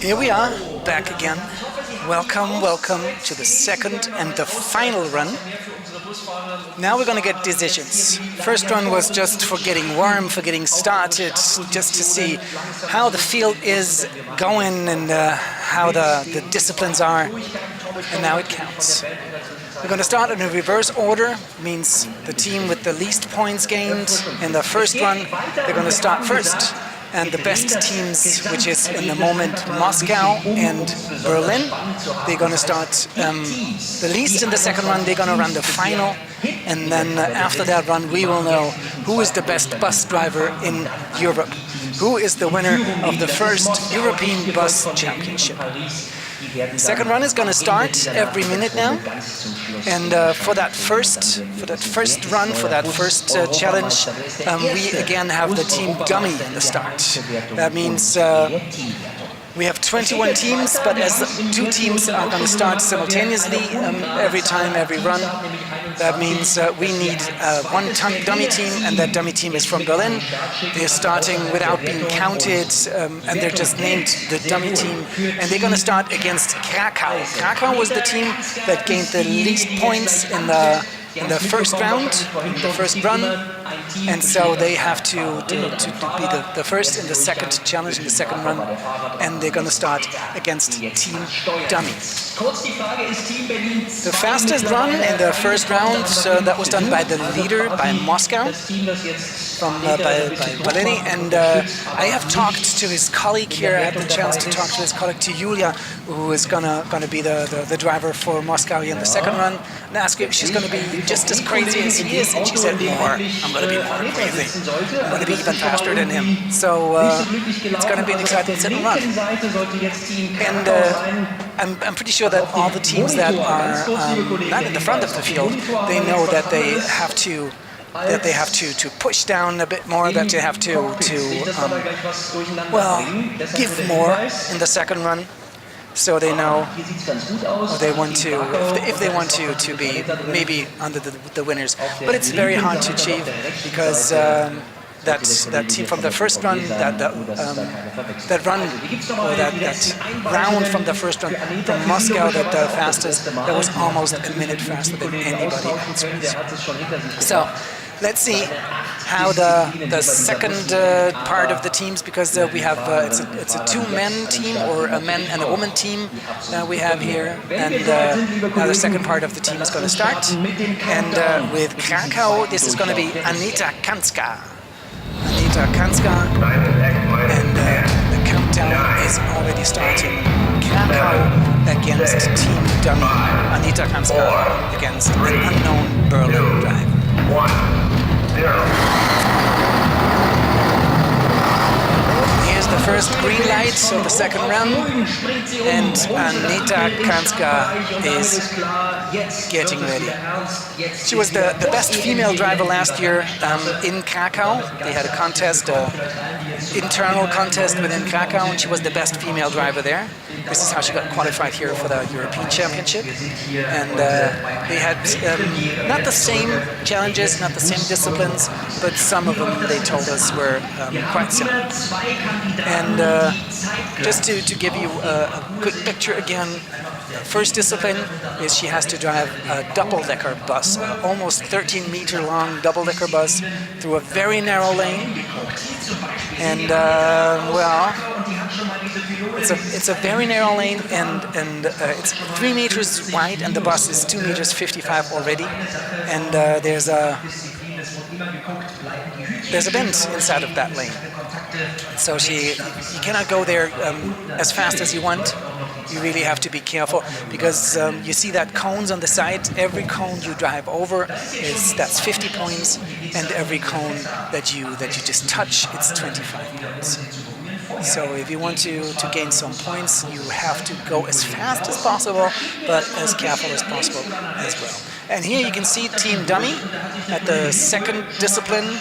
Here we are, back again. Welcome, welcome to the second and the final run. Now we're going to get decisions. First run was just for getting warm, for getting started, just to see how the field is going and how the disciplines are. And now it counts. We're going to start in a reverse order, means the team with the least points gained in the first run, they're going to start first. And the best teams, which is in the moment Moscow and Berlin, they're going to start the least in the second run. They're going to run the final, and then after that run we will know who is the best bus driver in Europe, who is the winner of the first European Bus Championship. The second run is going to start every minute now, and for that first run, for that first challenge, we again have the team dummy in the start. That means we have 21 teams, but as two teams are going to start simultaneously every time, every run. That means we need one dummy team, and that dummy team is from Berlin. They're starting without being counted, and they're just named the dummy team. And they're going to start against Krakow. Krakow was the team that gained the least points in the first round, in the first run, and so they have to be the first in the second challenge, in the second run, and they're going to start against Team Dummy. The fastest run in the first round, that was done by the leader, by Moscow, by Valeni, and I have talked to his colleague here. I had the chance to talk to his colleague, to Julia, who is gonna be the driver for Moscow in the second run, and ask her if she's gonna be just as crazy as he is, and she said, more. I'm gonna be more crazy. I'm gonna be even faster than him. So it's gonna be an exciting second run. And I'm pretty sure that all the teams that are not in the front of the field, they know that they have to push down a bit more, that they have to give more in the second run, so they know they want to, if they want to be maybe under the winners. But it's very hard to achieve, because that team from the first run, that round from the first run from Moscow, that the fastest, that was almost a minute faster than anybody else was. So let's see how the second part of the teams, because we have it's a two-man team, or a man and a woman team we have here, and now the second part of the team is going to start, and with Krakow this is going to be Anita Kanska, and the countdown is already starting. Krakow against Team Dummy, Anita Kanska against an unknown Berlin driver. 1-0. Here's the first green light of the second run, and Anita Kanska is getting ready. She was the best female driver last year in Krakow. They had a contest, internal contest within Krakow, and she was the best female driver there. This is how she got qualified here for the European Championship. And they had not the same challenges, not the same disciplines, but some of them, they told us, were quite similar. And just to give you a good picture again, first discipline is she has to drive a double-decker bus, almost 13-meter long double-decker bus through a very narrow lane. And it's a very narrow lane, and it's 3 meters wide, and the bus is 2 meters 55 already. And there's a bend inside of that lane, so you cannot go there as fast as you want. You really have to be careful, because you see that cones on the side. Every cone you drive over that's 50 points, and every cone that you just touch, it's 25 points. So if you want to gain some points, you have to go as fast as possible, but as careful as possible as well. And here you can see Team Dummy at the second discipline.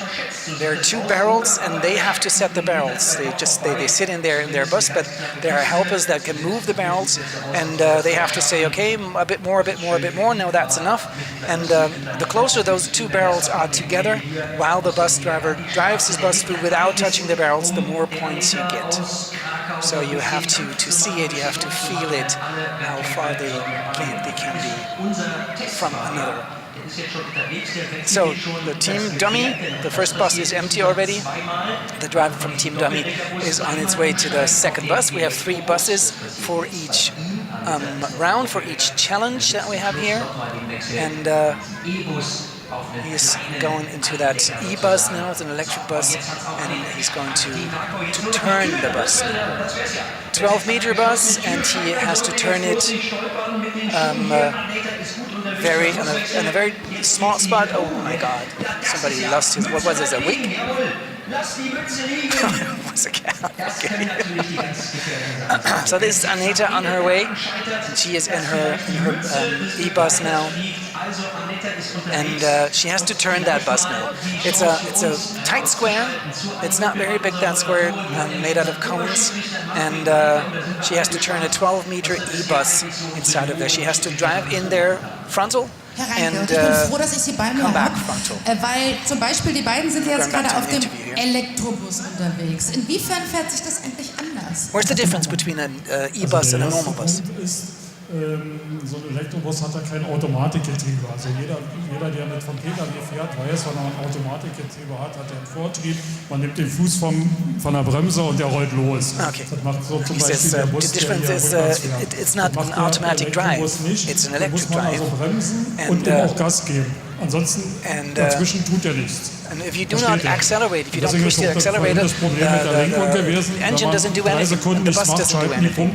There are two barrels, and they have to set the barrels. They sit in their bus, but there are helpers that can move the barrels, and they have to say, okay, a bit more, a bit more, a bit more. No, that's enough. And the closer those two barrels are together, while the bus driver drives his bus through without touching the barrels, the more points you get. So you have to see it, you have to feel it, how far they can be from another. So the Team Dummy, the first bus is empty already. The driver from Team Dummy is on its way to the second bus. We have 3 buses for each round, for each challenge that we have here. And he's going into that e-bus now. It's an electric bus, and he's going to turn the bus. 12-meter bus, and he has to turn it in a very small spot. Oh my God! Somebody lost his. What was this? A wig? It was a cow. Okay. So this is Aneta on her way. She is in her e-bus now, and she has to turn that bus now. It's a tight square. It's not very big, that square, made out of cones, and she has to turn a 12-meter e-bus inside of there. She has to drive in there frontal. Herr Reinke, ich bin froh, dass ich Sie bei mir habe, weil zum Beispiel die beiden sind jetzt gerade auf dem Elektrobus unterwegs. Inwiefern fährt sich das eigentlich anders? Where's the difference between an e-bus and a normal bus? So ein Elektrobus hat ja kein Automatikgetriebe. Also jeder, der mit vom Pkw fährt, weiß, wenn er ein Automatikgetriebe hat, hat er einen Vortrieb. Man nimmt den Fuß von der Bremse und der rollt los. Okay. Das macht so zum Beispiel der Bus, the difference is it's not an automatic drive. It's an electric drive. Also bremsen und ihm auch Gas geben. Ansonsten dazwischen tut er nichts. And if you do not accelerate, if you don't push the accelerator, the engine doesn't do anything, and the bus doesn't do anything.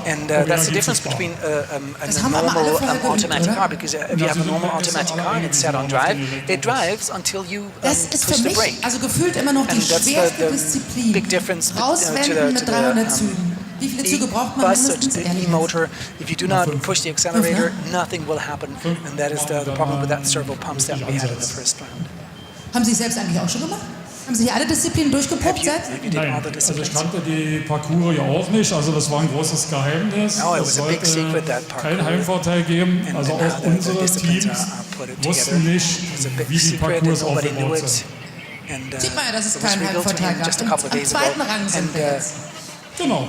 And that's the difference between a normal automatic car, because if you have a normal automatic car and it's set on drive, it drives until you push the brake. Also gefühlt immer noch die schwerste Disziplin. Big difference Rauswenden mit 300 Zügen. Wie viele Züge braucht man mindestens? The e-motor, if you do not push the accelerator, nothing will happen, and that is the problem with that servo pumps that we had in the first round. Haben Sie selbst eigentlich auch schon gemacht? Haben Sie hier alle Disziplinen durchgeprobt? Nein, also ich kannte die Parcours ja auch nicht, also das war ein großes Geheimnis. Es sollte keinen Heimvorteil geben, also auch unsere Teams wussten nicht, wie die Parcours aufgebaut sind. Sieht man ja, dass es keinen Heimvorteil gab. Am zweiten Rang sind wir jetzt. Genau,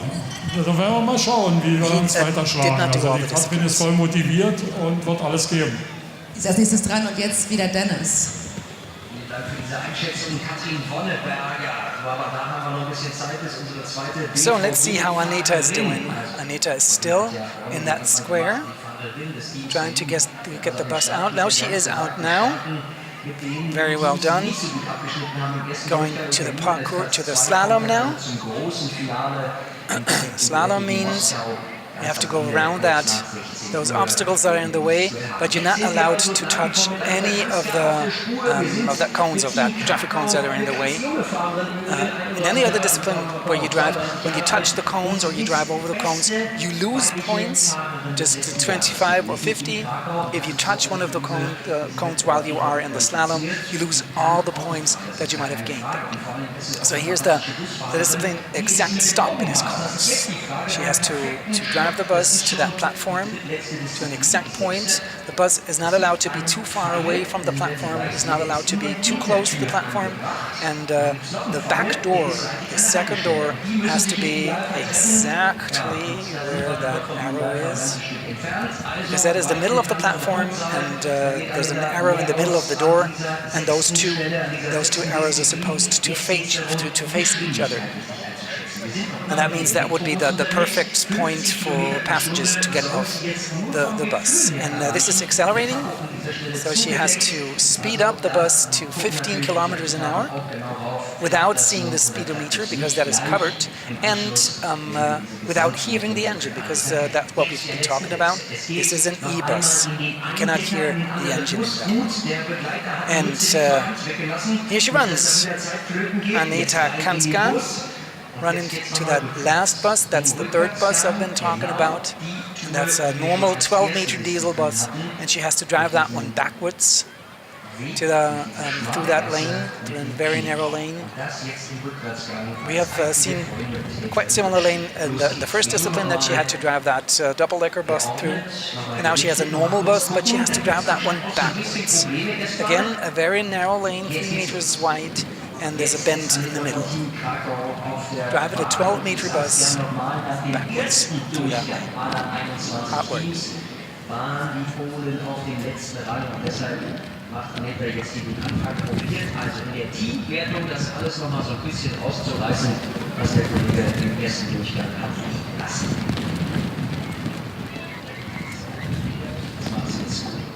dann werden wir mal schauen, wie wir uns weiter schlagen. Also die Katrin ist voll motiviert und wird alles geben. Ist als nächstes dran und jetzt wieder Dennis. So let's see how Aneta is doing. Aneta is still in that square, trying to get the bus out. Now she is out now. Very well done. Going to the parkour, to the slalom now. Slalom means you have to go around those obstacles that are in the way, but you're not allowed to touch any of the cones, of that traffic cones that are in the way. In any other discipline where you drive, when you touch the cones or you drive over the cones, you lose points, just 25 or 50. If you touch one of the cones while you are in the slalom, you lose all the points that you might have gained there. So here's the discipline exact stop in his cones. She has to drive the bus to that platform, to an exact point. The bus is not allowed to be too far away from the platform, is not allowed to be too close to the platform, and the back door, the second door, has to be exactly where that arrow is, because that is the middle of the platform, and there's an arrow in the middle of the door, and those two arrows are supposed to face each other. And that means that would be the perfect point for passengers to get off the bus. And this is accelerating, so she has to speed up the bus to 15 kilometers an hour without seeing the speedometer, because that is covered, and without hearing the engine, because that's what we've been talking about. This is an e-bus. You cannot hear the engine in that one. And here she runs, Aneta Kanska, running to that last bus. That's the third bus I've been talking about. And That's a normal 12-meter diesel bus, and she has to drive that one backwards to the through that lane, through a very narrow lane. We have seen a quite similar lane in the first discipline that she had to drive that double-decker bus through, and now she has a normal bus, but she has to drive that one backwards. Again, a very narrow lane, 3 meters wide, and there's a bend in the middle. Driving a 12-meter bus backwards through that lane. Hard work. Macht Annette jetzt den Anfang probiert, also in der Teamwertung das alles nochmal so ein bisschen auszureißen, was der Kollege im ersten Durchgang hat lassen. Das macht es jetzt gut.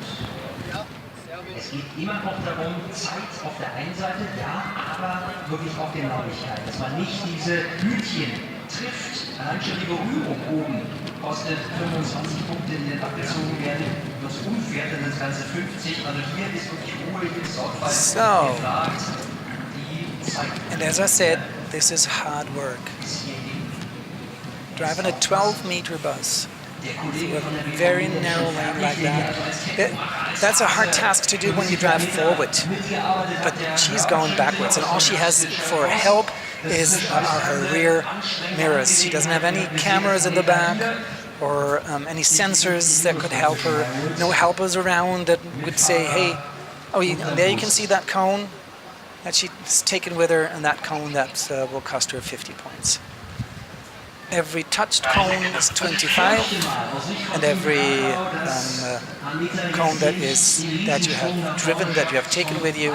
Es geht immer noch darum, Zeit auf der einen Seite, ja, aber wirklich auch Genauigkeit, dass man nicht diese Hütchen trifft. Allein schon die Berührung oben kostet 25 Punkte, die dann abgezogen werden. Das unfair, denn das Ganze 50. Also hier ist wirklich ruhig mit Sorgfalt gefragt. And as I said, this is hard work. Driving a 12-meter bus through a very narrow lane like that, that's a hard task to do when you drive forward. But she's going backwards, and all she has for help are her rear mirrors. She doesn't have any cameras in the back or any sensors that could help her. No helpers around that would say, hey, oh, there you can see that cone that she's taken with her, and that cone that will cost her 50 points. Every touched cone is 25, and every cone that you have driven, that you have taken with you,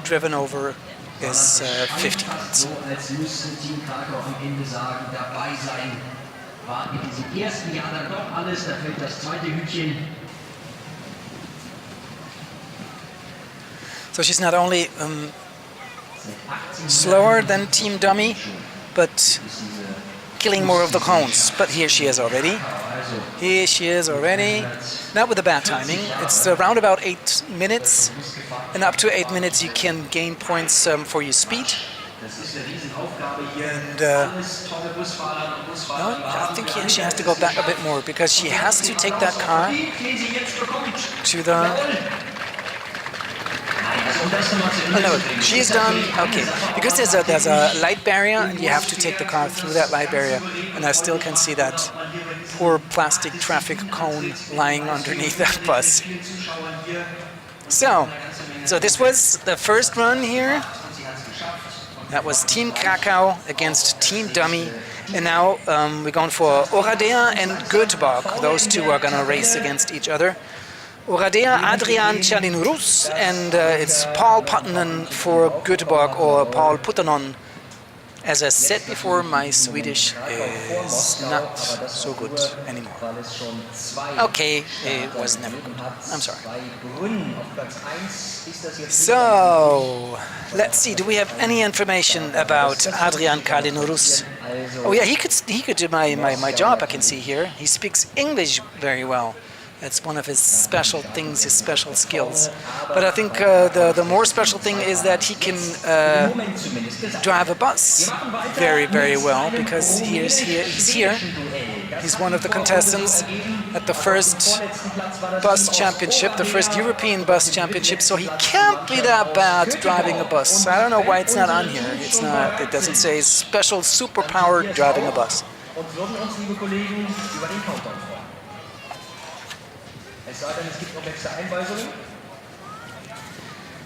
driven over, is 50 points. So she's not only slower than Team Dummy, but killing more of the cones. But here she is already. Here she is already. Not with the bad timing. It's around about 8 minutes. And up to 8 minutes you can gain points for your speed. And no, I think she has to go back a bit more, because she has to take that car to the... Oh no, she's done. Okay, because there's a light barrier, and you have to take the car through that light barrier, and I still can see that poor plastic traffic cone lying underneath that bus. So this was the first run here. That was Team Krakau against Team Dummy, and now we're going for Oradea and Göteborg. Those two are gonna race against each other. Oradea, Adrian Chalinurus, and it's Paul Puttonen for Göteborg, or Paul Puttonen. As I said before, my Swedish is not so good anymore. Okay, it was never good. I'm sorry. So, let's see, do we have any information about Adrian Chalinurus? Oh yeah, he could do my job, I can see here. He speaks English very well. That's one of his special things, his special skills. But I think the more special thing is that he can drive a bus very, very well, because he's here. He's one of the contestants at the first bus championship, the first European bus championship, so he can't be that bad driving a bus. I don't know why it's not on here. It's not. It doesn't say special superpowered driving a bus.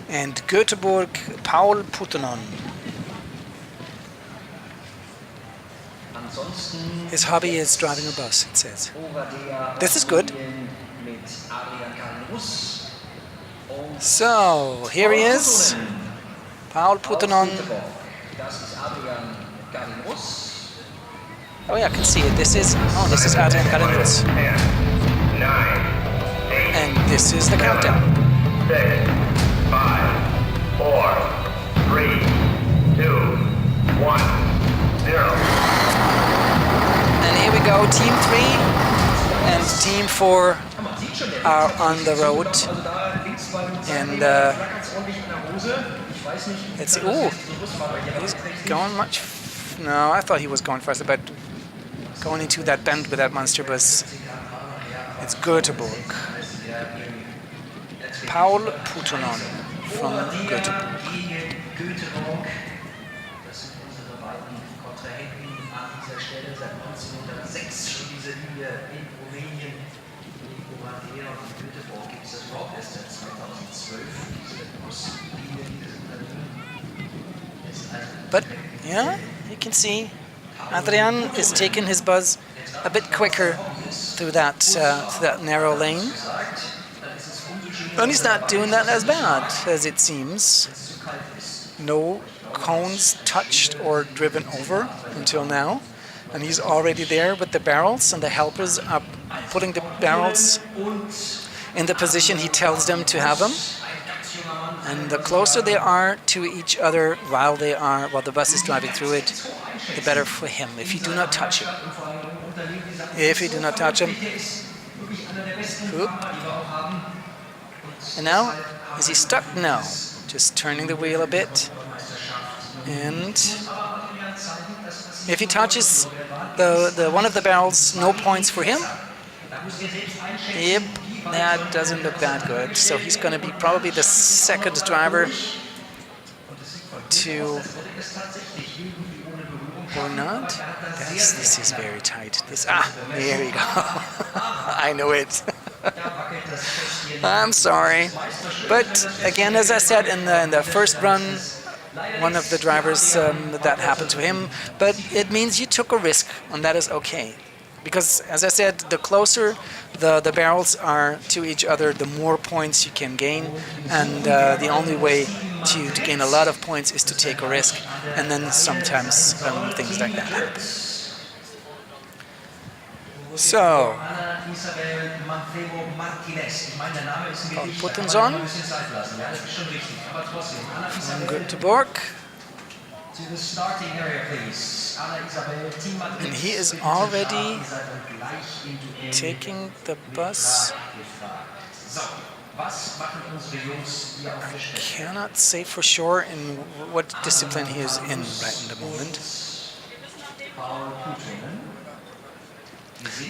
And Göteborg, Paul Puttonen. His hobby is driving a bus, it says. This is good. So, here he is. Paul Puttonen. Oh yeah, I can see it. This is Adrian Chalinurus. And this is the countdown. 6, 5, 4, 3, 2, 1, 0. And here we go, Team 3 and Team 4 are on the road. And let's see. Ooh, he's going much. No, I thought he was going faster, but going into that bend with that monster bus. It's Göteborg. Paul Putonon from Göteborg. Das sind unsere beiden Kontrahenten an dieser Stelle seit 1906 schon diese Linie in Rumänien. Die Oradea und Göteborg gibt es das überhaupt erst seit 2012. Diese Buslinie, dieses Unternehmen. But yeah, you can see Adrian is taking his buzz a bit quicker through that narrow lane. And he's not doing that as bad as it seems. No cones touched or driven over until now. And he's already there with the barrels, and the helpers are putting the barrels in the position he tells them to have them. And the closer they are to each other while the bus is driving through it, the better for him. If you do not touch him. If you do not touch him. Oop. And now, is he stuck? No. Just turning the wheel a bit. And if he touches the one of the barrels, no points for him. Yep, that doesn't look that good. So he's going to be probably the second driver to... Or not? Yes, this is very tight. There we go. I know it. I'm sorry. But again, as I said in the first run, one of the drivers, that happened to him. But it means you took a risk, and that is okay. Because, as I said, the closer the barrels are to each other, the more points you can gain. And the only way to gain a lot of points is to take a risk. And then sometimes things like that happen. So, Paul Puttenzon from Göteborg. And he is already taking the bus. I cannot say for sure in what discipline he is in right in the moment.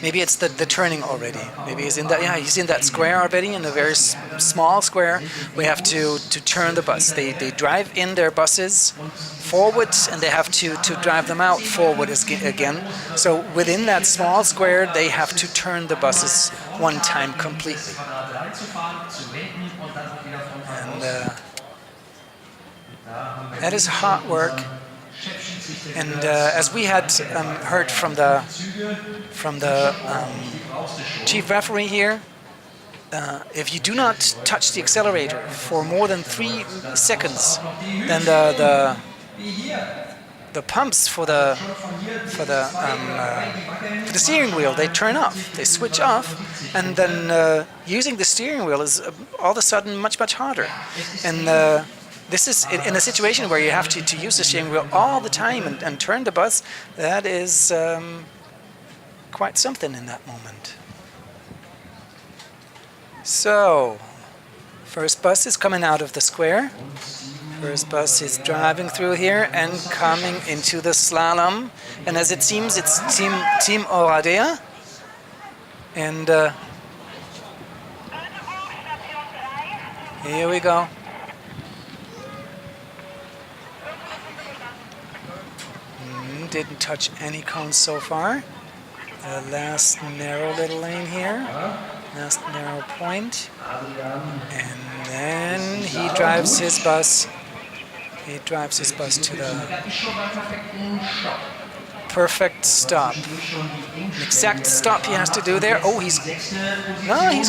Maybe it's the turning already. Maybe he's in that. Yeah, he's in that square already, in a very small square. We have to turn the bus. They drive in their buses forward, and they have to drive them out forward again. So within that small square, they have to turn the buses one time completely. And that is hard work. And as we had heard from the chief referee here, if you do not touch the accelerator for more than 3 seconds, then the pumps for the steering wheel, they turn off, they switch off, and then using the steering wheel is all of a sudden much harder. And this is in a situation where you have to use the steering wheel all the time and turn the bus. That is quite something in that moment. So, first bus is coming out of the square. First bus is driving through here and coming into the slalom. And as it seems, it's Team Oradea. And here we go. Didn't touch any cones so far. The last narrow little lane here. Last narrow point. And then he drives his bus. He drives his bus to the perfect stop. An exact stop he has to do there. Oh, he's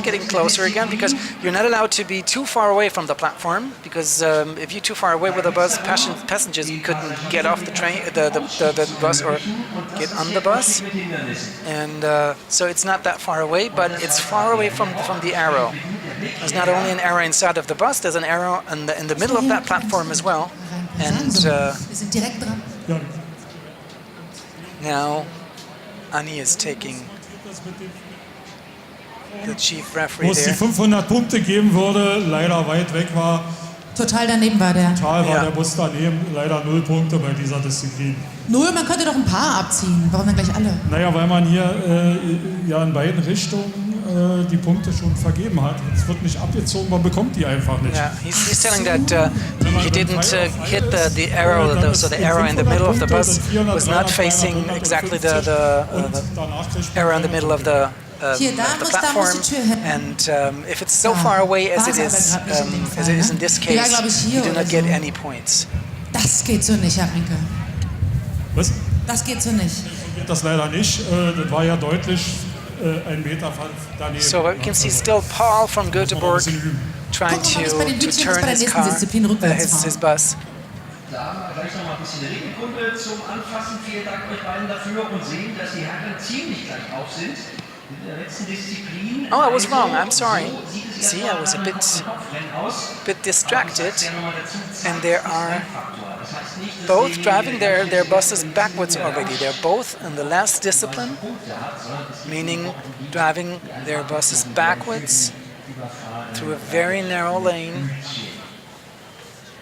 getting closer again, because you're not allowed to be too far away from the platform, because if you're too far away with the bus, passengers couldn't get off the train, the bus, or get on the bus. And so it's not that far away, but it's far away from the arrow. There's not only an arrow inside of the bus, there's an arrow in the middle of that platform as well. And now Anni is taking the chief referee Wo es die there. 500 Punkte geben würde, leider weit weg war. Total daneben war der. Total war Ja. der Bus daneben, leider 0 Punkte bei dieser Disziplin. Null, man könnte doch ein paar abziehen. Warum dann gleich alle? Naja, weil man hier ja in beiden Richtungen die Punkte schon vergeben hat. Es wird nicht abgezogen, man bekommt die einfach nicht. Yeah, he's telling that he didn't hit the arrow, so the arrow in the middle of the bus was not facing exactly the arrow in the middle of the platform, and if it's so far away as it is in this case, you do not get any points. Das geht so nicht, Herr Renke. Was? Das geht so nicht. Geht das leider nicht. Das war ja deutlich ein Meter daneben. So we can see still Paul from Göteborg trying to turn his car, his bus. Da gleich noch mal ein bisschen Regenkunde zum Anfassen. Vielen Dank euch beiden dafür und sehen, dass die Herren ziemlich gleich auf sind. In der letzten Disziplin. Oh, I was wrong. I'm sorry. See, I was a bit distracted, and they are both driving their buses backwards already. They're both in the last discipline, meaning driving their buses backwards through a very narrow lane,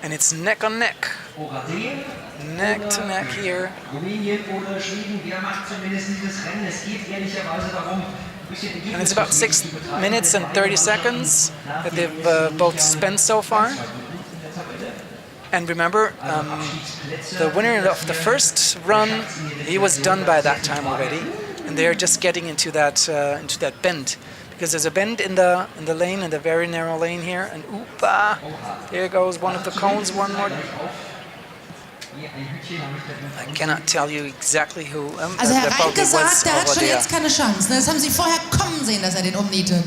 and it's neck on neck. Neck to neck here. And it's about 6 minutes and 30 seconds that they've both spent so far. And remember, the winner of the first run, he was done by that time already, and they're just getting into that bend, because there's a bend in the lane, in the very narrow lane here, and oopa, there goes one of the cones, one more. I cannot tell you exactly who. Also Herr Reinke sagt, der hat schon jetzt keine Chance. Das haben Sie vorher kommen sehen, dass er den umnietet.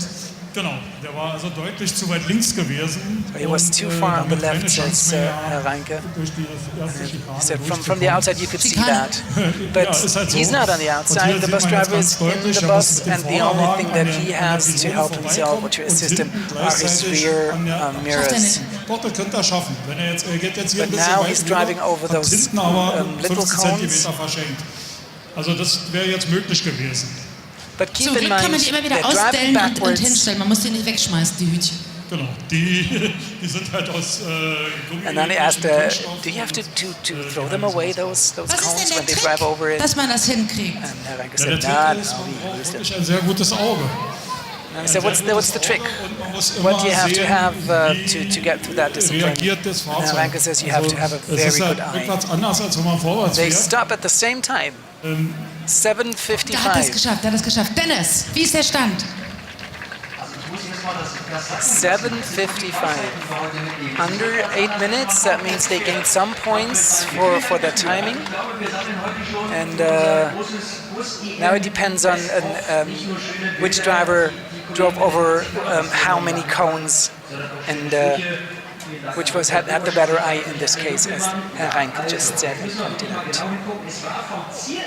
Genau, der war also deutlich zu weit links gewesen. He was too far on the left, says Herr Reinke. He said from the outside you could see that. But he's not on the outside. The bus driver is in the bus, and the only thing that he has to help himself or to assist him are his rear mirrors. Doch, das könnte er schaffen. Er geht jetzt hier ein But bisschen now weit he's driving over those hinten aber little 15 cones. Zentimeter verschenkt. Also das wäre jetzt möglich gewesen. But keep Zum in Glück kann man mind die immer wieder that driving ausstellen und backwards. hinstellen. Man muss die nicht wegschmeißen, die Hütchen. Genau, die sind halt aus Gummi. And then he asked, do you have to throw them away, those Was ist cones, denn when they der drive over Trick, it? dass man das hinkriegt? And Herr Reinke Ja, der said, nah, Trick ist, no, man we braucht used it. wirklich ein sehr gutes Auge. And he said, what's the trick? What do you have to have to get through that discipline? Reagiert das And Herr Fahrzeug. Reinke says you have to have a Es very ist halt good eye. rückwärts anders, als wenn man vorwärts They fährt. stop at the same time. Da hat er es 7:55. geschafft, da hat er es geschafft. Dennis, wie ist der Stand? 7:55. Under 8 minutes. That means they gained some points for their timing. And now it depends on which driver drove over how many cones, and which had the better eye in this case, as Herr Reinke just said and pointed out.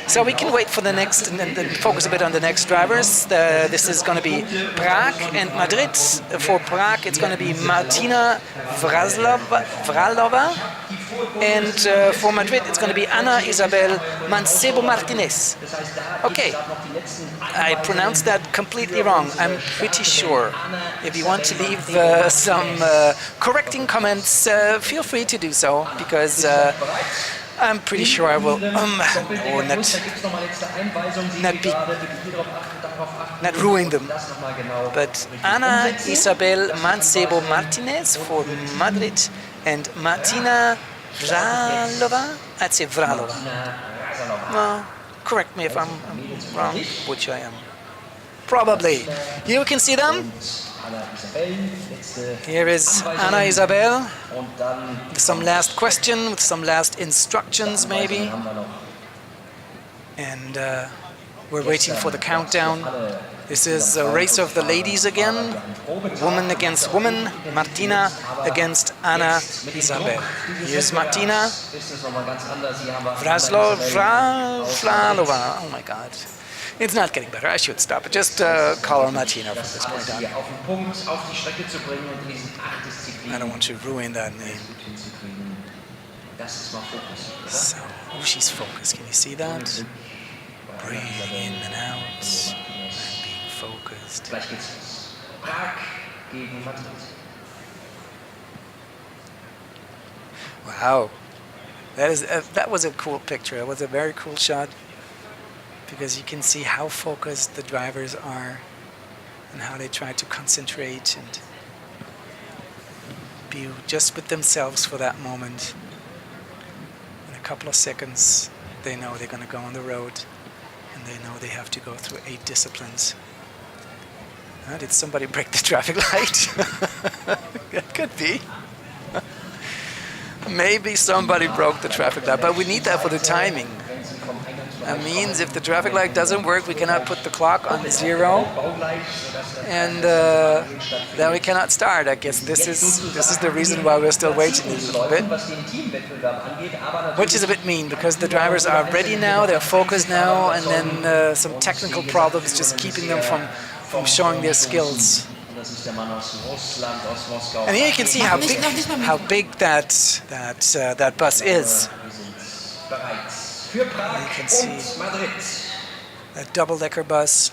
So we can wait for the next and then focus a bit on the next drivers. This is going to be Prague and Madrid. For Prague, it's going to be Martina Vralova. And for Madrid, it's going to be Ana Isabel Mancebo Martinez. Okay, I pronounced that completely wrong, I'm pretty sure. If you want to leave some correcting comments, feel free to do so, because I'm pretty sure I will not ruin them. But Ana Isabel Mancebo Martinez for Madrid, and Martina Vralova? I'd say Vralova. Well, correct me if I'm wrong, which I am. Probably. Here we can see them. Here is Ana Isabel. With some last question, with some last instructions maybe. And we're waiting for the countdown. This is a race of the ladies again. Woman against woman. Martina against Ana Isabel. Here's Martina. Vralova. Oh my God. It's not getting better. I should stop. Just call her Martina from this point on. I don't want to ruin that name. So, oh, she's focused. Can you see that? Breathing in and out. Focused. Gleich geht's los. Prag gegen Madrid. Wow. That was a cool picture. It was a very cool shot because you can see how focused the drivers are and how they try to concentrate and be just with themselves for that moment. In a couple of seconds, they know they're going to go on the road, and they know they have to go through 8 disciplines. Did somebody break the traffic light? It could be. Maybe somebody broke the traffic light, but we need that for the timing. That means if the traffic light doesn't work, we cannot put the clock on 0, and then we cannot start. I guess this is the reason why we're still waiting a little bit, which is a bit mean because the drivers are ready now, they're focused now, and then some technical problems just keeping them from showing their skills. And here you can see how big that bus is. You can see that double-decker bus,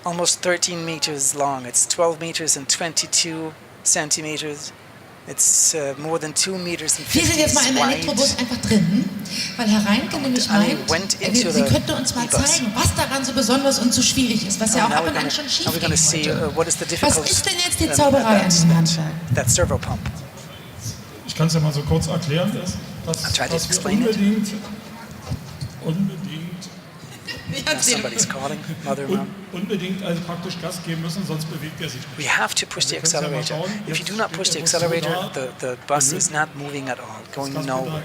almost 13 meters long. It's 12 meters and 22 centimeters. It's more than 2 meters and 50 Wir sind jetzt mal im Elektrobus einfach drin, weil Herr Reinke nämlich meint, sie könnte uns mal zeigen, was daran so besonders und so schwierig ist, was ja auch ab und an schon schief geht heute. Was ist denn jetzt die Zauberei an diesem Handwerk? That servo pump. Ich kann es ja mal so kurz erklären, dass wir unbedingt also praktisch Gas geben müssen, sonst bewegt sich nicht. We have to push the accelerator. If you do not push the accelerator, the bus is not moving at all, going nowhere.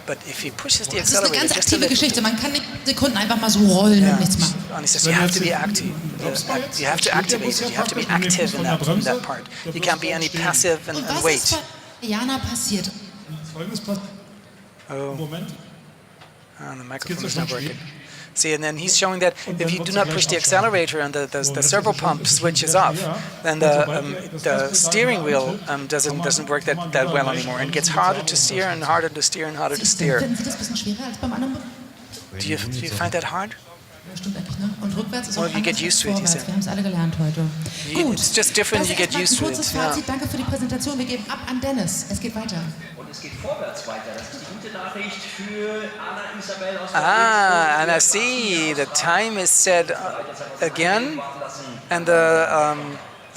But if he pushes the accelerator, das ist eine ganz aktive Geschichte. Man kann nicht Sekunden einfach mal so rollen und nichts machen. And he says you have to be active. You have to activate it. You have to be active in that part. You can't be any passive and wait. Was ist bei Jana passiert? Folgendes passiert. Moment. The microphone is not working. See, and then he's showing that if you do not push the accelerator and the servo pump switches off, then the steering wheel doesn't work that well anymore, and it gets harder to steer and harder to steer and harder to steer. Do you find that hard? Well, you get used to it, you said. Wir haben es alle gelernt heute. Gut. It's just different, you get used to it. Fazit. Danke für die Präsentation. Wir geben ab an Dennis. Es geht weiter. Und es geht vorwärts weiter. Das ist die gute Nachricht für Anna Isabel aus and I see the time is set again, and the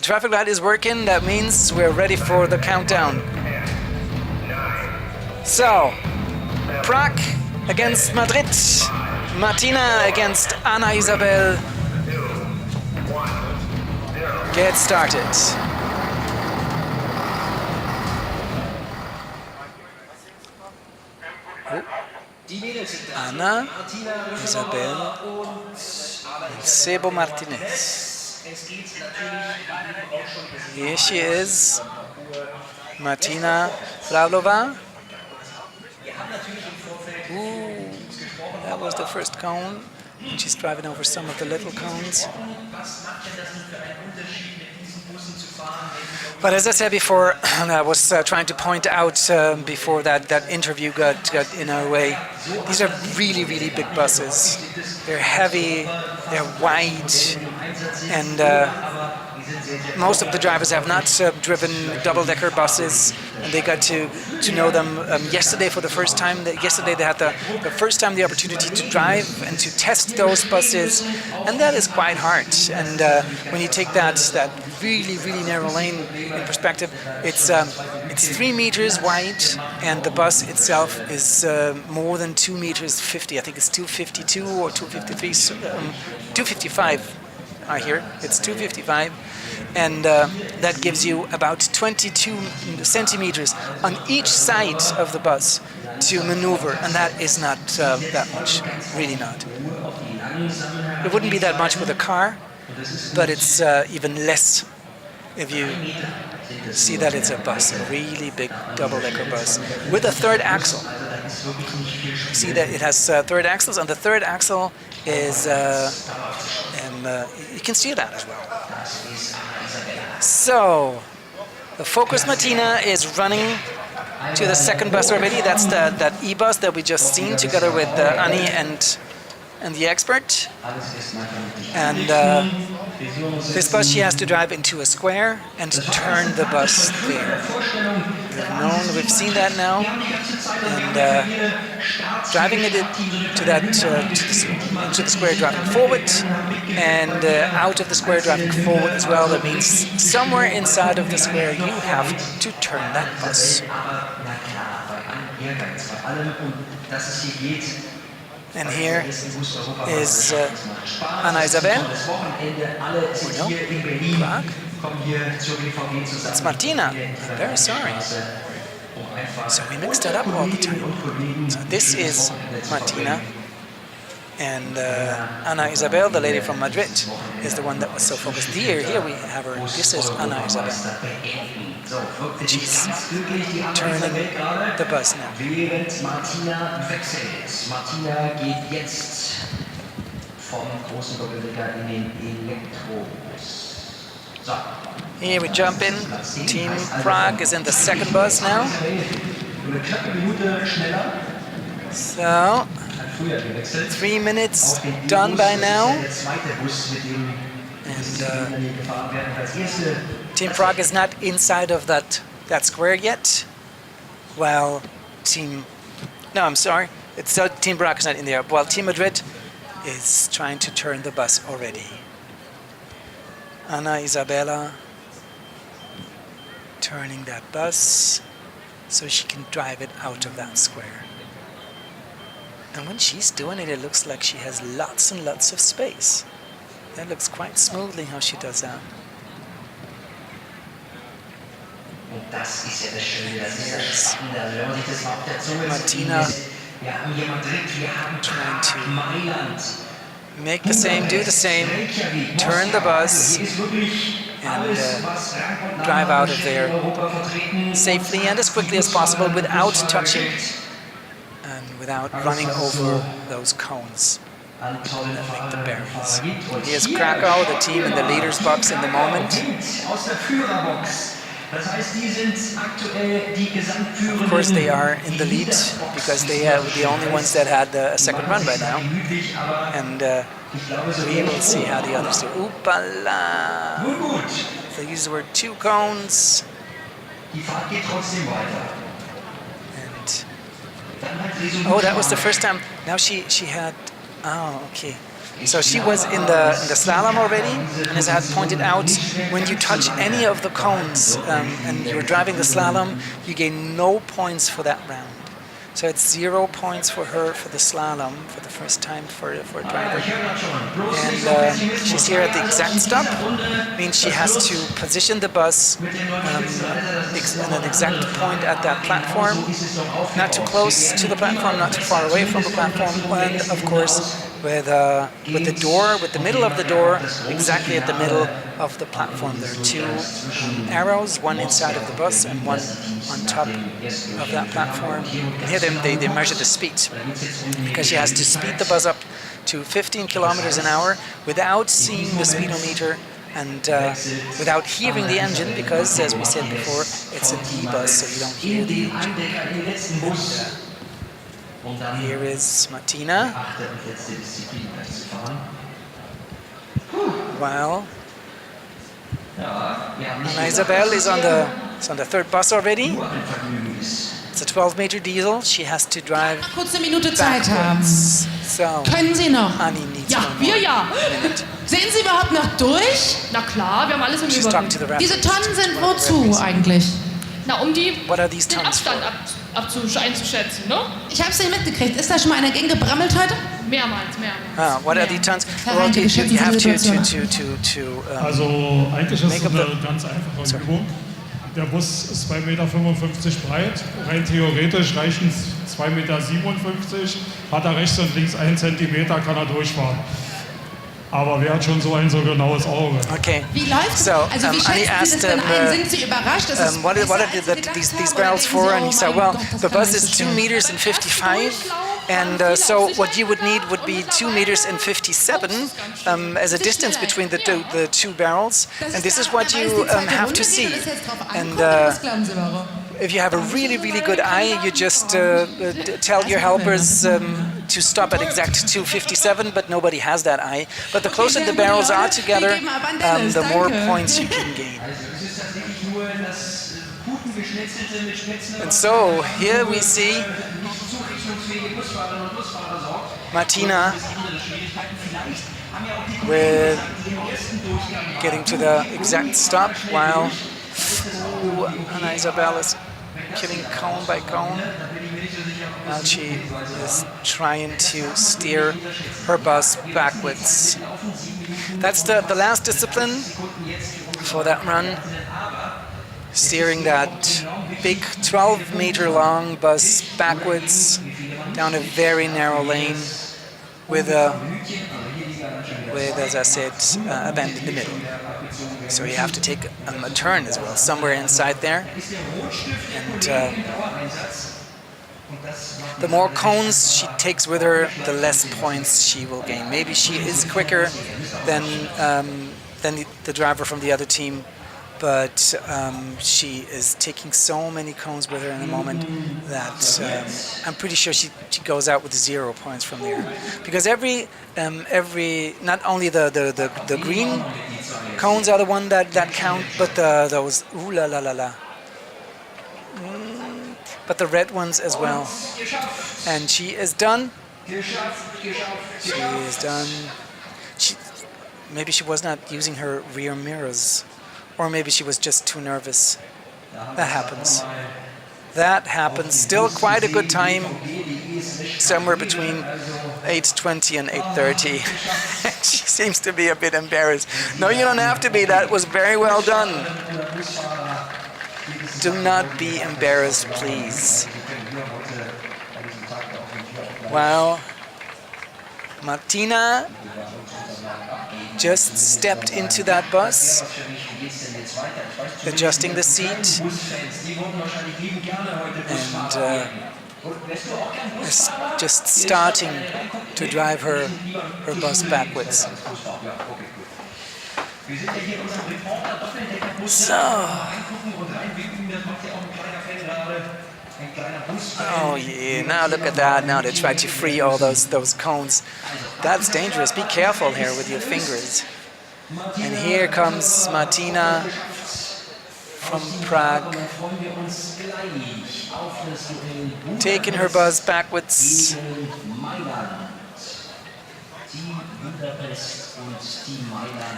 traffic light is working. That means we're ready for the countdown. So, Prague against Madrid. Martina against Anna Isabel. Get started. Anna Isabel and Sebo Martinez. Here she is, Martina Fravlova. That was the first cone, and she's driving over some of the little cones. But as I said before, and I was trying to point out before that interview got in our way, these are really, really big buses. They're heavy, they're wide, and most of the drivers have not driven double-decker buses, and they got to know them yesterday for the first time. Yesterday they had the first time the opportunity to drive and to test those buses, and that is quite hard. And when you take that really, really narrow lane in perspective, it's 3 meters wide, and the bus itself is more than 2 meters 50. I think it's 252 or 253, 255. I hear it's 255, and that gives you about 22 centimeters on each side of the bus to maneuver, and that is not that much, really not. It wouldn't be that much with a car, but it's even less if you see that it's a bus, a really big double-decker bus with a third axle. See that it has third axles, and the third axle is you can see that as well. So the Focus Martina is running to the second bus already. That's that E-bus that we just seen together with Annie and and the expert. And this bus she has to drive into a square and turn the bus there. We've seen that now. And driving it into the square, driving forward, and out of the square, driving forward as well. That means somewhere inside of the square you have to turn that bus. And here is Anna Isabel. No, Prague. It's Martina. I'm very sorry. So we mixed that up all the time. So this is Martina. And Ana Isabel, the lady from Madrid, is the one that was so focused. Here we have her. This is Ana Isabel. And she's turning the bus now. Martina geht jetzt vom großen Doppeldecker in den Elektrobus. So. Here we jump in. Team Prague is in the second bus now. So, 3 minutes done by now. And Team Prague is not inside of that square yet. While Team Prague is not in there. While Team Madrid is trying to turn the bus already. Ana Isabella turning that bus so she can drive it out of that square. And when she's doing it, it looks like she has lots and lots of space. That looks quite smoothly how she does that. Und das ist ja das Schöne, das ist das Spannende. Also wenn man sich das mal auf der Zunge Martina wir haben hier Madrid, wir haben Mailand. Make the same, do the same, turn the bus, and drive out of there safely and as quickly as possible without touching and without running over those cones that make the barriers. Here's Krakow, the team in the leader's box in the moment. Of course they are in the lead because they are the only ones that had a second run by now. And we will see how the others do. Oopala! These were 2 cones. And oh, that was the first time. Now she had. Oh, okay. So she was in the slalom already, and as I had pointed out, when you touch any of the cones and you're driving the slalom, you gain no points for that round. So it's 0 points for her for the slalom for the first time for a driver. And she's here at the exact stop. Means she has to position the bus at an exact point at that platform, not too close to the platform, not too far away from the platform, and of course with the middle of the door exactly at the middle of the platform. There are 2 arrows, one inside of the bus and one on top of that platform. And here they measure the speed because she has to speed the bus up to 15 kilometers an hour without seeing the speedometer and without hearing the engine, because as we said before, it's an e-bus, so you don't hear the engine. And, here is Martina. While Isabel is on the third bus already. It's a 12-meter diesel. She has to drive kurze Minute Zeit haben. So, können Sie noch? Anni needs Ja, wir ja. Sehen Sie überhaupt noch durch? Na klar, wir haben alles im Überblick. Diese Tonnen sind wozu eigentlich? Na, um den Abstand einzuschätzen, ne? Ich habe es nicht mitgekriegt. Ist da schon mal einer gegen gebrammelt heute? Mehrmals. What are the tons? Well, you have to also eigentlich ist es eine ganz einfache Übung. Der Bus ist 2,55 Meter breit. Rein theoretisch reichen 2,57 Meter. Hat er rechts und links 1 Zentimeter, kann er durchfahren. Aber wer hat schon so ein so genaues Auge? Okay. Wie läuft so, also wie schätzen Sie das denn ein? Sind Sie überrascht? What are these barrels for? And he said, well, the bus is 2 meters and 55. And so what you would need would be 2 meters and 57 as a distance between the two barrels. And this is what you have to see. And if you have a really, really good eye, you just tell your helpers to stop at exact 257, but nobody has that eye. But the closer the barrels are together, the more points you can gain. And so here we see Martina with getting to the exact stop, while Anna Isabel is killing cone by cone, while she is trying to steer her bus backwards. That's the last discipline for that run, steering that big 12-meter long bus backwards down a very narrow lane with, as I said, a bend in the middle. So you have to take a turn as well, somewhere inside there. And the more cones she takes with her, the less points she will gain. Maybe she is quicker than the driver from the other team, but she is taking so many cones with her in the moment that I'm pretty sure she goes out with 0 points from there. Because every not only the green cones are the one that count, but those ooh la la la la. But the red ones as well. And she is done. She is done. Maybe she was not using her rear mirrors. Or maybe she was just too nervous. That happens. That happens. Still quite a good time. Somewhere between 8:20 and 8:30. She seems to be a bit embarrassed. No, you don't have to be. That was very well done. Do not be embarrassed, please. Wow. Martina just stepped into that bus, adjusting the seat, and is just starting to drive her bus backwards. So, oh yeah, now look at that. Now they try to free all those cones. That's dangerous. Be careful here with your fingers. And here comes Martina from Prague, taking her bus backwards.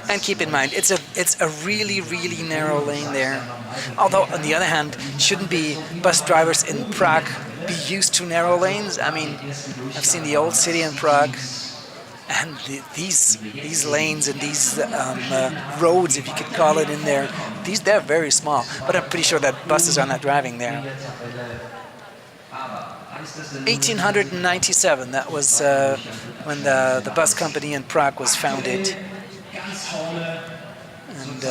And keep in mind, it's a really, really narrow lane there. Although, on the other hand, shouldn't be bus drivers in Prague be used to narrow lanes? I mean, I've seen the old city in Prague, and these lanes and these roads, if you could call it, in there, they're very small. But I'm pretty sure that buses are not driving there. 1897, that was when the bus company in Prague was founded. And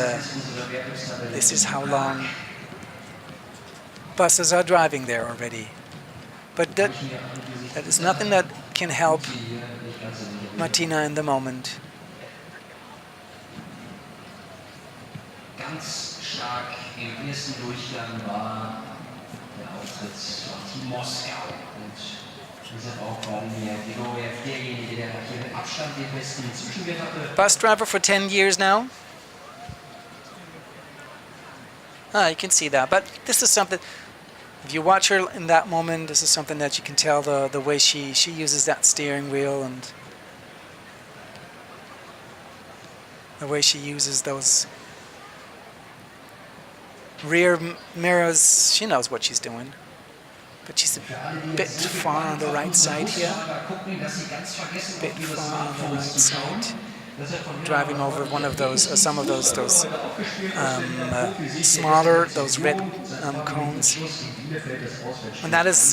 this is how long buses are driving there already. But that is nothing that can help Martina in the moment. Ganz stark im ersten Durchgang war der Auftritt von Moskau. Und deshalb auch waren wir derjenige, der hier mit Abstand den besten Zwischenwert hatte. Bus driver for 10 years now. You can see that. But this is something, if you watch her in that moment, this is something that you can tell the way she uses that steering wheel and the way she uses those rear mirrors. She knows what she's doing. But she's a bit far on the right side here. Bit far on the right side. Driving over one of those, some of those smaller, those red cones. And that is,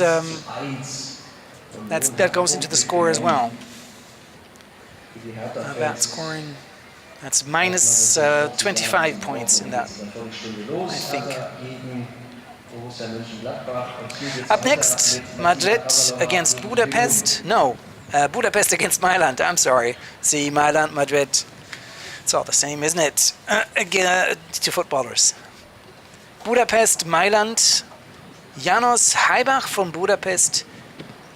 that goes into the score as well. That scoring, that's minus 25 points in that, I think. Up next, Madrid against Budapest. No, Budapest against Mailand. I'm sorry. See, Mailand, Madrid. It's all the same, isn't it? Again, to footballers. Budapest, Mailand. Janos Haibach from Budapest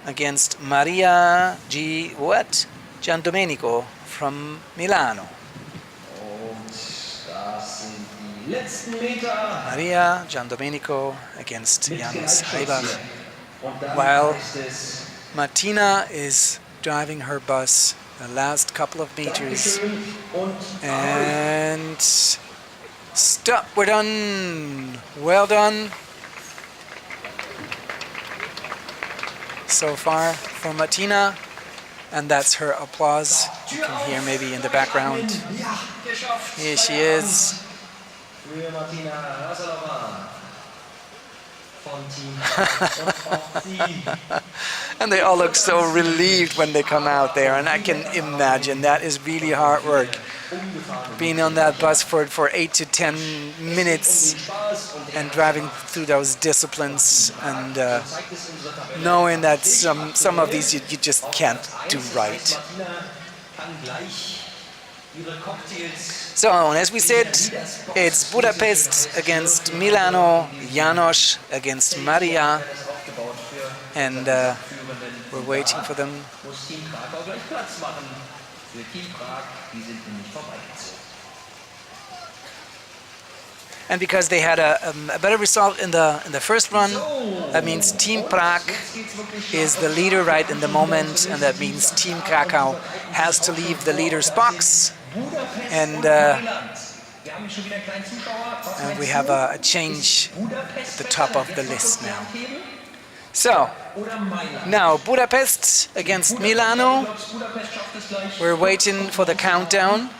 against Maria Giandomenico from Milano. Maria Giandomenico against Janos Heibach, while Martina is driving her bus the last couple of meters. And stop, we're done. Well done. So far for Martina, and that's her applause. You can hear maybe in the background. Here she is. And they all look so relieved when they come out there, and I can imagine that is really hard work. Being on that bus for 8 to 10 minutes and driving through those disciplines, and knowing that some of these you just can't do right. So, as we said, it's Budapest against Milano, Janos against Maria, and we're waiting for them. And because they had a better result in the first run, that means Team Prague is the leader right in the moment, and that means Team Krakow has to leave the leader's box, and we have a change at the top of the list now. So, now Budapest against Milano. We're waiting for the countdown.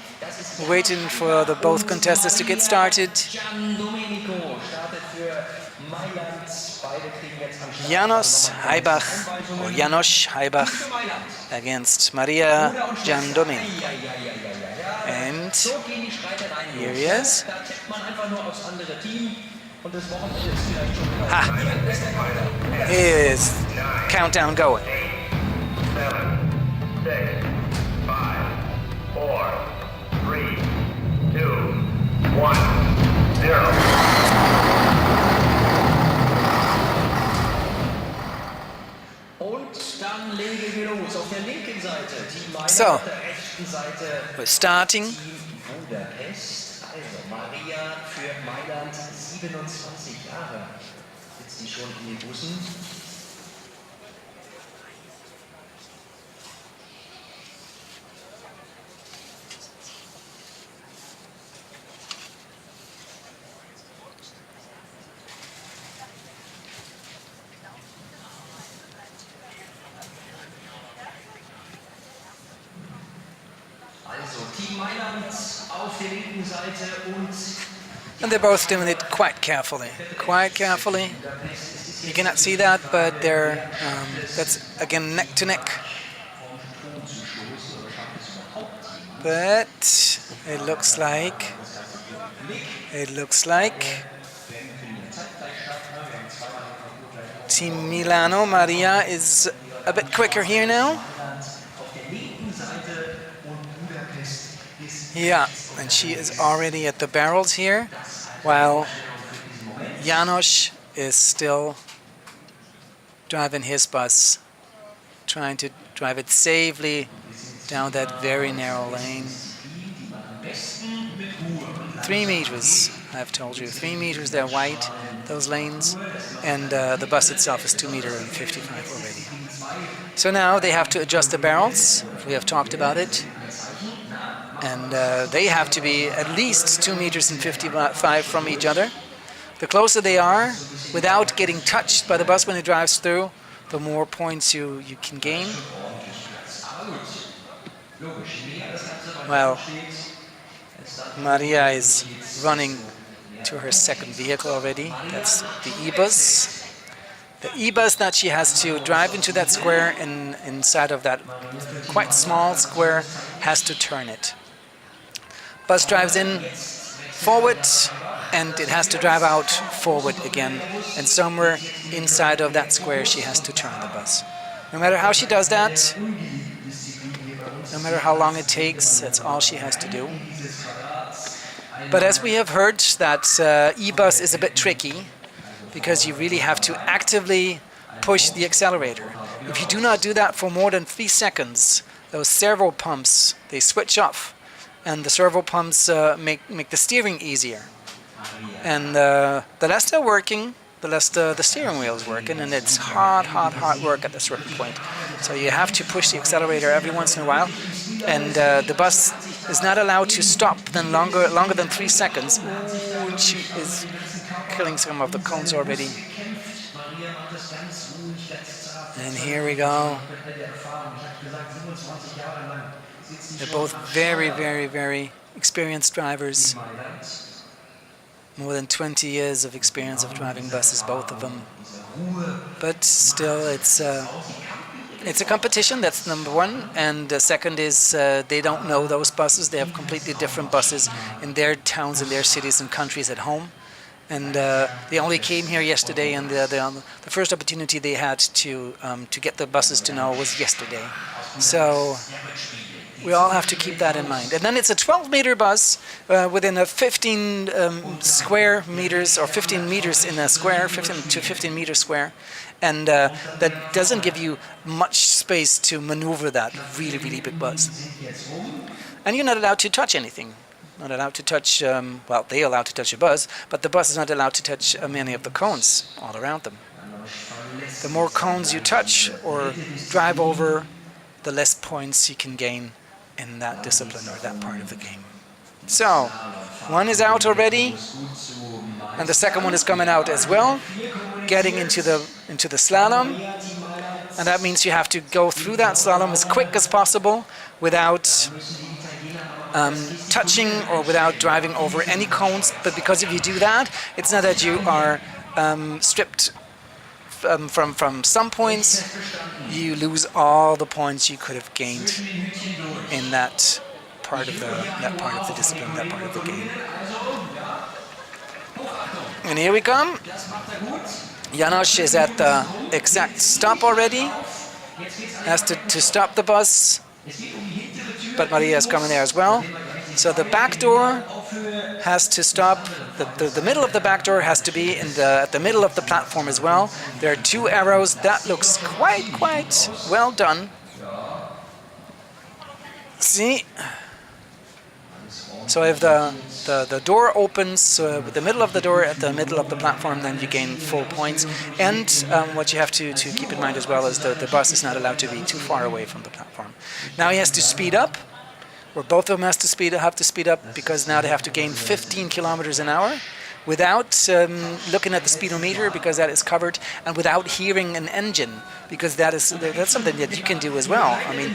We're waiting for the both contestants to get started. Janos Heibach, or Janos Heibach, against Maria Giandomenico. And here he is. Is countdown going. 8, 7, 6, 5, 4, 3, 2, 1, 0. So, we're starting. Maria für Mailand, 27 Jahre. Sitzt die schon in den Bussen? Also Team Mailand auf der linken Seite und And they're both doing it quite carefully. Quite carefully. You cannot see that, but they're that's again neck to neck. But it looks like Team Milano, Maria, is a bit quicker here now. Yeah, and she is already at the barrels here, while Janos is still driving his bus, trying to drive it safely down that very narrow lane. 3 meters, I've told you, 3 meters, they're wide, those lanes, and the bus itself is 2 meters and 55 already. So now they have to adjust the barrels, we have talked about it. And they have to be at least 2 meters and 55 from each other. The closer they are, without getting touched by the bus when it drives through, the more points you can gain. Well, Maria is running to her second vehicle already. That's the E-bus. The E-bus that she has to drive into that square, and inside of that quite small square has to turn it. Bus drives in forward, and it has to drive out forward again, and somewhere inside of that square she has to turn the bus. No matter how she does that, no matter how long it takes, that's all she has to do. But as we have heard, that E-bus is a bit tricky, because you really have to actively push the accelerator. If you do not do that for more than 3 seconds, those servo pumps, they switch off, and the servo pumps make the steering easier. And the less they're working, the less the steering wheel is working, and it's hard work at a certain point. So you have to push the accelerator every once in a while, and the bus is not allowed to stop longer than 3 seconds. Ooh, she is killing some of the cones already. And here we go. They're both very experienced drivers. More than 20 years of experience of driving buses, both of them. But still, it's a competition, that's number one. And the second is they don't know those buses. They have completely different buses in their towns, in their cities and countries at home. And they only came here yesterday, and the first opportunity they had to get the buses to know was yesterday. So we all have to keep that in mind. And then it's a 12-meter bus within a 15 square meters, or 15 meters in a square, 15 to 15 meter square. And that doesn't give you much space to maneuver that really big bus. And you're not allowed to touch anything. Not allowed to touch, well, they're allowed to touch a bus, but the bus is not allowed to touch many of the cones all around them. The more cones you touch or drive over, the less points you can gain in that discipline or that part of the game. So, one is out already, and the second one is coming out as well, getting into the slalom, and that means you have to go through that slalom as quick as possible without touching or without driving over any cones. But because if you do that, it's not that you are stripped from some points, you lose all the points you could have gained in that part of the discipline, that part of the game. And here we come. Janosch is at the exact stop already. Has to stop the bus, but Maria is coming there as well. So the back door has to stop. The middle of the back door has to be at the middle of the platform as well. There are 2 arrows. That looks quite well done. See? So if the door opens with the middle of the door at the middle of the platform, then you gain full points. And what you have to keep in mind as well is the bus is not allowed to be too far away from the platform. Now he has to speed up, or both of them have to speed up, because now they have to gain 15 kilometers an hour without looking at the speedometer, because that is covered, and without hearing an engine, because that's something that you can do as well. I mean,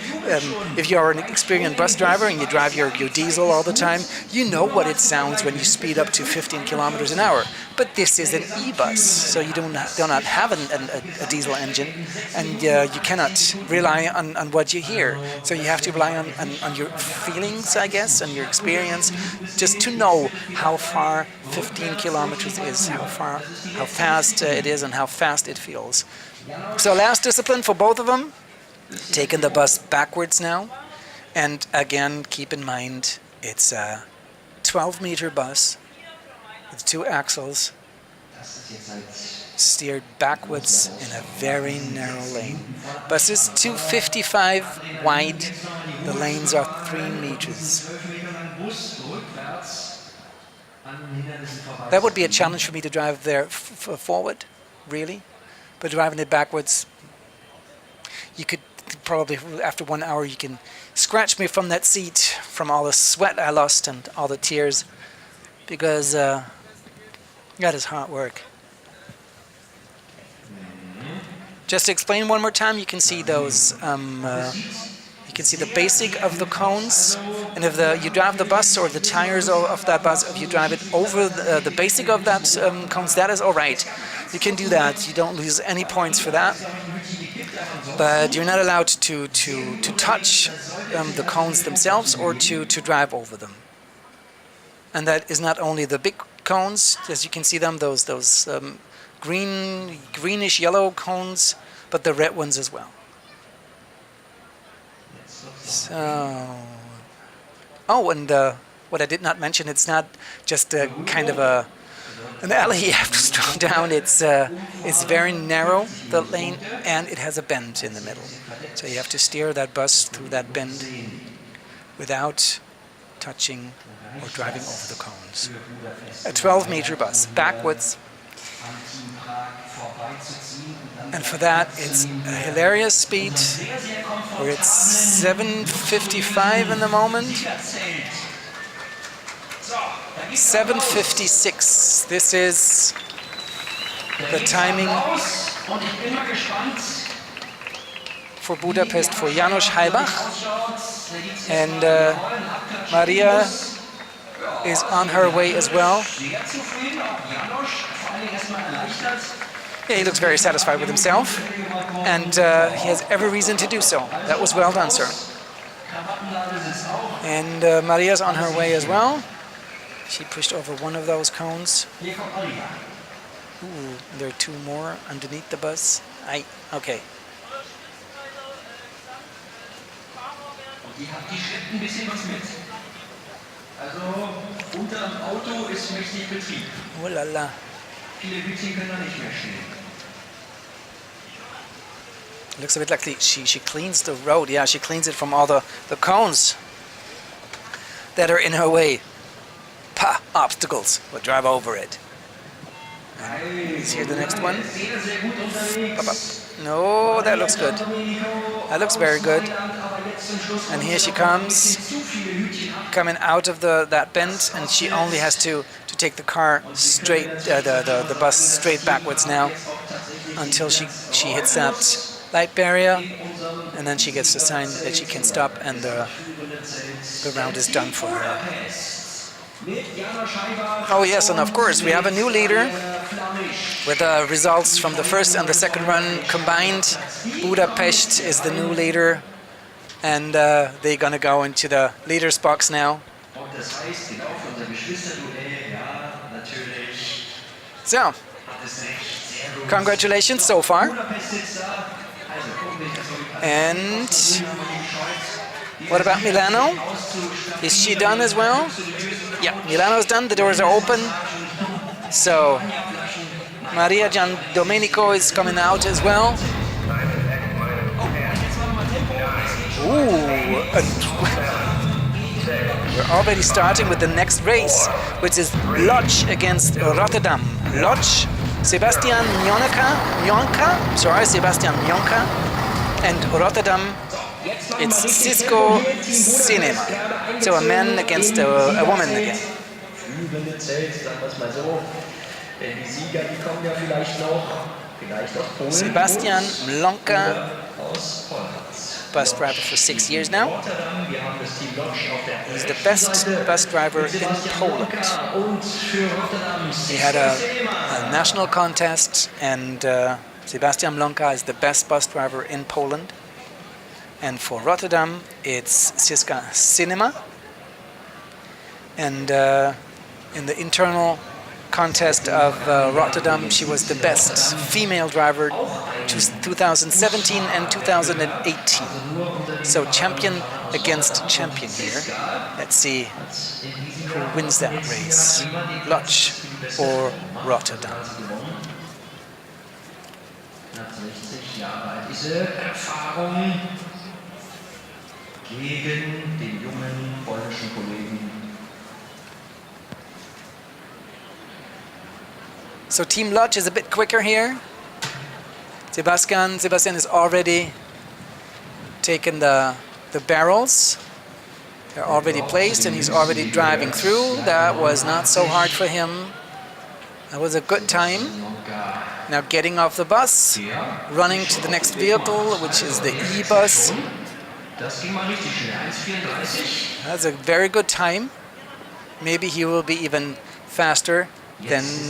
if you're an experienced bus driver and you drive your diesel all the time, you know what it sounds when you speed up to 15 kilometers an hour. But this is an e-bus, so you do not have a diesel engine, and you cannot rely on what you hear. So you have to rely on your feelings, I guess, and your experience, just to know how far 15 kilometers is, how fast it is, and how fast it feels. So last discipline for both of them, taking the bus backwards now. And again, keep in mind, it's a 12-meter bus with 2 axles, steered backwards in a very narrow lane. Bus is 255 wide. The lanes are 3 meters. That would be a challenge for me to drive there forward, really. But driving it backwards, you could probably, after 1 hour, you can scratch me from that seat from all the sweat I lost and all the tears, because that is hard work. Just to explain one more time, you can see those. You can see the basic of the cones, and if you drive the bus or the tires of that bus, if you drive it over the basic of that cones, that is all right. You can do that. You don't lose any points for that. But you're not allowed to touch the cones themselves or to drive over them. And that is not only the big cones, as you can see them, those greenish yellow cones, but the red ones as well. So, oh, and what I did not mention, it's not just a kind of a An alley you have to slow down. It's very narrow, the lane, and it has a bend in the middle. So you have to steer that bus through that bend without touching or driving over the cones. A 12-meter bus, backwards. And for that, it's a hilarious speed. We're at 7:55 in the moment. 7:56. This is the timing for Budapest for János Halbach. And Maria is on her way as well. Yeah, he looks very satisfied with himself, and he has every reason to do so. That was well done, sir. And Maria's on her way as well. She pushed over one of those cones. Ooh, there are two more underneath the bus. Okay. Die schleppen ein bisschen was mit. Also unterm Auto ist mächtig Betrieb. Oh la la. Viele Hütchen können da nicht mehr stehen. Looks a bit like she cleans the road. Yeah, she cleans it from all the cones that are in her way. Pa! Obstacles. We'll drive over it. Is here the next one? No, that looks good. That looks very good. And here she comes, coming out of that bend, and she only has to take the car straight, the bus straight backwards now, until she hits that light barrier, and then she gets the sign that she can stop, and the round is done for her. Oh yes, and of course we have a new leader with results from the first and the second run combined. Budapest is the new leader, and they're gonna go into the leader's box now. So, congratulations so far. And what about Milano? Is she done as well? Yeah, Milano's done. The doors are open. So Maria Gian Domenico is coming out as well. Ooh, we're already starting with the next race, which is Lodz against Rotterdam. Lodz, Sebastian Mionka, and Rotterdam, it's Cisco Cinema. So a man against a woman again. Sebastian Mionka, bus driver for 6 years now. He's the best bus driver in Poland. He had a national contest, and Sebastian Mionka is the best bus driver in Poland. And for Rotterdam, it's Siska Cinema. And in the internal contest of Rotterdam, she was the best female driver 2017 and 2018. So champion against champion here. Let's see who wins that race, Lodz or Rotterdam. Gegen den jungen polnischen Kollegen. So Team Lodz is a bit quicker here. Sebastian has already taken the barrels. They're already placed, and he's already driving through. That was not so hard for him. That was a good time. Now getting off the bus, running to the next vehicle, which is the E-bus. That's a very good time. Maybe he will be even faster than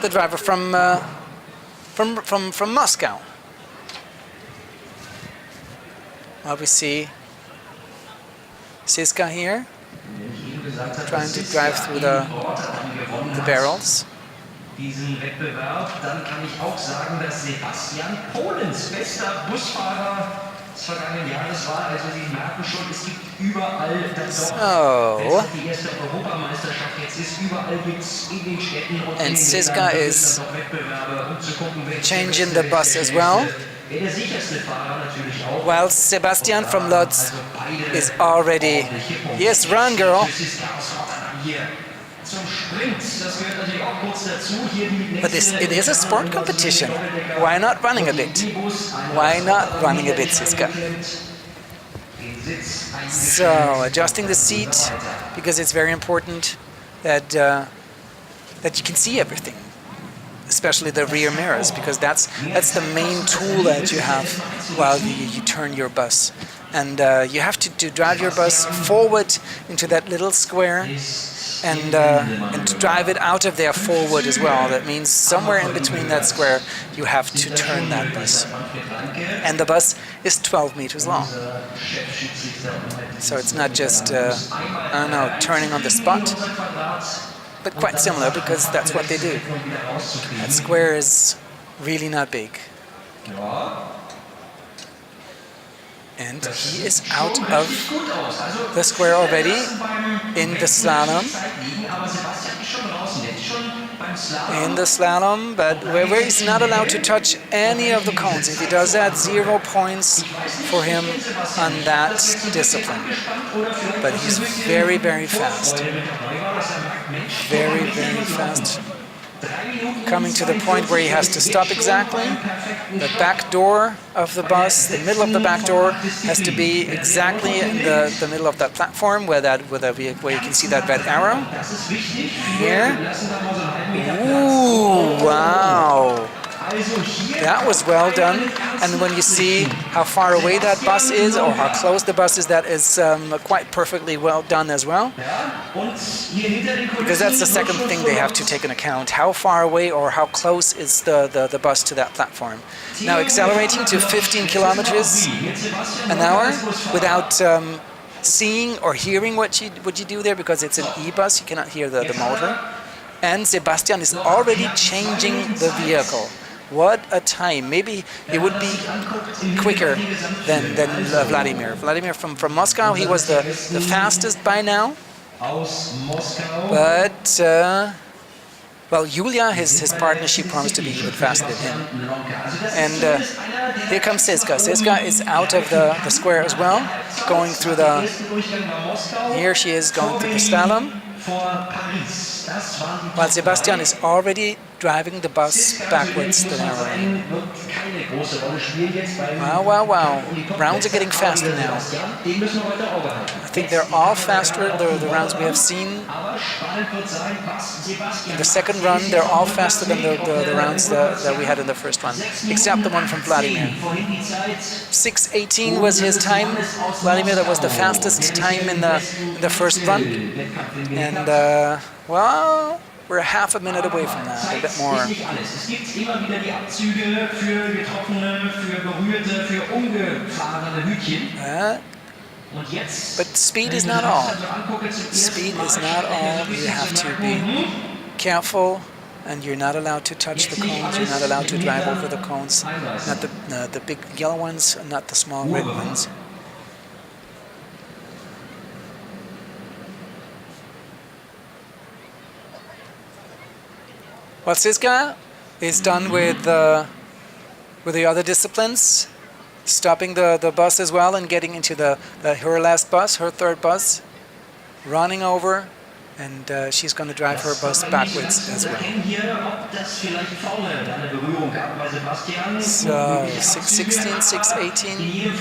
the driver from Moscow. Well, we see Siska here trying to drive through the barrels. Diesen Wettbewerb, dann kann ich auch sagen, dass Sebastian, Polens bester Busfahrer, So, and Siska is changing the bus as well, while Sebastian from Lodz is already, yes, run girl. But it is a sport competition. Why not running a bit? Why not running a bit, Siska? So, adjusting the seat, because it's very important that that you can see everything, especially the rear mirrors, because that's the main tool that you have while you turn your bus. And you have to drive your bus forward into that little square, and to drive it out of there forward as well. That means somewhere in between that square you have to turn that bus. And the bus is 12 meters long. So it's not just, I don't know, turning on the spot, but quite similar, because that's what they do. That square is really not big. And he is out of the square already in the slalom. But where he's not allowed to touch any of the cones. If he does that, 0 points for him on that discipline. But he's very, very fast. Very, very fast. Coming to the point where he has to stop exactly. The back door of the bus, the middle of the back door, has to be exactly in the middle of that platform where you can see that red arrow. Here. Ooh, wow. That was well done. And when you see how far away that bus is, or how close the bus is, that is quite perfectly well done as well. Because that's the second thing they have to take into account. How far away or how close is the bus to that platform. Now accelerating to 15 kilometers an hour without seeing or hearing what you do there, because it's an e-bus, you cannot hear the motor. And Sebastian is already changing the vehicle. What a time. Maybe it would be quicker than Vladimir. Vladimir from Moscow, he was the fastest by now. But, well, Julia, his partner, she promised to be even faster than him. And here comes Siska. Siska is out of the square as well, going through here she is going through the slalom. While Sebastian is already driving the bus backwards the narrow lane. Wow. Rounds are getting faster now. I think they're all faster, the rounds we have seen. In the second run, they're all faster than the rounds that we had in the first run, except the one from Vladimir. 6:18 was his time. Vladimir, that was the fastest time in the first run. And, well, we're half a minute away from that, a bit more. But speed is not all. Speed is not all. You have to be careful, and you're not allowed to touch the cones. You're not allowed to drive over the cones. Not the big yellow ones, not the small red ones. Well, Siska is done with the other disciplines, stopping the bus as well and getting into her last bus, her third bus, running over, and she's going to drive her bus backwards as well. So 6:16, 6:18,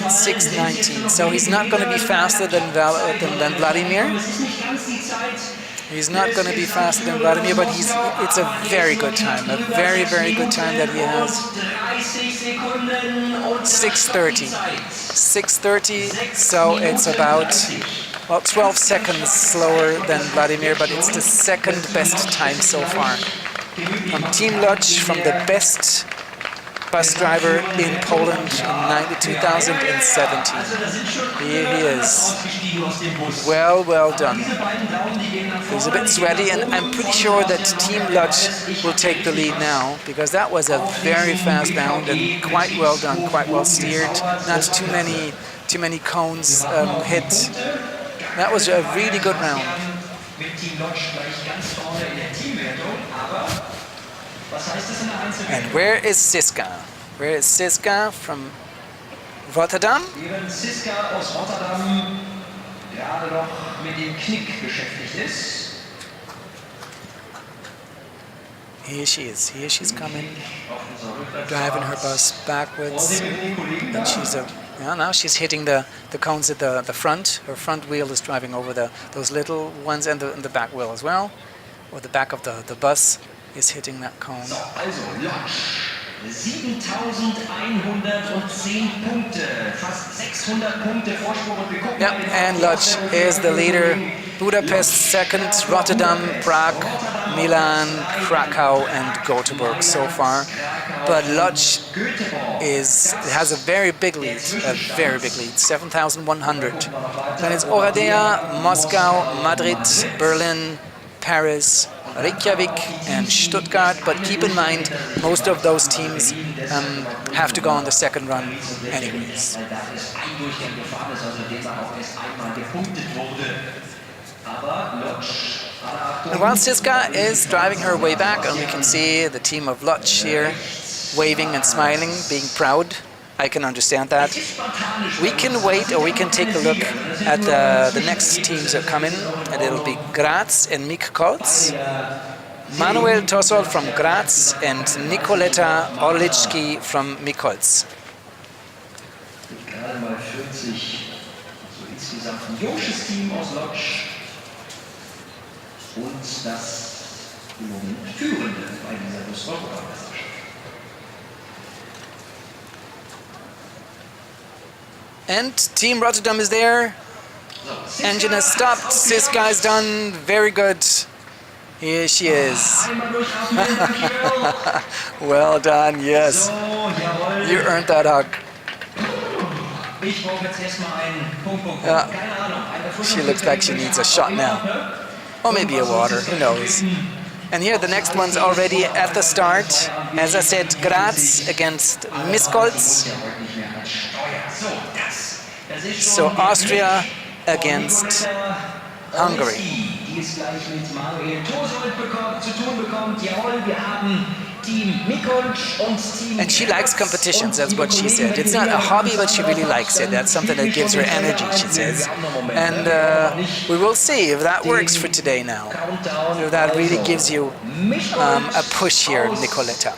6:19. So he's not going to be faster than Vladimir. He's not going to be faster than Vladimir, but it's a very good time, a very, very good time that he has. 6:30. 6:30, so it's about, well, 12 seconds slower than Vladimir, but it's the second best time so far. From Team Lodz, from the best bus driver in Poland in 2017. Here he is. Well done. He's a bit sweaty, and I'm pretty sure that Team Lodz will take the lead now, because that was a very fast round and quite well done, quite well steered. Not too many cones hit. That was a really good round. And where is Siska? Where is Siska from Rotterdam? Siska aus Rotterdam gerade noch mit dem Knick beschäftigt ist. Here she is. Here she's coming, driving her bus backwards. And she's now she's hitting the cones at the front. Her front wheel is driving over those little ones, and the back wheel as well, or the back of the bus is hitting that cone. So, also Lodz, 7.110 Punkte, fast 600 Punkte Vorsprung, und wir gucken Yep, and Lodz is the leader. Budapest second, Rotterdam, Prague, Milan, Krakow, and Göteborg so far. But Lodz has a very big lead, 7,100. Then it's Oradea, Moscow, Madrid, Berlin, Paris, Reykjavik and Stuttgart, but keep in mind most of those teams have to go on the second run anyways. And while Siska is driving her way back, and we can see the team of Lodz here waving and smiling, being proud. I can understand that. We can wait, or we can take a look at the next teams that come in, and it'll be Graz and Miskolc, Manuel Tosol from Graz, and Nicoletta Orlicki from Miskolc. Gerade mal 40, so insgesamt ein junges Team aus Lodz und das im Moment führende bei dieser Bus-Europameisterschaft. And Team Rotterdam is there. Engine has stopped. Siska is done. Very good. Here she is. Well done, yes. You earned that hug. Yeah. She looks like she needs a shot now. Or maybe a water, who knows. And here the next one's already at the start. As I said, Graz against Miskolc. So Austria against Hungary. And she likes competitions, that's what she said. It's not a hobby, but she really likes it. That's something that gives her energy, she says. And we will see if that works for today now. If that really gives you a push here, Nicoletta.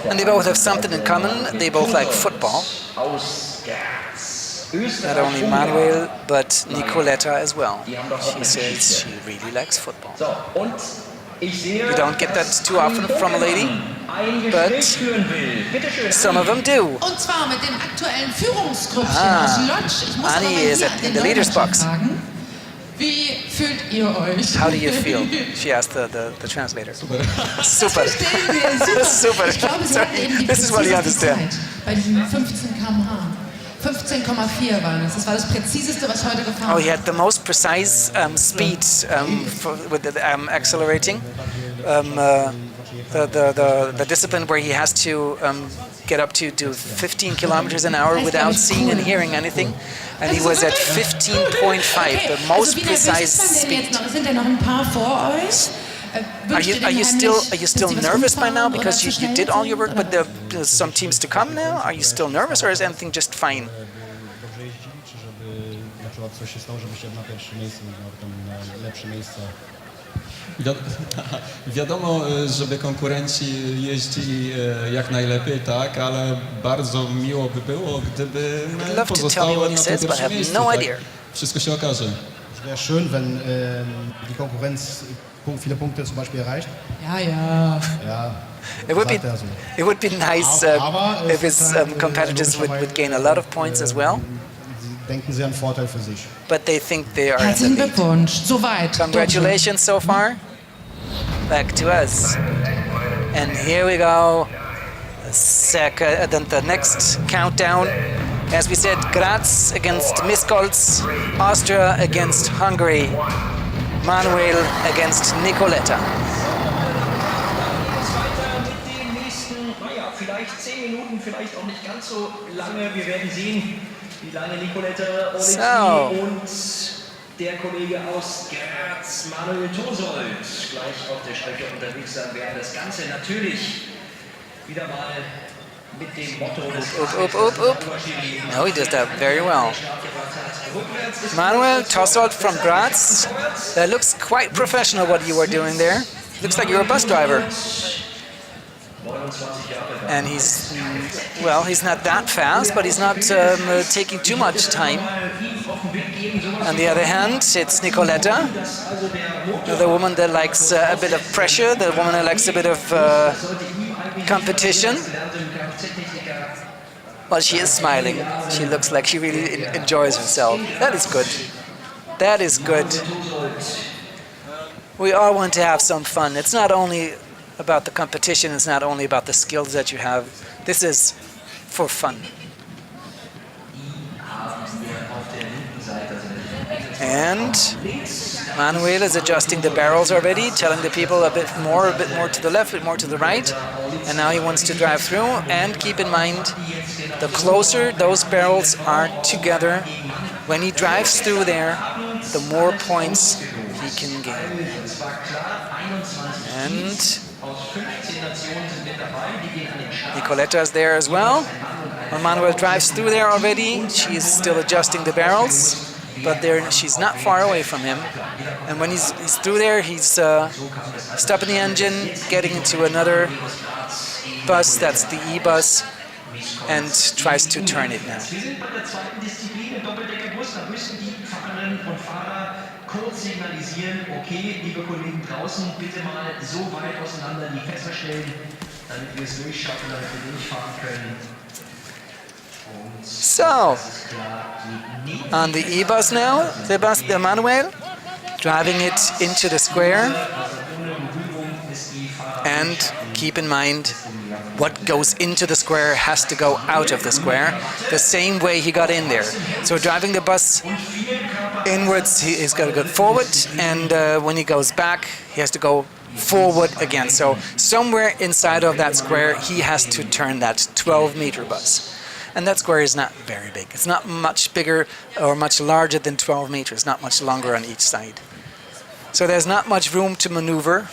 And they both have something in common. They both like football. Not only Manuel, but Nicoletta as well. She says she really likes football. You don't get that too often from a lady, but some of them do. Annie is in the leader's box. Wie fühlt ihr euch? How do you feel? She asked the translator. Super. Super. Super. This is what you understand. Bei diesen 15 km/h. 15,4 waren es. Das war das präziseste, was heute gefahren. Oh, he had the most precise speed with the accelerating. The discipline where he has to get up to do 15 kilometers an hour without seeing and hearing anything. And he was at 15.5, the most precise speed. Are you still nervous by now because you did all your work, but there's some teams to come now? Are you still nervous, or is everything just fine? Wiadomo, żeby konkurenci jeździli jak najlepiej, tak, ale bardzo miło by było, gdyby pozostało na tym pierwszym miejscu. Wszystko się okaże. Es wäre schön, wenn die Konkurrenz viele Punkte zum Beispiel erreicht. Ja, ja. Ja. It would be nice if his competitors would gain a lot of points as well. Denken Sie an Vorteil für sich. But they think they are in the Herzlichen lead. Glückwunsch. Soweit. Congratulations so far. Back to us. And here we go. The next countdown. As we said, Graz against Miskolc, Austria against Hungary, Manuel against Nicoletta. Vielleicht 10 Minuten, vielleicht auch nicht ganz so lange. Wir werden sehen, wie lange Nicoletta Oleksy und der Kollege aus Graz, Manuel Tosold, gleich auf der Strecke unterwegs sein werden. Das Ganze natürlich wieder mal mit dem Motto des No, he does that very well. Manuel Tosold from Graz. That looks quite professional what you were doing there. Looks like you're a bus driver. And he's, well, he's not that fast, but he's not taking too much time. On the other hand, it's Nicoletta, the woman that likes a bit of pressure, the woman that likes a bit of competition. Well, she is smiling. She looks like she really enjoys herself. That is good. That is good. We all want to have some fun. It's not only about the competition, it's not only about the skills that you have. This is for fun. And Manuel is adjusting the barrels already, telling the people a bit more to the left, a bit more to the right. And now he wants to drive through. And keep in mind, the closer those barrels are together, when he drives through there, the more points he can gain. And Nicoletta is there as well. When Manuel drives through there already, she is still adjusting the barrels, but she's not far away from him. And when he's through there, he's stopping the engine, getting into another bus, that's the E-bus, and tries to turn it now. Kurz signalisieren, okay, liebe Kollegen draußen, bitte mal so weit auseinander die Fässer stellen, damit wir es durchschaffen, damit wir durchfahren können. So, on the E-bus now, the Manuel, driving it into the square. And keep in mind, what goes into the square has to go out of the square, the same way he got in there. So driving the bus inwards, he's got to go forward, and when he goes back, he has to go forward again. So somewhere inside of that square, he has to turn that 12-meter bus. And that square is not very big. It's not much bigger or much larger than 12 meters, not much longer on each side. So there's not much room to maneuver.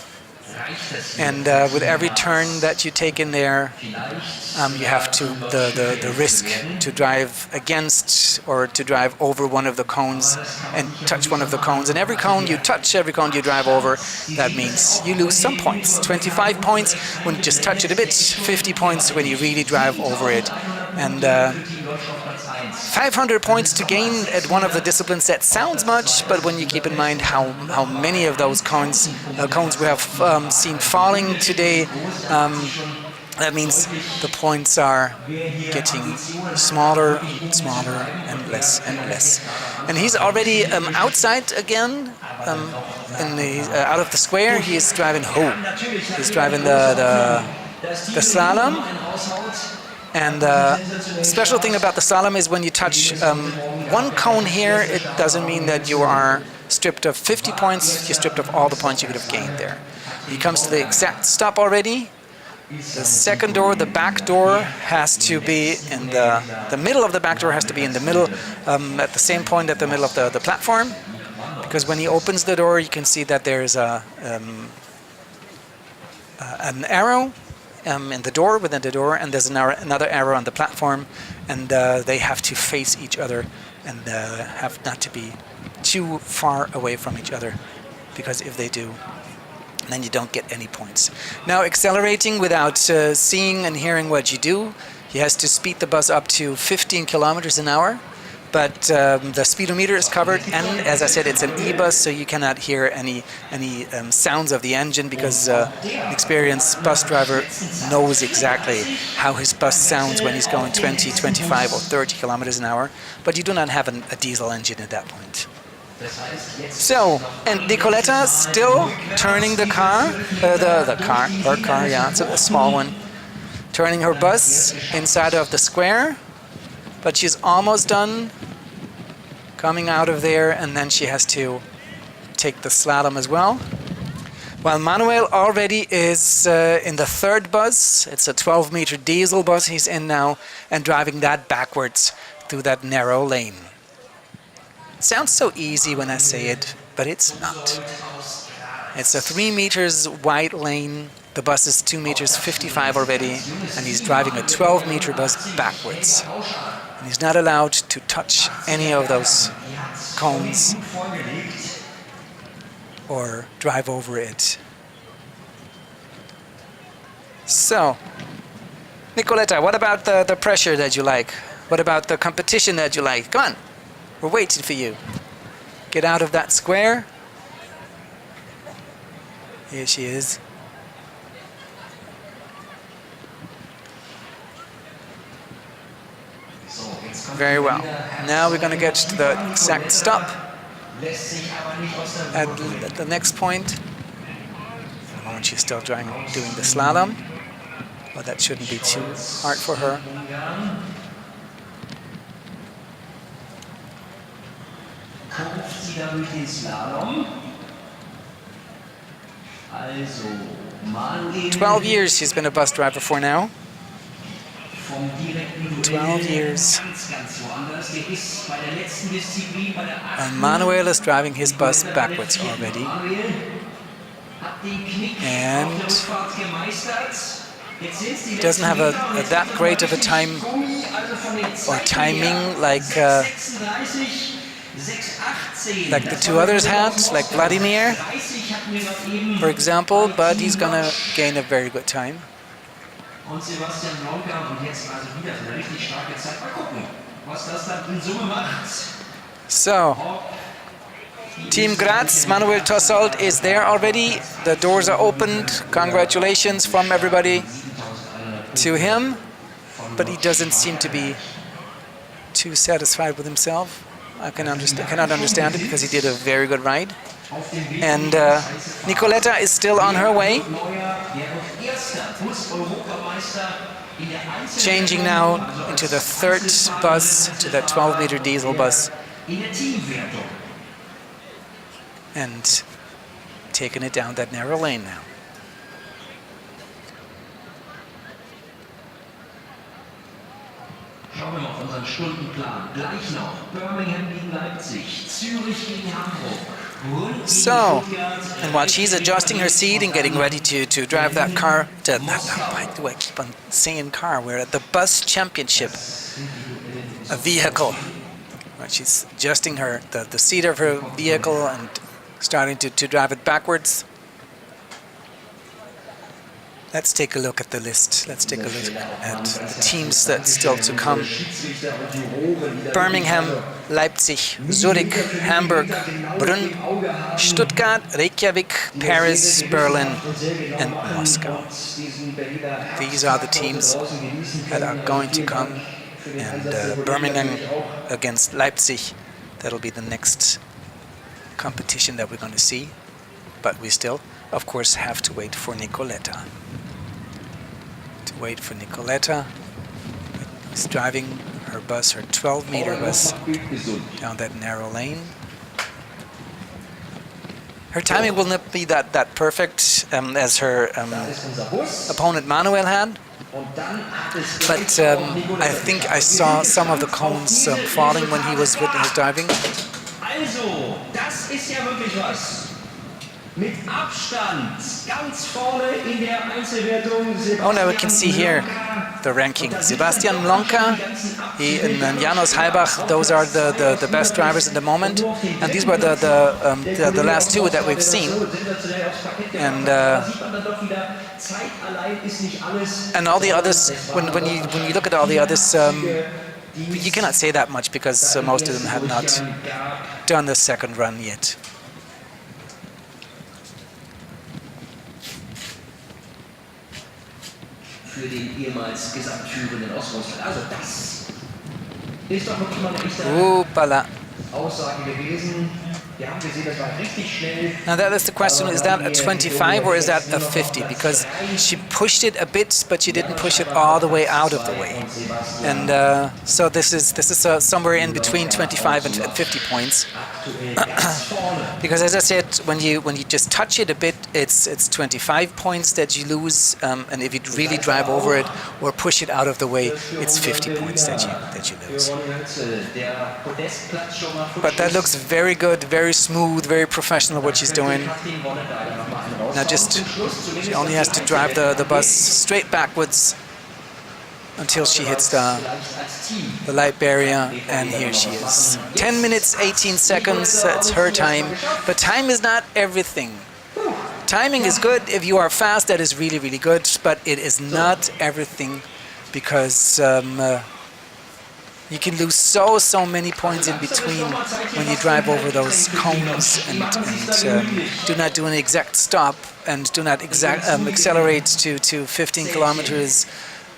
And with every turn that you take in there, you have to the risk to drive against or to drive over one of the cones and touch one of the cones. And every cone you touch, every cone you drive over, that means you lose some points. 25 points when you just touch it a bit, 50 points when you really drive over it. And 500 points to gain at one of the disciplines, that sounds much, but when you keep in mind how many of those cones we have seen falling today, that means the points are getting smaller and smaller and less and less. And he's already outside again, out of the square. He is driving He's driving the slalom. And the special thing about the slalom is when you touch one cone here, it doesn't mean that you are stripped of 50 points, you're stripped of all the points you could have gained there. He comes to the exact stop already. The second door, the back door, has to be in the middle of the back door, has to be in the middle, at the same point at the middle of the platform. Because when he opens the door, you can see that there's an arrow in the door, within the door, and there's another arrow on the platform, and they have to face each other and have not to be too far away from each other, because if they do, then you don't get any points. Now, accelerating without seeing and hearing what you do, he has to speed the bus up to 15 kilometers an hour. But the speedometer is covered, and as I said, it's an e-bus, so you cannot hear any sounds of the engine, because an experienced bus driver knows exactly how his bus sounds when he's going 20, 25, or 30 kilometers an hour. But you do not have a diesel engine at that point. So, and Nicoletta still turning the car, her car, yeah, it's a small one, turning her bus inside of the square, but she's almost done coming out of there, and then she has to take the slalom as well. While Manuel already is in the third bus. It's a 12-meter diesel bus he's in now, and driving that backwards through that narrow lane. Sounds so easy when I say it, but it's not. It's a 3 meters wide lane. The bus is 2 meters 55 already, and he's driving a 12-meter bus backwards. And he's not allowed to touch any of those cones or drive over it. So, Nicoletta, what about the pressure that you like? What about the competition that you like? Come on, we're waiting for you. Get out of that square. Here she is. Very well. Now we're going to get to the exact stop at the next point. For the moment she's still doing the slalom, but that shouldn't be too hard for her. Kauft sie dadurch den Slalom. Also, Manuel 12 years she's been a bus driver for now. 12 years. And Manuel is driving his bus backwards already. And he doesn't have that great of a time or timing like the two others had, like Vladimir, for example, but he's gonna gain a very good time. Und Sebastian Blanca und jetzt also wieder so eine richtig starke Zeit. Mal gucken, was das dann in Summe macht. So, Team Graz, Manuel Tossold is there already. The doors are opened. Congratulations from everybody to him, but he doesn't seem to be too satisfied with himself. I cannot understand it because he did a very good ride. And Nicoletta is still on her way. Changing now into the third bus, to that 12-meter diesel bus. And taking it down that narrow lane now. Schauen wir mal auf unseren Stundenplan. Gleich noch Birmingham gegen Leipzig, Zürich gegen Hamburg. So, and while she's adjusting her seat and getting ready to drive that car, why do I keep on saying car? We're at the bus championship, a vehicle. Right, she's adjusting the seat of her vehicle and starting to drive it backwards. Let's take a look at the list. Let's take a look at the teams that's still to come. Birmingham, Leipzig, Zurich, Hamburg, Brünn, Stuttgart, Reykjavik, Paris, Berlin, and Moscow. These are the teams that are going to come. And Birmingham against Leipzig, that'll be the next competition that we're going to see. But we still, of course, have to wait for Nicoletta. Wait for Nicoletta, who's driving her bus, her 12-meter bus, down that narrow lane. Her timing will not be that perfect as her opponent Manuel had, but I think I saw some of the cones falling when he was driving. Also, das ist ja wirklich was. Mit Abstand ganz vorne in der Einzelwertung. Oh, now we can see here the ranking. Sebastian Blanca, and Janos Heibach, those are the best drivers at the moment. And these were the last two that we've seen. And all the others, when you look at all the others, you cannot say that much because most of them have not done the second run yet. Für den ehemals gesamtführenden Ausrüster. Also das ist doch wirklich mal eine echte Aussage gewesen. Now that is the question, is that a 25 or is that a 50? Because she pushed it a bit, but she didn't push it all the way out of the way. And so this is somewhere in between 25 and 50 points. Because as I said, when you just touch it a bit, it's 25 points that you lose, and if you really drive over it or push it out of the way, it's 50 points that you lose. But that looks very good, very smooth, very professional what she's doing. Now she only has to drive the bus straight backwards until she hits the light barrier, and here she is. 10 minutes, 18 seconds, that's her time. But time is not everything. Timing is good. If you are fast, that is really, really good, but it is not everything, because you can lose so many points in between when you drive over those cones and do not do an exact stop and do not accelerate to 15 kilometers.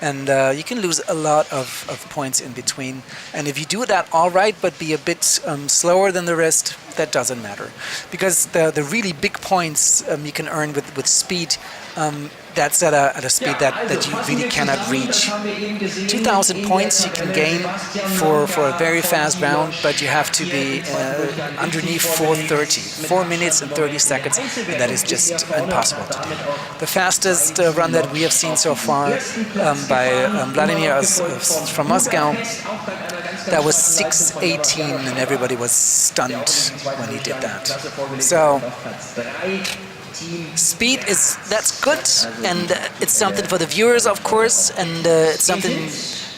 And you can lose a lot of points in between. And if you do that all right, but be a bit slower than the rest, that doesn't matter. Because the really big points you can earn with speed, that's at a speed that you really cannot reach. 2,000 points you can gain for a very fast round, but you have to be underneath 4:30, 4 minutes and 30 seconds, and that is just impossible to do. The fastest run that we have seen so far by Vladimir from Moscow, that was 6:18, and everybody was stunned when he did that. So speed that's good, and it's something for the viewers, of course, and it's something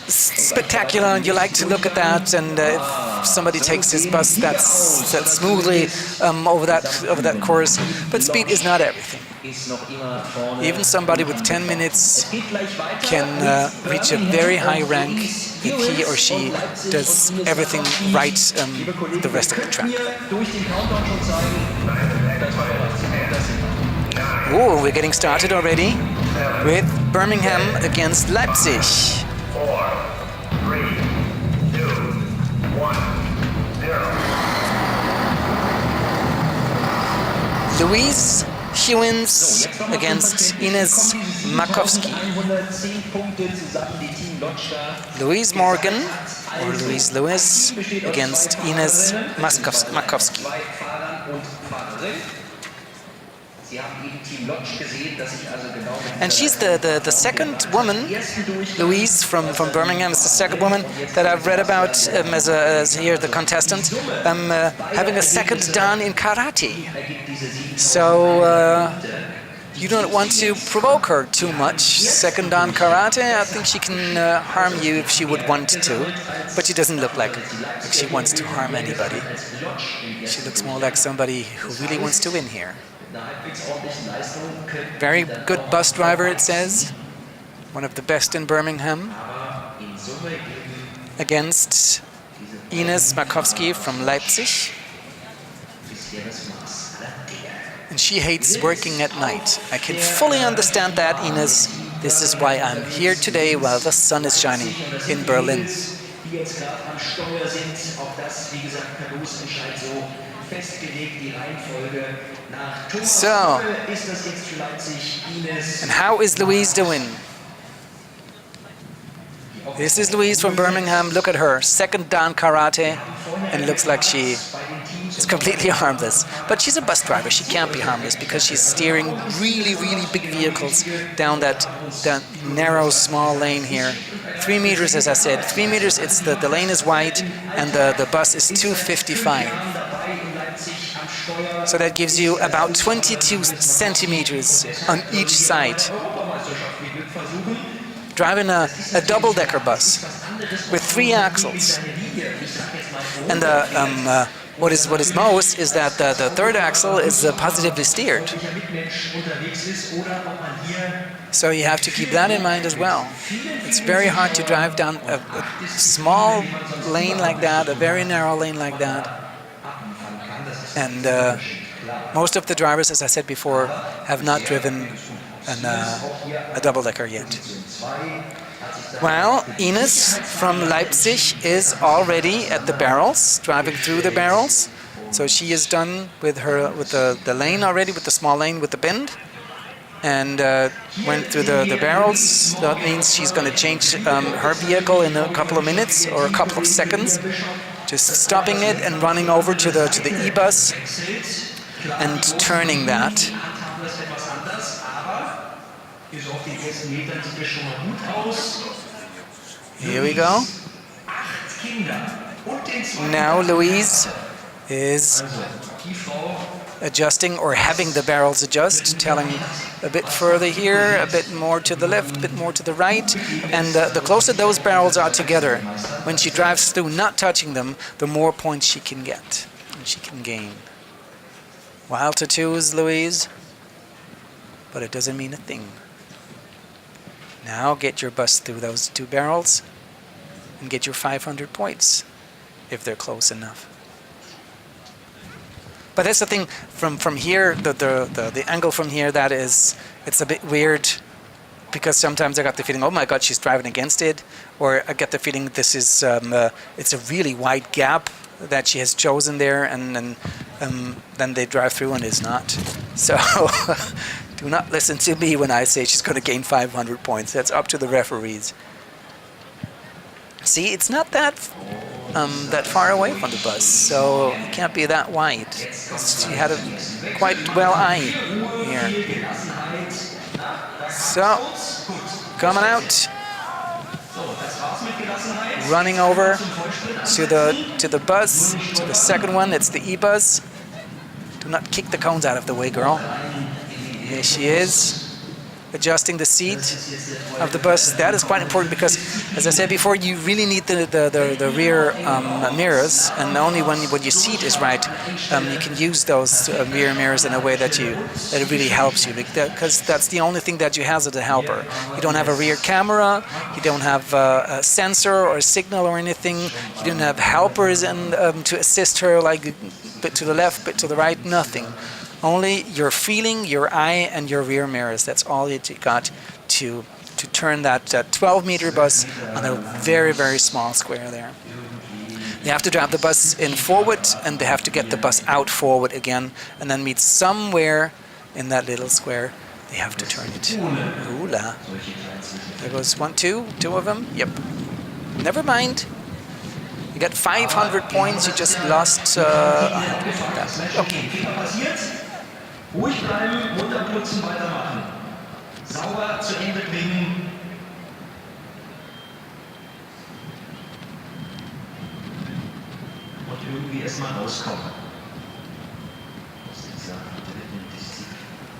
spectacular, and you like to look at that. And if somebody takes his bus that smoothly over that course, but speed is not everything. Even somebody with 10 minutes can reach a very high rank if he or she does everything right the rest of the track. Oh, we're getting started already with Birmingham against Leipzig. 4, 3, 2, 1, 0. Louise Hewins against Ines Makowski. Louise Morgan or Louise Lewis against Ines Makowski. And she's the second woman, Louise from Birmingham is the second woman that I've read about as here the contestant, having a second dan in karate. So you don't want to provoke her too much. Second dan karate, I think she can harm you if she would want to, but she doesn't look like she wants to harm anybody. She looks more like somebody who really wants to win here. Very good bus driver, it says. One of the best in Birmingham. Against Ines Makowski from Leipzig. And she hates working at night. I can fully understand that, Ines. This is why I'm here today while the sun is shining in Berlin. So, and how is Louise doing? This is Louise from Birmingham. Look at her, second dan karate, and looks like she is completely harmless. But she's a bus driver. She can't be harmless because she's steering really, really big vehicles down that narrow, small lane here. 3 meters, as I said. 3 meters. It's the lane is wide, and the bus is 255. So that gives you about 22 centimeters on each side. Driving a double-decker bus with 3 axles. And what is most is that the third axle is positively steered. So you have to keep that in mind as well. It's very hard to drive down a small lane like that, a very narrow lane like that. And most of the drivers, as I said before, have not driven a double-decker yet. Well, Ines from Leipzig is already at the barrels, driving through the barrels. So she is done with the lane already, with the small lane with the bend, and went through the barrels. That means she's going to change her vehicle in a couple of minutes or a couple of seconds, just stopping it and running over to the E-bus and turning that. Here we go. Now Louise is adjusting or having the barrels adjust, telling a bit further here, a bit more to the left, a bit more to the right, and the closer those barrels are together, when she drives through not touching them, the more points she can get and she can gain. Wild tattoos, Louise, but it doesn't mean a thing. Now get your bus through those two barrels and get your 500 points if they're close enough. But that's the thing, from here, the angle from here, it's a bit weird, because sometimes I got the feeling, oh my God, she's driving against it, or I get the feeling this is it's a really wide gap that she has chosen there, and then they drive through and it's not. So do not listen to me when I say she's going to gain 500 points. That's up to the referees. See, it's not that far away from the bus, so it can't be that wide. She had a quite well eye here. So, coming out, running over to the bus, to the second one. It's the E-bus. Do not kick the cones out of the way, girl. Here she is, adjusting the seat of the bus. That is quite important because, as I said before, you really need the rear mirrors, and only when your seat is right, you can use those rear mirrors in a way that it really helps you, because that's the only thing that you have as a helper. You don't have a rear camera, you don't have a sensor or a signal or anything, you don't have helpers and to assist her, like a bit to the left, bit to the right, nothing. Only your feeling, your eye, and your rear mirrors. That's all you got to turn that 12-meter bus on a very, very small square there. They have to drive the bus in forward, and they have to get the bus out forward again, and then meet somewhere in that little square. They have to turn it. Ooh-la. There goes two of them. Yep. Never mind. You got 500 points. You just lost 100. Okay. Ruhig bleiben, runterputzen, weitermachen. Sauber zu Ende bringen. Und irgendwie erstmal rauskommen.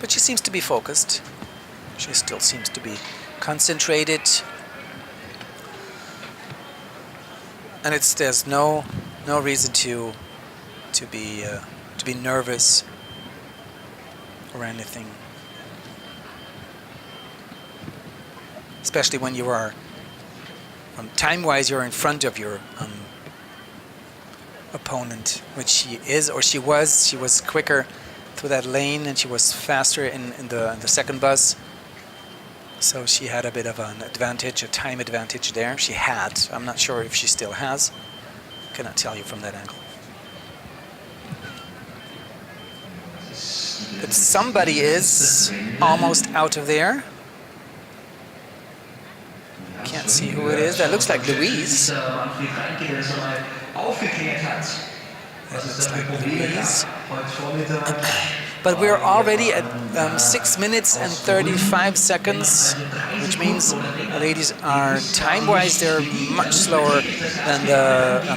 But she seems to be focused. She still seems to be concentrated. And there's no reason to be nervous or anything, especially when you are time-wise you're in front of your opponent, which she is, or she was quicker through that lane, and she was faster in the second bus, so she had a bit of an advantage, a time advantage there. She had. I'm not sure if she still has. Cannot tell you from that angle. But somebody is almost out of there. Can't see who it is. That looks like Louise. That looks like Louise. But we're already at 6 minutes and 35 seconds, which means the ladies are time-wise they're much slower than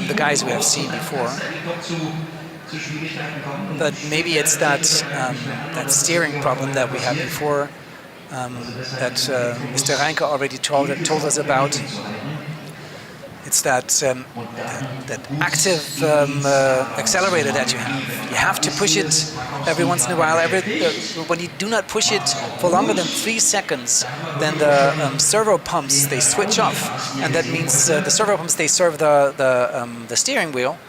the guys we have seen before. But maybe it's that steering problem that we had before, that Mr. Reinke already told us about. It's that active accelerator that you have. You have to push it every once in a while. When you do not push it for longer than 3 seconds, then the servo pumps, they switch off, and that means the servo pumps, they serve the steering wheel.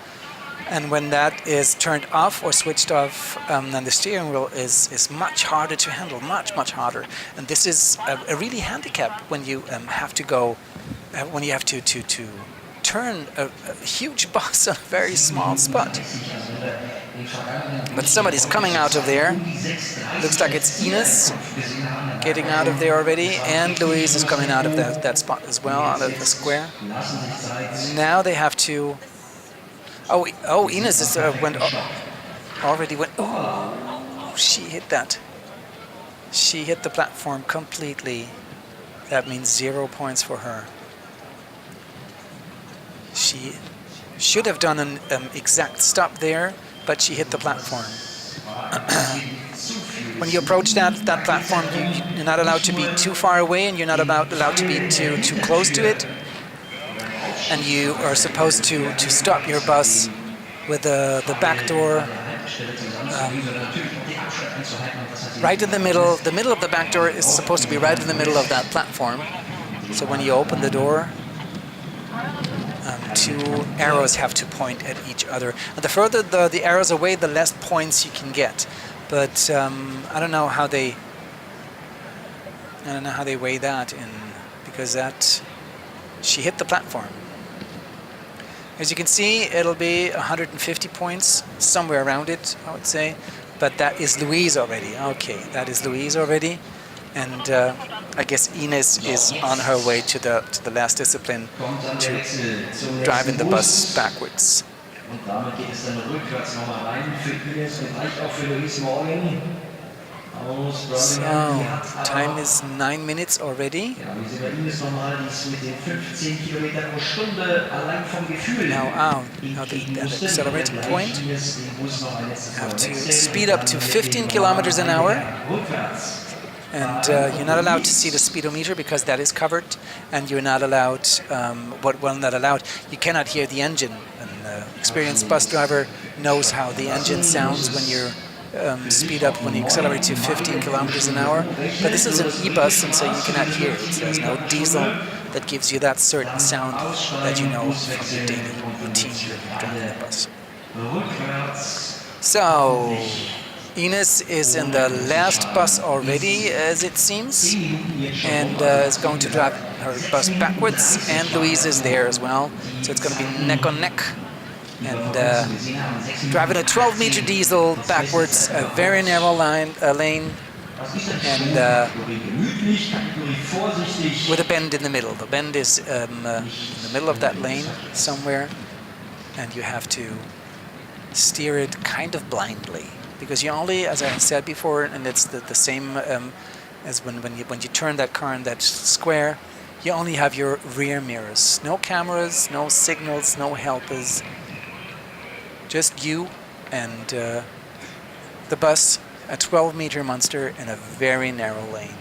And when that is turned off or switched off, then the steering wheel is much harder to handle, much harder. And this is a really handicap when you have to go, when you have to turn a huge bus on a very small spot. But somebody's coming out of there. Looks like it's Ines getting out of there already, and Louise is coming out of that spot as well, out of the square. Now they have to... Oh, Ines is, already went... Oh, she hit that. She hit the platform completely. That means 0 points for her. She should have done an exact stop there, but she hit the platform. When you approach that platform, you're not allowed to be too far away, and you're not allowed to be too close to it. And you are supposed to stop your bus with the back door right in the middle. The middle of the back door is supposed to be right in the middle of that platform. So when you open the door, two arrows have to point at each other. And the further the arrows away, the less points you can get. But I don't know how they weigh that in, because she hit the platform. As you can see, it'll be 150 points, somewhere around it, I would say. But that is Louise already. Okay, that is Louise already. And I guess Ines is on her way to the last discipline to driving the bus backwards. So, time is 9 minutes already. Now the accelerating point. You have to speed up to 15 kilometers an hour. And you're not allowed to see the speedometer because that is covered. And you're not allowed, not allowed, you cannot hear the engine. An experienced bus driver knows how the engine sounds when you're speed up, when you accelerate to 15 kilometers an hour. But this is an e-bus, and so you cannot hear it. There's no diesel that gives you that certain sound that you know from your daily routine when driving the bus. So, Ines is in the last bus already, as it seems, and is going to drive her bus backwards, and Louise is there as well. So it's going to be neck on neck. And driving a 12-meter diesel backwards, a very narrow lane, and with a bend in the middle. The bend is in the middle of that lane somewhere, and you have to steer it kind of blindly, because you only, as I said before, and it's the same as when you turn that car in that square, you only have your rear mirrors. No cameras, no signals, no helpers. Just you and the bus, a 12-meter monster in a very narrow lane.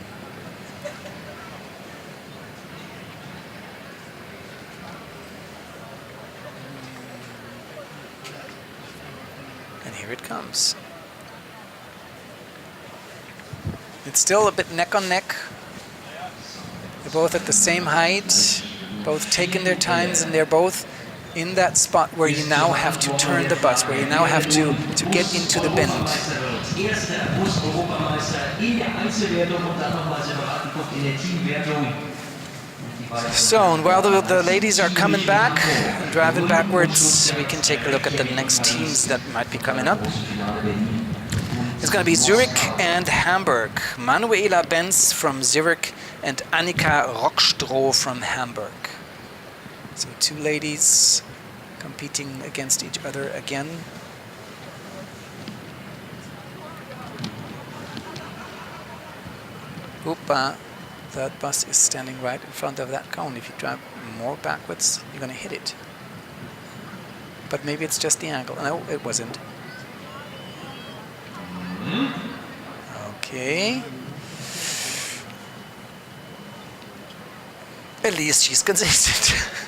And here it comes. It's still a bit neck on neck. They're both at the same height, both taking their times, and they're both in that spot where you now have to turn the bus, where you now have to get into the bend. So, and while the ladies are coming back, driving backwards, we can take a look at the next teams that might be coming up. It's going to be Zurich and Hamburg. Manuela Benz from Zurich and Annika Rockstroh from Hamburg. So two ladies competing against each other again. Oopa, that bus is standing right in front of that cone. If you drive more backwards, you're going to hit it. But maybe it's just the angle. No, it wasn't. Okay. At least she's consistent.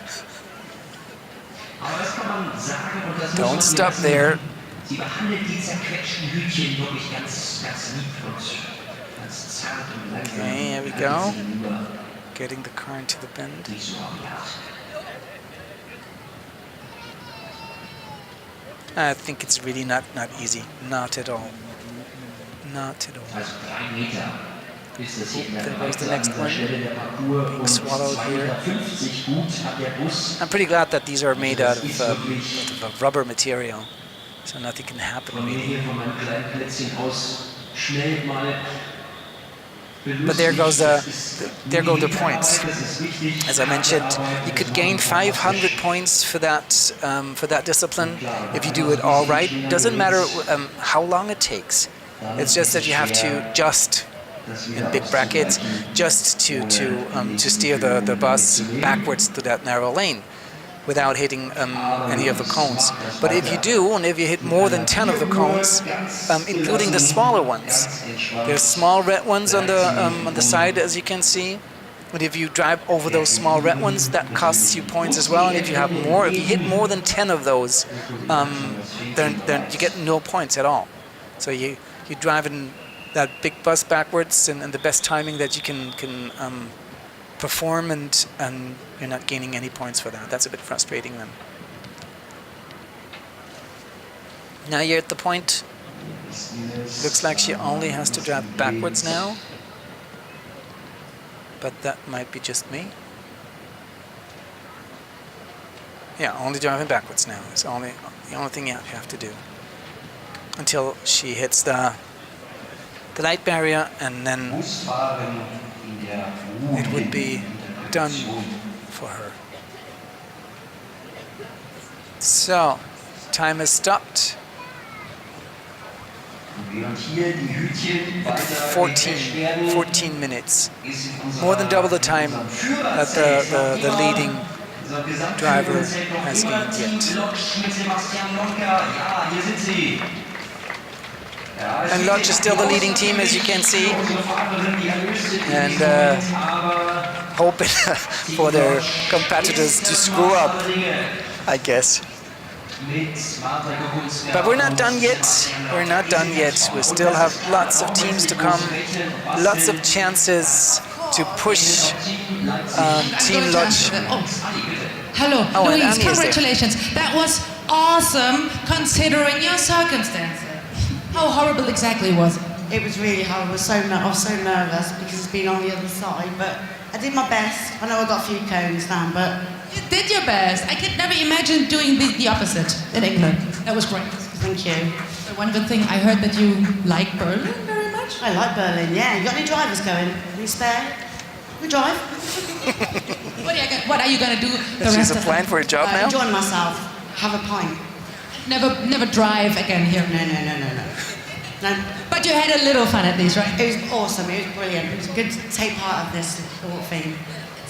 Don't stop there. Okay, here we go. Getting the car into the bend. I think it's really not easy. Not at all. Not at all. There goes the next one, being swallowed here. I'm pretty glad that these are made out of rubber material. So nothing can happen really. But there go the points. As I mentioned, you could gain 500 points for that discipline if you do it all right. Doesn't matter how long it takes. It's just that you have to just, in big brackets, just to steer the bus backwards to that narrow lane without hitting any of the cones. But if you do, and if you hit more than 10 of the cones, including the smaller ones, there's small red ones on the side, as you can see. And if you drive over those small red ones, that costs you points as well. And if you hit more than 10 of those, then you get no points at all. So you drive in that big bus backwards and the best timing that you can perform, and you're not gaining any points for that. That's a bit frustrating then. Now you're at the point, looks like she only has to drive backwards now, but that might be just me. Yeah, only driving backwards now. It's the only thing you have to do until she hits the light barrier, and then it would be done for her. So, time is stopped. 14 minutes. More than double the time that the leading driver has gained yet. And Lodge is still the leading team, as you can see, and hoping for their competitors to screw up, I guess. But we're not done yet. We're not done yet. We still have lots of teams to come, lots of chances to push Team Lodge. Hello, Louise, congratulations. That was awesome, considering your circumstances. How horrible exactly was it? It was really hard. I was so nervous because it's been on the other side, but I did my best. I know I got a few cones down, but... You did your best. I could never imagine doing the opposite in England. That was great. Thank you. But one good thing, I heard that you like Berlin very much. I like Berlin, yeah. You got any drivers going? Any spare? We drive. What are you going to do the She's rest a of plan for a job now? Enjoy myself. Have a pint. Never drive again here. No. But you had a little fun at least, right? It was awesome. It was brilliant. It was good to take part of this whole thing.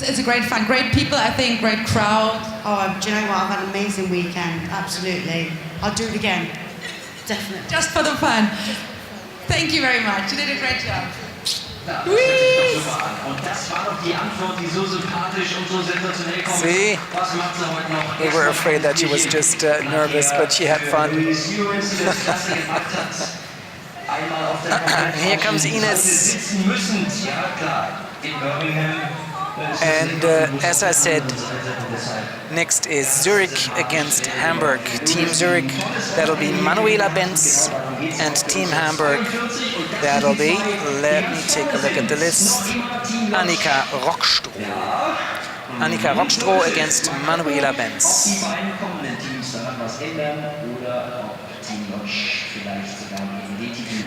It's a great fun. Great people, I think. Great crowd. Oh, do you know what? I've had an amazing weekend. Absolutely. I'll do it again. Definitely. Just for the fun. Thank you very much. You did a great job. See? We were afraid that she was just nervous, but she had fun. Here comes Ines. And as I said, next is Zurich against Hamburg. Team Zurich, that'll be Manuela Benz, and Team Hamburg, that'll be, let me take a look at the list, Annika Rockstroh. Annika Rockstroh against Manuela Benz.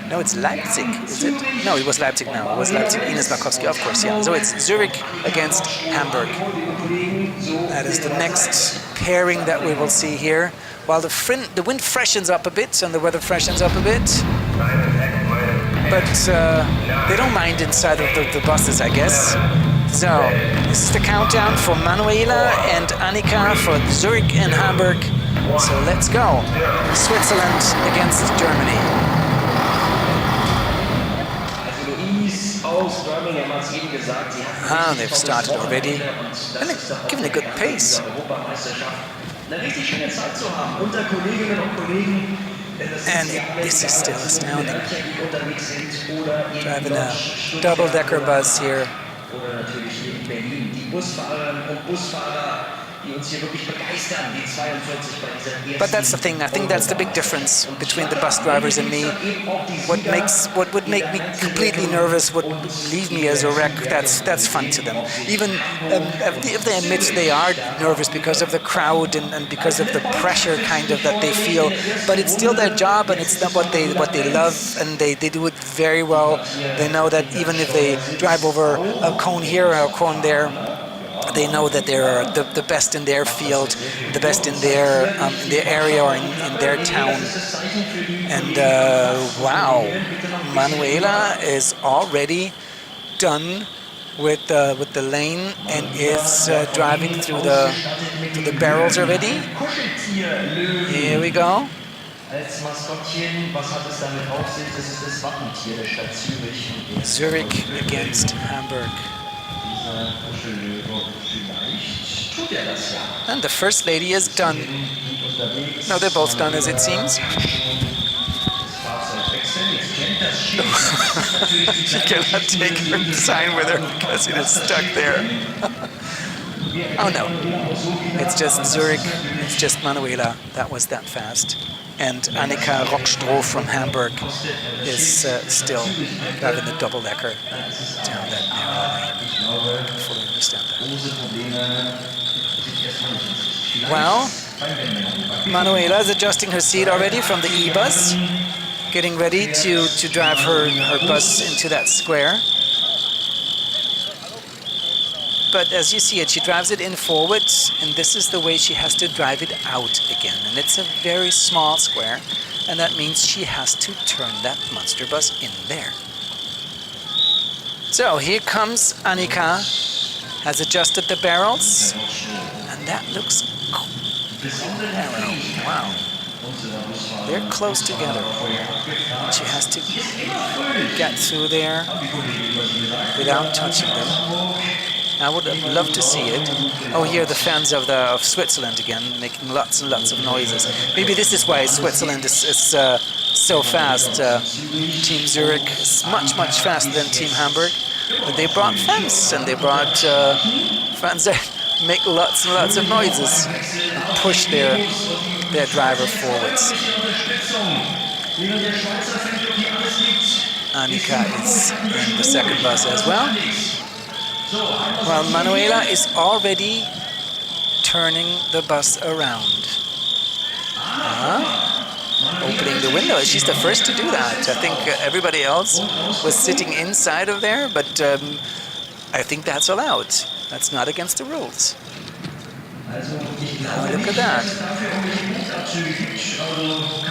No, it's Leipzig, is it? No, it was Leipzig now. It was Leipzig. Ines Markowski, of course, yeah. So it's Zurich against Hamburg. That is the next pairing that we will see here. While the wind freshens up a bit and the weather freshens up a bit. But they don't mind inside of the buses, I guess. So, this is the countdown for Manuela and Annika for Zurich and Hamburg. So let's go. Switzerland against Germany. Ah, they've started already. And they're giving a good pace. And this is still astounding. Driving a double-decker bus here. But that's the thing. I think that's the big difference between the bus drivers and me. What would make me completely nervous, would leave me as a wreck. That's fun to them. Even if they admit they are nervous because of the crowd and because of the pressure kind of that they feel, but it's still their job and it's not what they love, and they do it very well. They know that even if they drive over a cone here or a cone there, they know that they're the best in their field, the best in their area or in their town. And wow, Manuela is already done with the lane and is driving through the barrels already. Here we go. Zurich against Hamburg. And the first lady is done. No, they're both done as it seems. She cannot take her sign with her because it is stuck there. Oh no, it's just Zurich, it's just Manuela. That was that fast. And Annika Rockstroh from Hamburg is still driving the double-decker down that narrow lane. I can fully understand that. Well, Manuela is adjusting her seat already from the E-bus, getting ready to drive her bus into that square. But as you see it, she drives it in forwards, and this is the way she has to drive it out again. And it's a very small square, and that means she has to turn that monster bus in there. So here comes Annika, has adjusted the barrels, and that looks narrow. Wow. They're close together. She has to get through there without touching them. I would love to see it. Oh, here the fans of Switzerland again, making lots and lots of noises. Maybe this is why Switzerland is so fast. Team Zurich is much faster than Team Hamburg. But they brought fans, and they brought fans that make lots and lots of noises and push their driver forwards. Annika is in the second bus as well. Well, Manuela is already turning the bus around. Opening the window. She's the first to do that. I think everybody else was sitting inside of there, but I think that's allowed. That's not against the rules. Now look at that.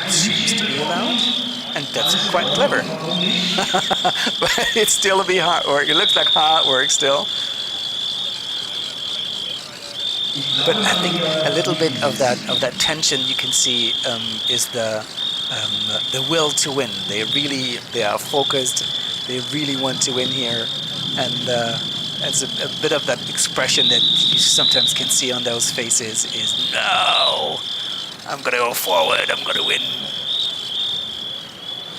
Seems to be allowed. And that's quite clever. But it's still a bit hard work. It looks like hard work still. But I think a little bit of that tension you can see is the will to win. They are focused. They really want to win here, and there's a bit of that expression that you sometimes can see on those faces is no, I'm gonna go forward. I'm gonna win.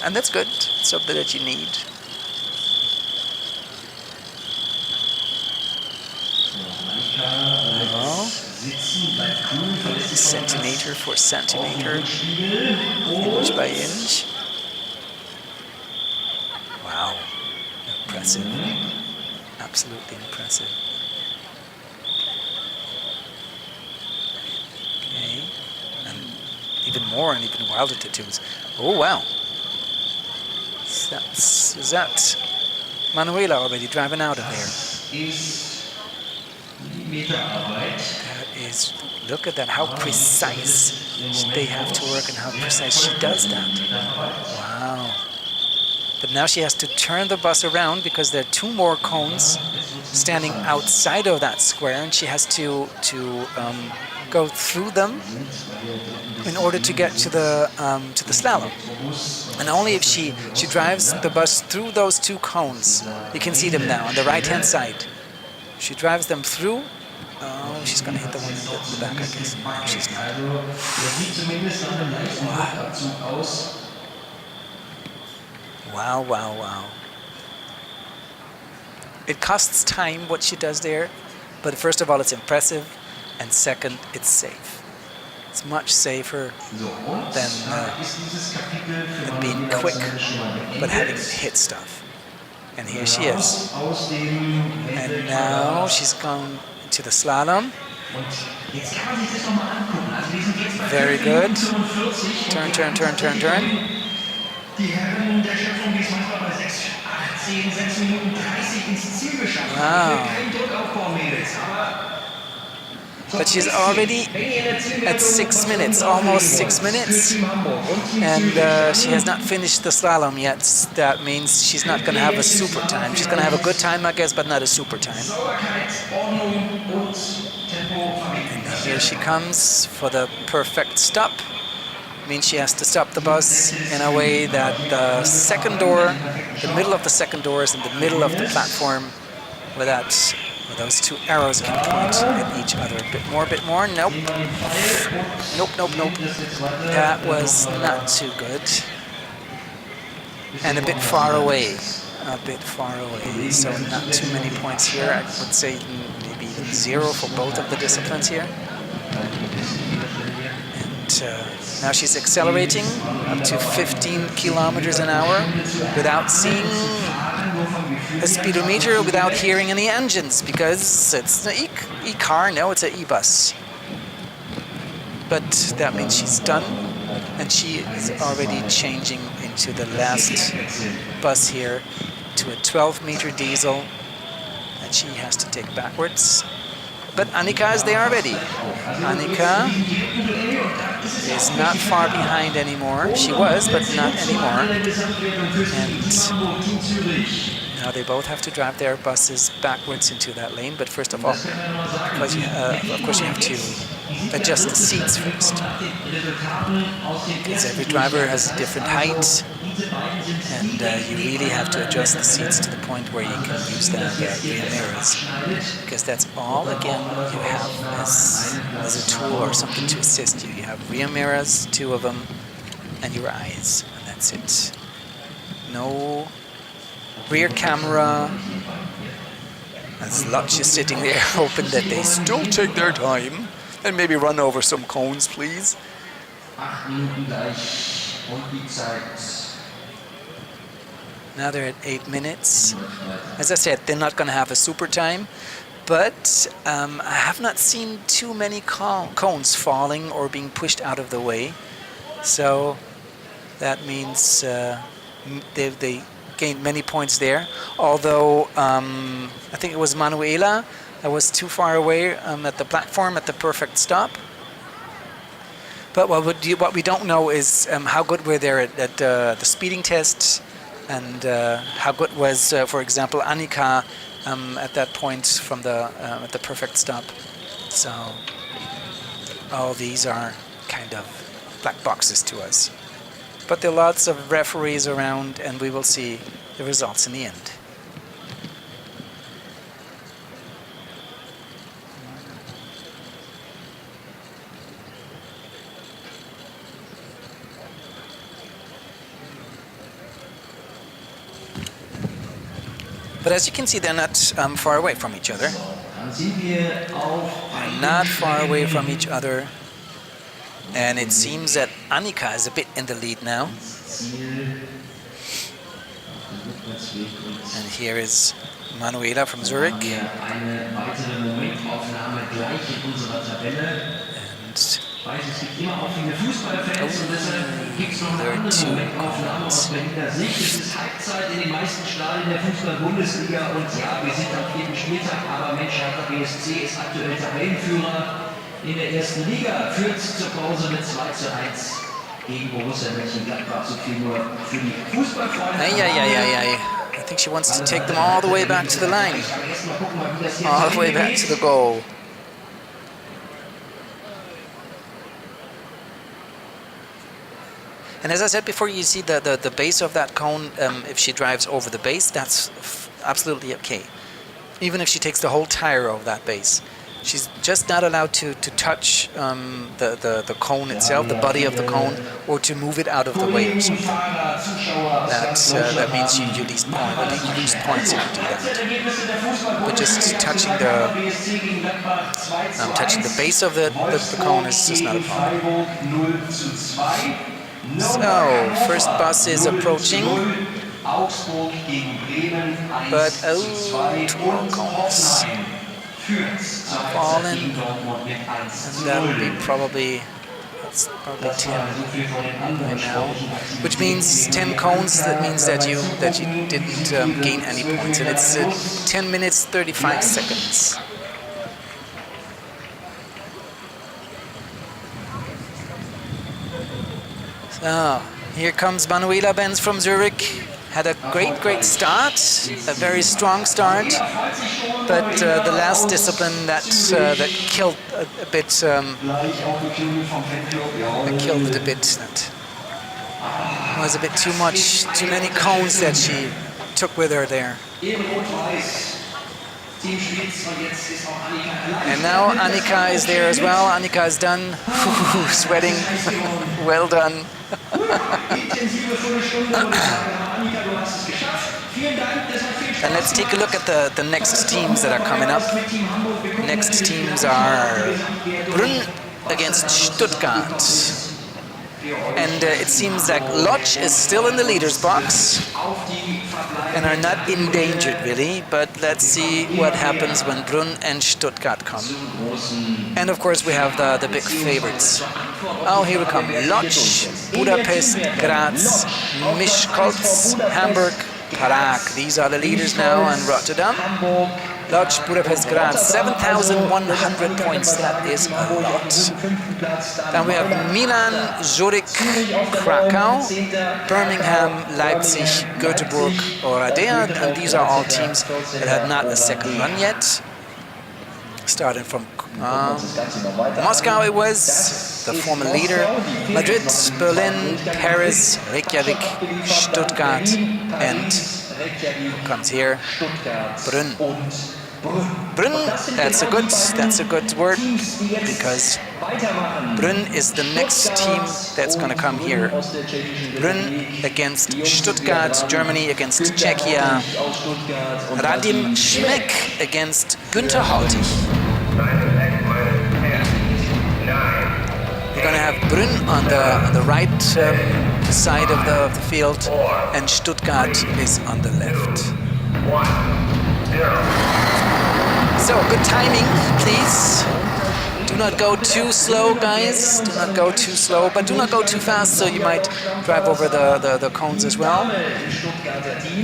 And that's good. It's something that you need. Centimeter for centimeter, inch by inch. Wow, impressive. Absolutely impressive. Okay, and even more and even wilder tattoos. Oh wow. Is that Manuela already driving out of there? That is, look at that, how precise they have to work and how precise she does that. Wow. But now she has to turn the bus around because there are two more cones standing outside of that square, and she has to go through them in order to get to the slalom. And only if she drives the bus through those two cones, you can see them now on the right-hand side. She drives them through. Oh, she's going to hit the one in the back, I guess. No, she's not. Wow. Wow. It costs time what she does there, but first of all, it's impressive. and second, it's safe. It's much safer than being quick, but having hit stuff. And here she is. And now she's gone into the slalom. Very good. Turn, turn, turn, turn, turn. Wow. But she's already at 6 minutes, almost 6 minutes, and she has not finished the slalom yet. That means she's not going to have a super time. She's going to have a good time, I guess, but not a super time. And here she comes for the perfect stop. Means she has to stop the bus in a way that the second door, the middle of the second door is in the middle of the platform, where those two arrows can point at each other. A bit more. Nope. Nope, nope, nope. That was not too good. And a bit far away. So not too many points here. I would say maybe even 0 for both of the disciplines here. And now she's accelerating up to 15 kilometers an hour without seeing a speedometer, without hearing any engines, because it's an e-car. No, it's an e-bus. But that means she's done, and she is already changing into the last bus here to a 12-meter diesel that she has to take backwards. But Annika is there already. Annika is not far behind anymore. She was, but not anymore. And now they both have to drive their buses backwards into that lane. But first of all, because of course you have to adjust the seats first. Because every driver has a different height. And you really have to adjust the seats to the point where you can use the rear mirrors, because that's all, again, you have as a tool or something to assist you. You have rear mirrors, 2 of them, and your eyes, and that's it. No rear camera. As Lutz is sitting there hoping that they still take their time and maybe run over some cones, please. Now they're at 8 minutes. As I said, they're not going to have a super time, but I have not seen too many cones falling or being pushed out of the way. So that means they gained many points there. Although I think it was Manuela that was too far away at the platform at the perfect stop. But what we don't know is how good were they at the speeding test. And how good was, for example, Annika at that point from at the perfect stop. So all these are kind of black boxes to us. But there are lots of referees around, and we will see the results in the end. But as you can see, they're not far away from each other. They're not far away from each other. And it seems that Annika is a bit in the lead now. And here is Manuela from Zurich. And there are 2 comments. Halbzeit in den meisten Stadien der Fußball-Bundesliga und ja, wir sind am 4. Spieltag, aber Mensch, Hertha BSC ist aktuell Tabellenführer in der 1. Liga, führt zur Pause mit 2:1 gegen Borussia Mönchengladbach. So viel nur für die Fußballfreunde. I think she wants to take them all the way back to the line. All the way back to the goal. And as I said before, you see the base of that cone, if she drives over the base, that's absolutely okay. Even if she takes the whole tire of that base. She's just not allowed to touch the cone itself, the body of the cone, or to move it out of the way or something. That means you lose points if you do that. But just touching the base of the cone is just not a problem. So, first bus is approaching. But two more cones. Fallen, and that will be probably 10 right now, which means 10 cones. That means that you didn't gain any points, and it's 10 minutes 35 seconds. So here comes Manuela Benz from Zurich. Had a great start, a very strong start, but the last discipline that killed a bit. That killed it a bit. That was a bit too much, too many cones that she took with her there. And now Annika is there as well. Annika is done. Sweating. Well done. And let's take a look at the next teams that are coming up. Next teams are Brünn against Stuttgart. And it seems like Lodz is still in the leader's box and are not endangered really, but let's see what happens when Brünn and Stuttgart come. And of course we have the big favorites. Oh, here we come. Lodz, Budapest, Graz, Miskolc, Hamburg, Prague. These are the leaders now, and Rotterdam. Lodz, Budapest, Graz, 7,100 points. That is a lot. Then we have Milan, Zurich, Krakow, Birmingham, Leipzig, Göteborg, Oradea, and these are all teams that had not a second run yet. Starting from Moscow it was, the former leader, Madrid, Berlin, Paris, Reykjavik, Stuttgart, and comes here, Brünn. Brünn, that's a good word, because Brünn is the next team that's going to come here. Brünn against Stuttgart, Germany against Czechia, Radim Schmeck against Günther Haltig. We're going to have Brünn on the right side of the field, and Stuttgart is on the left. 1-0. So, good timing, please. Do not go too slow, guys. Do not go too slow, but do not go too fast, so you might drive over the cones as well.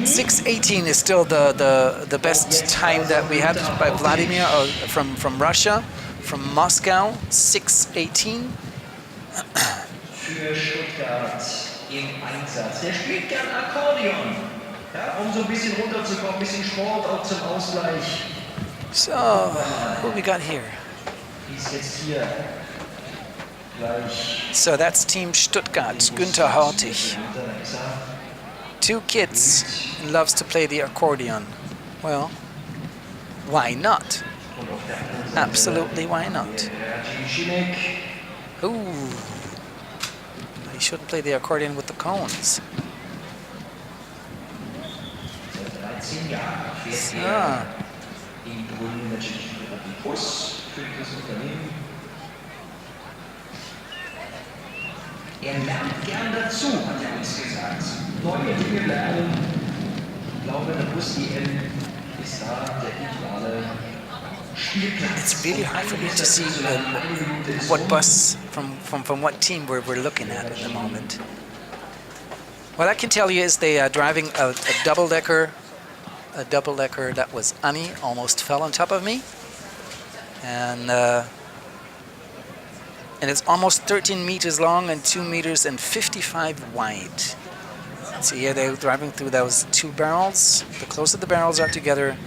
6:18 is still the best time that we had by Vladimir from Russia, from Moscow. 6:18. Für Stuttgart im Einsatz. Der spielt gern Akkordeon, ja, um so ein bisschen runterzukommen, ein bisschen Sport auch zum Ausgleich. So, what we got here? So that's Team Stuttgart, Günther Haltig. Two kids, and loves to play the accordion. Well, why not? Absolutely, why not? Ooh, he shouldn't play the accordion with the cones. So. Lernt gern dazu, hat uns gesagt. Neue Dinge lernen. Ich glaube, der Bus-EM ist da der ideale Spielplatz. It's really hard for me to see what bus from what team we're looking at the moment. What I can tell you is they are driving a double-decker. A double-decker that was Annie, almost fell on top of me. And it's almost 13 meters long and 2 meters and 55 wide. So yeah, they're driving through those two barrels. The closer the barrels are together,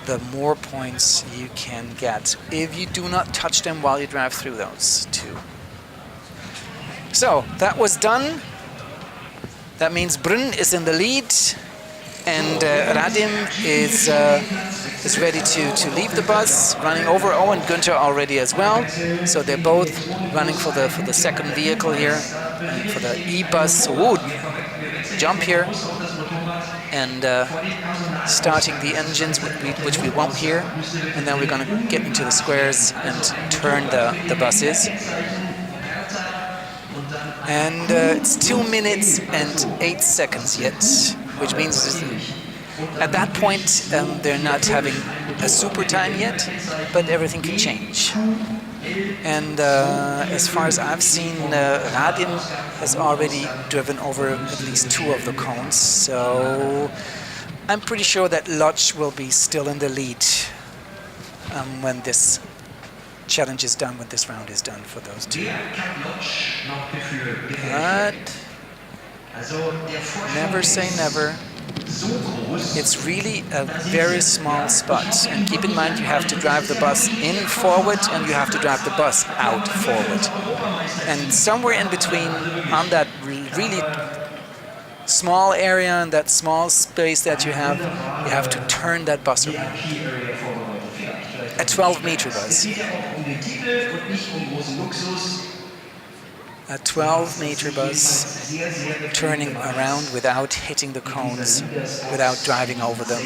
the more points you can get if you do not touch them while you drive through those two. So that was done. That means Brünn is in the lead, and Radim is is ready to leave the bus, running over. Oh, and Günther already as well. So they're both running for the second vehicle here, for the E-bus. Ooh, jump here, and starting the engines, which we won't hear. And then we're going to get into the squares and turn the buses. And it's 2 minutes and 8 seconds yet, which means at that point they're not having a super time yet, but everything can change. And as far as I've seen, Radim has already driven over at least 2 of the cones, so I'm pretty sure that Lodge will be still in the lead when this challenge is done, when this round is done for those 2. But never say never. It's really a very small spot. And keep in mind, you have to drive the bus in forward and you have to drive the bus out forward. And somewhere in between, on that really small area and that small space that you have to turn that bus around. A 12-meter bus. A 12-meter bus turning around without hitting the cones, without driving over them.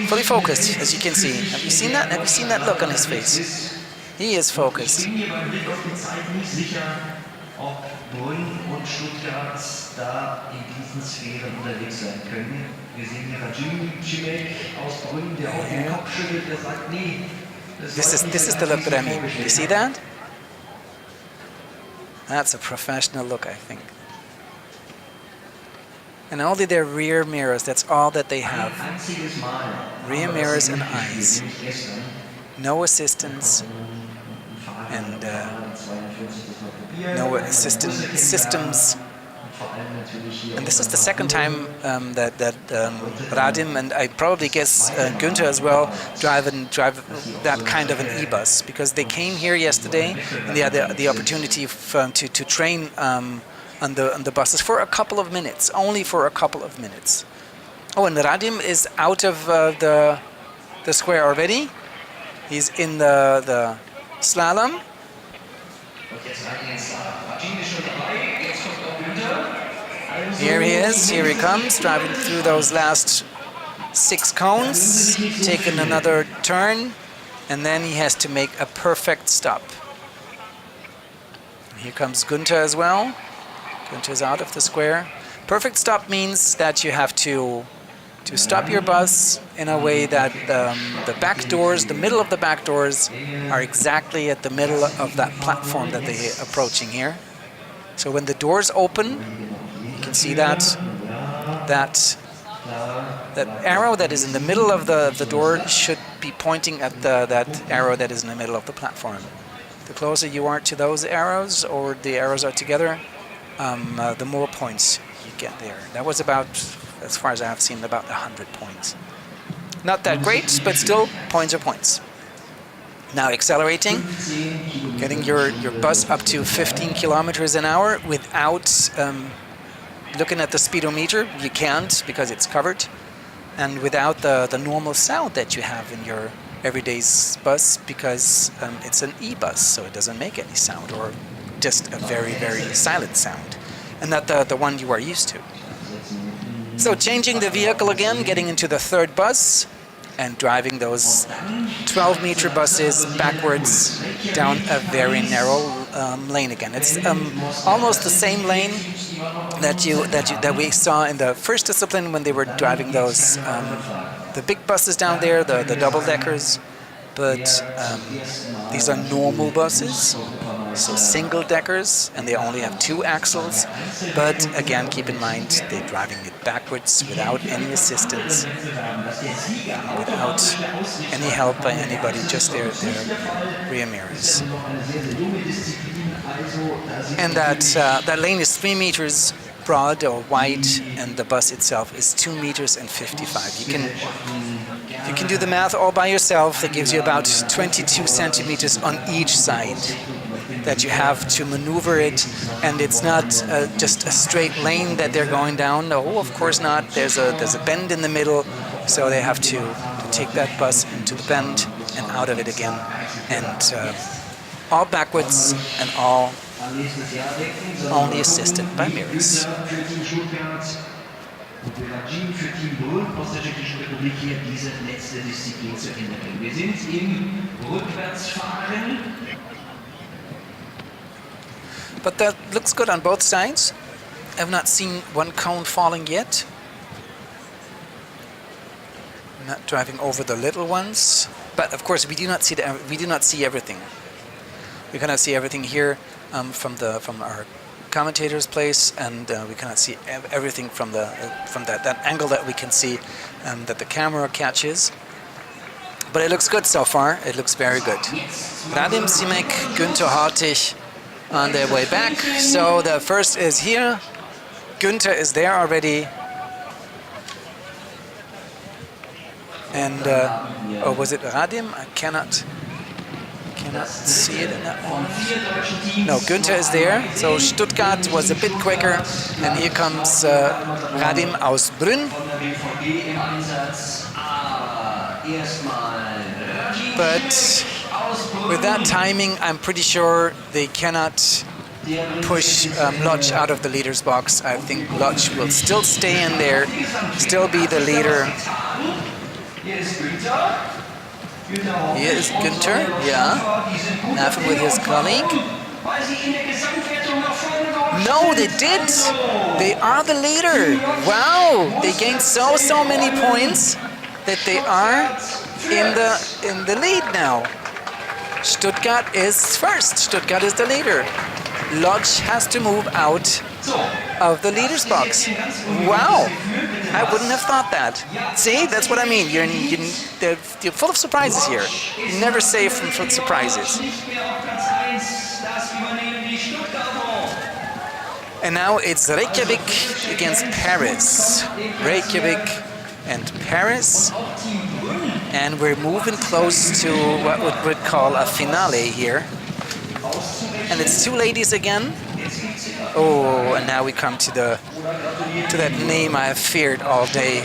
Fully focused, as you can see. Have you seen that? Have you seen that look on his face? He is focused. Ob Brünn und Stuttgart da in diesen Sphären unterwegs sein können. Wir sehen hier Cimek aus Brünn, der auch den Kopf schüttelt, der sagt, nee. This is the look that I mean. You see that? That's a professional look, I think. And only their rear mirrors, that's all that they have. Rear mirrors and eyes. No assistance. And no assistance systems. And this is the second time that Radim, and I probably guess Günther as well, drive that kind of an E-bus, because they came here yesterday and they had the opportunity to train on the buses for a couple of minutes, only for a couple of minutes. Oh, and Radim is out of the square already. He's in the slalom. Here he is, here he comes, driving through those last 6 cones, taking another turn, and then he has to make a perfect stop. Here comes Günther as well. Günther's out of the square. Perfect stop means that you have to stop your bus in a way that the back doors, the middle of the back doors, are exactly at the middle of that platform that they're approaching here. So when the doors open, you can see that arrow that is in the middle of the door should be pointing at that arrow that is in the middle of the platform. The closer you are to those arrows, or the arrows are together, the more points you get there. That was about, as far as I have seen, about 100 points. Not that great, but still, points are points. Now accelerating, getting your bus up to 15 kilometers an hour without looking at the speedometer. You can't, because it's covered. And without the normal sound that you have in your everyday bus, because it's an E-bus, so it doesn't make any sound, or just a very, very silent sound, and not the one you are used to. So changing the vehicle again, getting into the third bus, and driving those 12-meter buses backwards down a very narrow lane again. It's almost the same lane that we saw in the first discipline when they were driving those the big buses down there, the double-deckers. But these are normal buses, so single-deckers, and they only have 2 axles. But again, keep in mind, they're driving it backwards without any assistance, without any help by anybody, just their rear mirrors. And that lane is 3 meters broad or wide, and the bus itself is 2 meters and 55. You can do the math all by yourself. That gives you about 22 centimeters on each side. that you have to maneuver it, and it's not just a straight lane that they're going down. No, of course not. There's a bend in the middle, so they have to take that bus into the bend and out of it again, and all backwards and all only assisted by mirrors. Und wir haben Team für Team Brück aus der Tschechischen Republik hier diese letzte Disziplin zu Ende bringen. Wir sind im Rückwärtsfahren. But that looks good on both sides. I've not seen one cone falling yet. I'm not driving over the little ones, but of course we do not see everything. We cannot see everything here from our commentator's place, and we cannot see everything from that angle that we can see that the camera catches. But it looks good so far. It looks very good. Radim Simek, Günther Hartig on their way back. So the first is here. Günther is there already. And or was it Radim? I cannot see it in that one. No, Günther is there. So Stuttgart was a bit quicker. And here comes Radim aus Brünn. But with that timing, I'm pretty sure they cannot push Lodge out of the leader's box. I think Lodge will still stay in there, still be the leader. Here is Günther, yeah, laughing with his colleague. No, they did! They are the leader! Wow! They gained so many points that they are in the lead now. Stuttgart is first. Stuttgart is the leader. Lodge has to move out of the leader's box. Wow! I wouldn't have thought that. See, that's what I mean. You're full of surprises here. You're never safe from surprises. And now it's Reykjavik against Paris. Reykjavik and Paris. And we're moving close to what we would call a finale here. And it's two ladies again. Oh, and now we come to that name I have feared all day.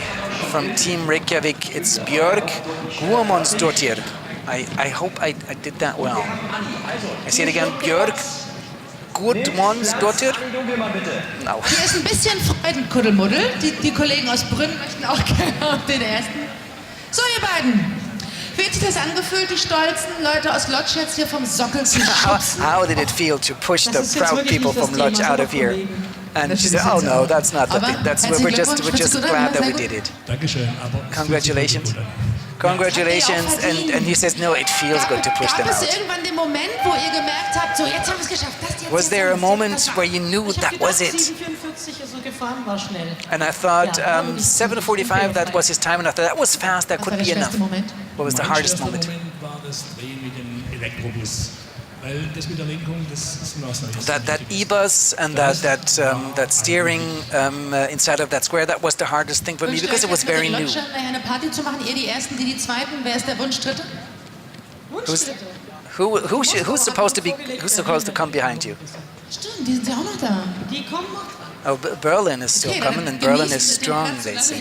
From Team Reykjavik, it's Björk Guðmundsdóttir. I hope I did that well. I say it again, Björk Guðmundsdóttir. No. Hier ist ein bisschen Freudenkuddelmuddel. Die Kollegen aus Brünn möchten auch gerne auf den ersten. So, ihr beiden. Wie hat sich das angefühlt, die stolzen Leute aus Lodz jetzt hier vom Sockel zu schubsen? How did it feel to push the proud people from Lodz out of here? And she said, "Oh no, that's not the thing. We're just glad that we did it. Congratulations." Congratulations, and he says, no, it feels good to push them out. Was there a moment where you knew that was it? And I thought 7:45, that was his time, and I thought that was fast, that could be enough. What was the hardest moment? That E-bus and that steering inside of that square, that was the hardest thing for me because it was very new. Who's supposed to come behind you? Oh, Berlin is still coming, and Berlin is strong, they say.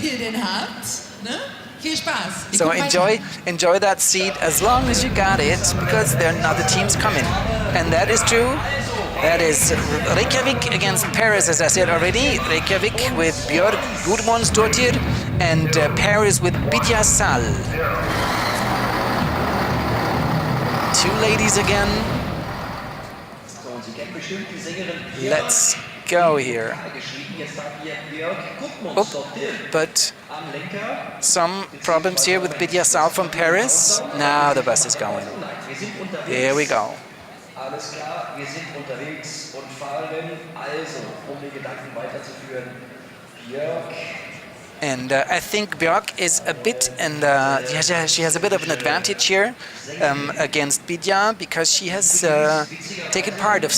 So enjoy that seat as long as you got it, because there are other teams coming. And that is true. That is Reykjavik against Paris, as I said already. Reykjavik with Björk Guðmundsdóttir and Paris with Bidja Sal. Two ladies again. Let's go here. Oh, but some problems here with Bidja Sal from Paris. Now the bus is going. Here we go. Alles klar, wir sind unterwegs und fahren. Also, den Gedanken weiterzuführen, Björk. And I think Björk is a bit, and she has a bit of an advantage here against Bidja, because she has taken part in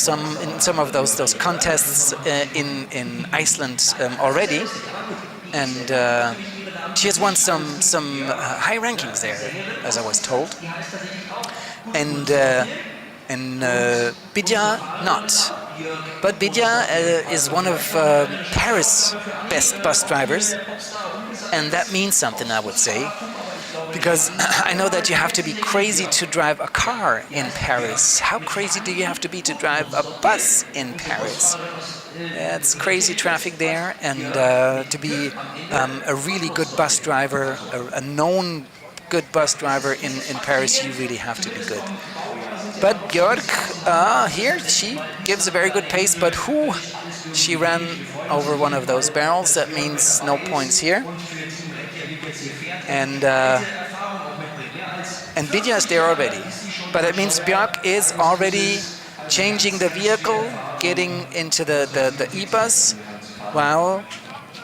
some of those contests in Iceland already, and she has won some high rankings there, as I was told, and and Bidya not. But Bidya is one of Paris' best bus drivers, and that means something, I would say, because I know that you have to be crazy to drive a car in Paris. How crazy do you have to be to drive a bus in Paris? It's crazy traffic there, and to be a really good bus driver, a known good bus driver in Paris, you really have to be good. But Björk, here, she gives a very good pace, but she ran over one of those barrels. That means no points here. And Bidya is there already. But it means Björk is already changing the vehicle, getting into the E-bus, while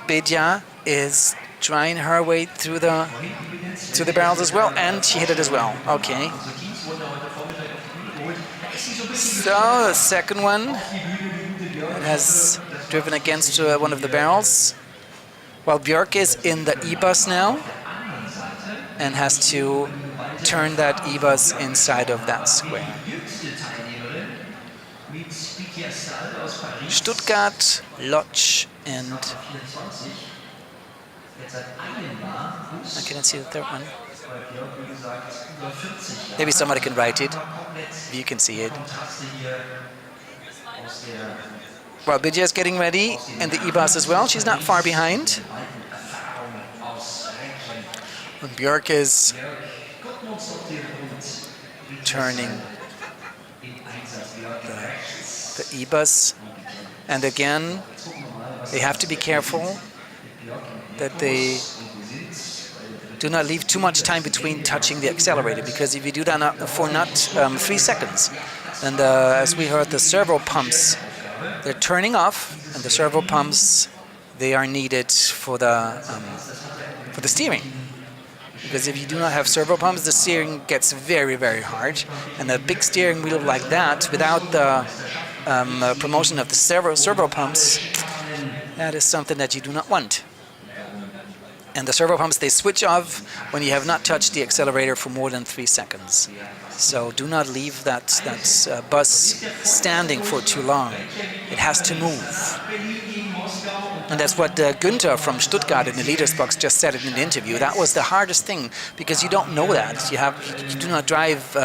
Bidya is trying her way through the barrels as well, and she hit it as well. Okay. So the second one has driven against one of the barrels, while Björk is in the E-bus now and has to turn that E-bus inside of that square. Stuttgart, Lodz, and I cannot see the third one. Maybe somebody can write it. You can see it. Well, Bidya is getting ready, and the E-bus as well. She's not far behind. And Björk is turning the E-bus. And again, they have to be careful that they do not leave too much time between touching the accelerator, because if you do that for not 3 seconds, and as we heard, the servo pumps, they're turning off, and the servo pumps, they are needed for the steering. Because if you do not have servo pumps, the steering gets very, very hard, and a big steering wheel like that, without the promotion of the servo pumps, that is something that you do not want. And the servo pumps, they switch off when you have not touched the accelerator for more than 3 seconds. So do not leave that bus standing for too long. It has to move. And that's what Günther from Stuttgart in the leader's box just said in an interview. That was the hardest thing, because you don't know that. You do not drive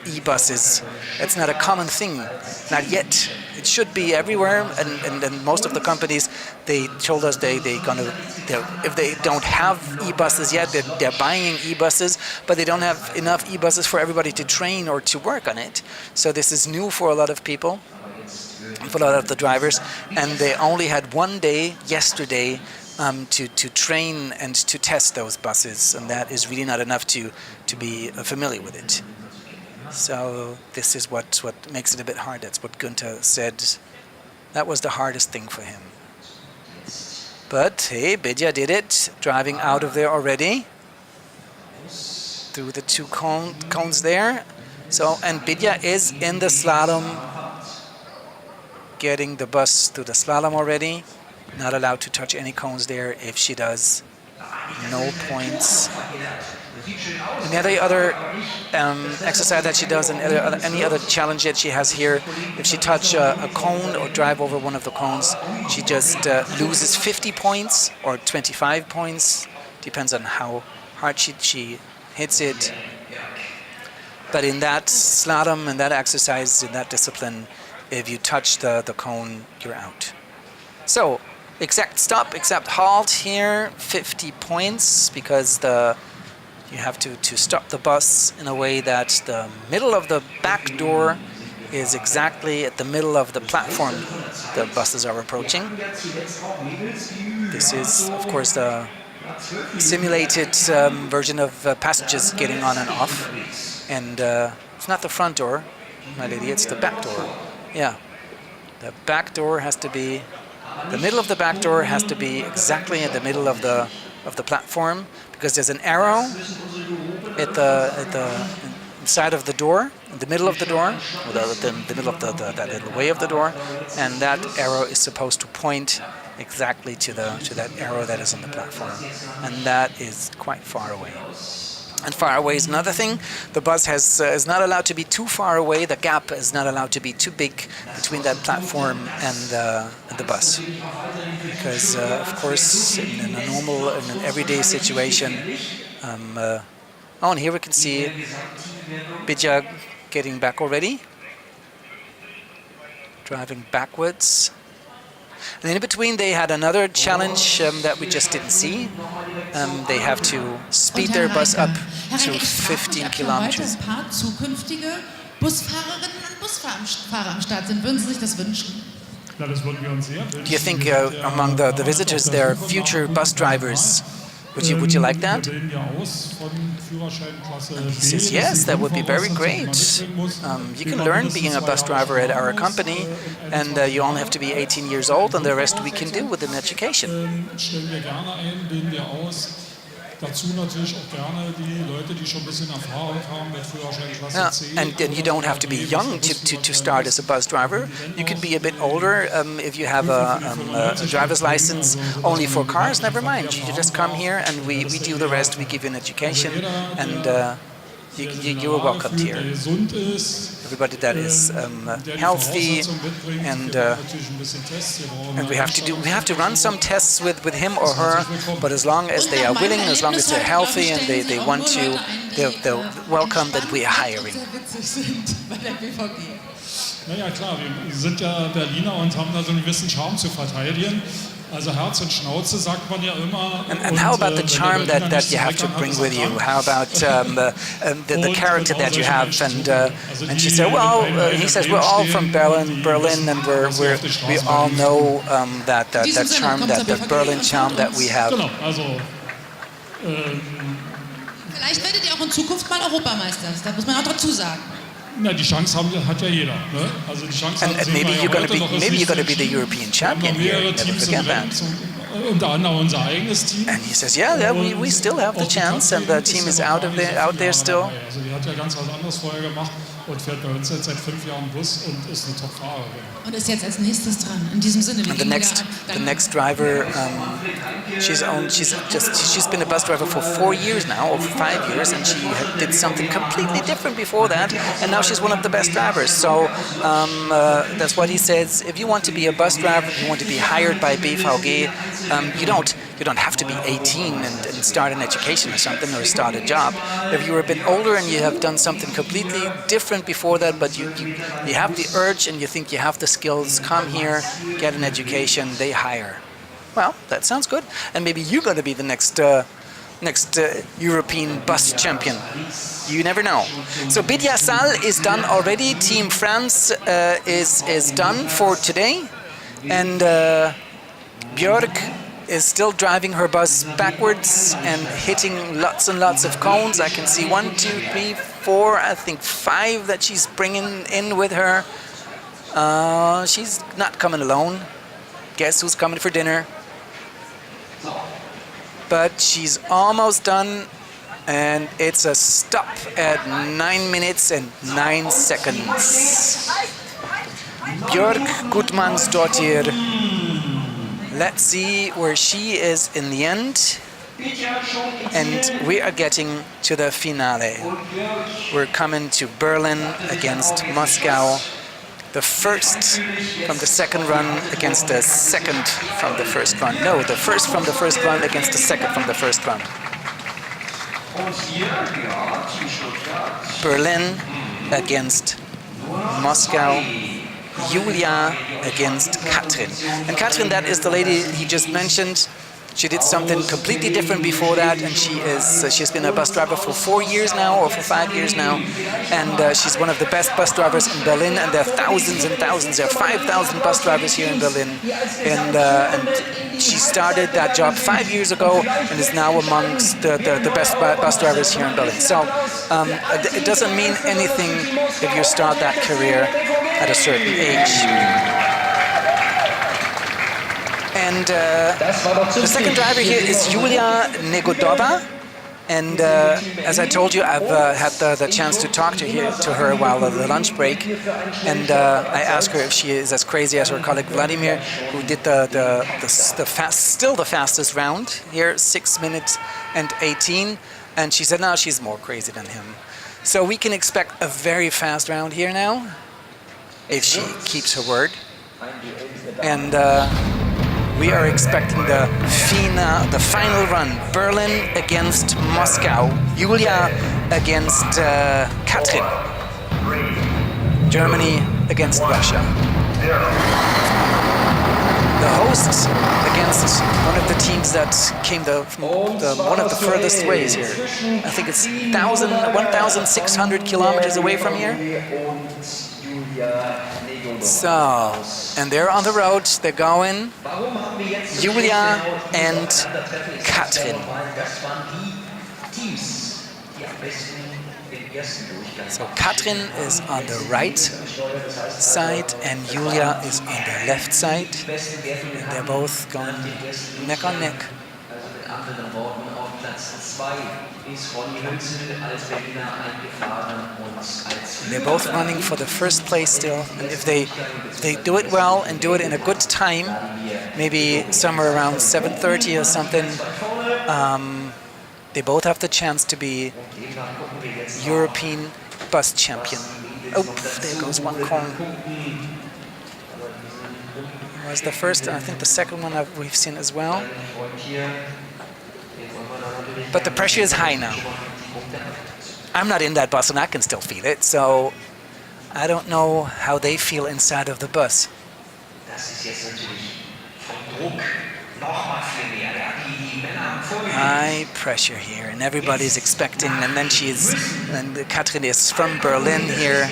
e-buses. It's not a common thing, not yet. It should be everywhere, and most of the companies, they told us if they don't have e-buses yet, they're buying e-buses, but they don't have enough e-buses for everybody to train or to work on it. So this is new for a lot of people, for a lot of the drivers, and they only had one day yesterday to train and to test those buses, and that is really not enough to be familiar with it. So this is what makes it a bit hard. That's what Günther said. That was the hardest thing for him. But hey, Bidya did it, driving out of there already through the 2 cones there. So, and Bidya is in the slalom, getting the bus through the slalom already. Not allowed to touch any cones there. If she does, no points. And any other exercise that she does, and any other challenge that she has here, if she touch a cone or drive over one of the cones, she just loses 50 points or 25 points. Depends on how hard she hits it. But in that slalom, in that exercise, in that discipline, if you touch the cone, you're out. So, exact stop, exact halt here, 50 points, because you have to stop the bus in a way that the middle of the back door is exactly at the middle of the platform the buses are approaching. This is, of course, the simulated version of passengers getting on and off. And it's not the front door, my lady, it's the back door. Yeah, the back door has to be, the middle of the back door has to be exactly in the middle of the platform, because there's an arrow at the side of the door, in the middle of the door, or the middle of that little way of the door, and that arrow is supposed to point exactly to that arrow that is on the platform, and that is quite far away. And far away is another thing. The bus is not allowed to be too far away. The gap is not allowed to be too big between that platform and the bus. Because, of course, in a normal, in an everyday situation, oh, and here we can see Bidya getting back already, driving backwards. And in between they had another challenge that we just didn't see. They have to speed their bus up to 15 kilometers. Ein paar zukünftige Busfahrerinnen und Busfahrer am Start sind. Würden Sie sich das wünschen? Ja, das würden wir uns sehr wünschen. Do you think among the visitors there are future bus drivers? Would you like that? And he says, yes, that would be very great. You can learn being a bus driver at our company, and you only have to be 18 years old, and the rest we can do with an education. Dazu natürlich auch gerne die Leute, die schon ein bisschen Erfahrung haben mit Führerscheinklasse C. And you don't have to be young to start as a bus driver. You could be a bit older if you have a driver's license only for cars. Never mind. You just come here and we do the rest. We give you an education, and you are welcomed here. Everybody that is healthy, and we have to run some tests with him or her. But as long as they are willing, as long as they're healthy and they want to, they're welcome that we are hiring. Naja klar, wir sind ja Berliner und haben da so einen gewissen Charme zu verteidigen. Also Herz und Schnauze sagt man ja immer. And how about the charm that you have to bring with you? How about the character that you have? And she said, well, he says we're all from Berlin, and we all know that charm, that Berlin charm that we have. Genau, also. Vielleicht werdet ihr auch in Zukunft mal Europameister. Das muss man auch dazu sagen. Na, die Chance hat ja jeder. Ne? Also die Chance and maybe you're going to be the European champion here. Never forget that. Unter anderem unser eigenes Team. And he says, yeah, we still have the chance, and the team is out there still. Also die hat ja ganz was anderes vorher gemacht und fährt bei uns jetzt seit 5 Jahren Bus und ist eine Top-Fahrerin. Und ist jetzt als nächstes dran. In diesem Sinne. And the next driver, she's been a bus driver for 4 years now, or 5 years, and she did something completely different before that, and now she's one of the best drivers. So that's what he says. If you want to be a bus driver, if you want to be hired by BVG, you don't have to be 18 and start an education or something, or start a job. If you're a bit older and you have done something completely different before that, but you have the urge and you think you have the skills, come here, get an education, they hire. Well, that sounds good. And maybe you're going to be the next European bus champion. You never know. So Bidya Sal is done already. Team France is done for today. And Björk is still driving her bus backwards and hitting lots and lots of cones. I can see 1, 2, 3, 4, I think 5 that she's bringing in with her. She's not coming alone. Guess who's coming for dinner? But she's almost done, and it's a stop at 9 minutes and 9 seconds. Björk Gudmundsdottir. Let's see where she is in the end. And we are getting to the finale. We're coming to Berlin against Moscow. The first from the second run against the second from the first run. No, the first from the first run against the second from the first run. Berlin against Moscow. Julia against Katrin. And Katrin, that is the lady he just mentioned. She did something completely different before that, and she's been a bus driver for 4 years now, or for 5 years now, and she's one of the best bus drivers in Berlin, and there are thousands and thousands, there are 5,000 bus drivers here in Berlin, and she started that job 5 years ago and is now amongst the best bus drivers here in Berlin. So it doesn't mean anything if you start that career at a certain age. And the second driver here is Julia Negodova. And as I told you, I've had the chance to talk to her while at the lunch break. And I asked her if she is as crazy as her colleague Vladimir, who did still the fastest round here, 6 minutes and 18. And she said, no, she's more crazy than him. So we can expect a very fast round here now, if she keeps her word. And we are expecting the final run. Berlin against Moscow. Julia against Katrin. Germany against Russia. The hosts against one of the teams that came one of the furthest ways here. I think it's 1,600 kilometers away from here. So, and they're on the road, they're going, Julia and Katrin. So Katrin is on the right side and Julia is on the left side. And they're both going neck on neck. They're both running for the first place still, and if they do it well and do it in a good time, maybe somewhere around 7:30 or something, they both have the chance to be European bus champion. Oh, there goes one cone. It was the first, and I think the second one we've seen as well. But the pressure is high now. I'm not in that bus and I can still feel it, so I don't know how they feel inside of the bus. High pressure here, and everybody's expecting, and then Katrin is from Berlin here,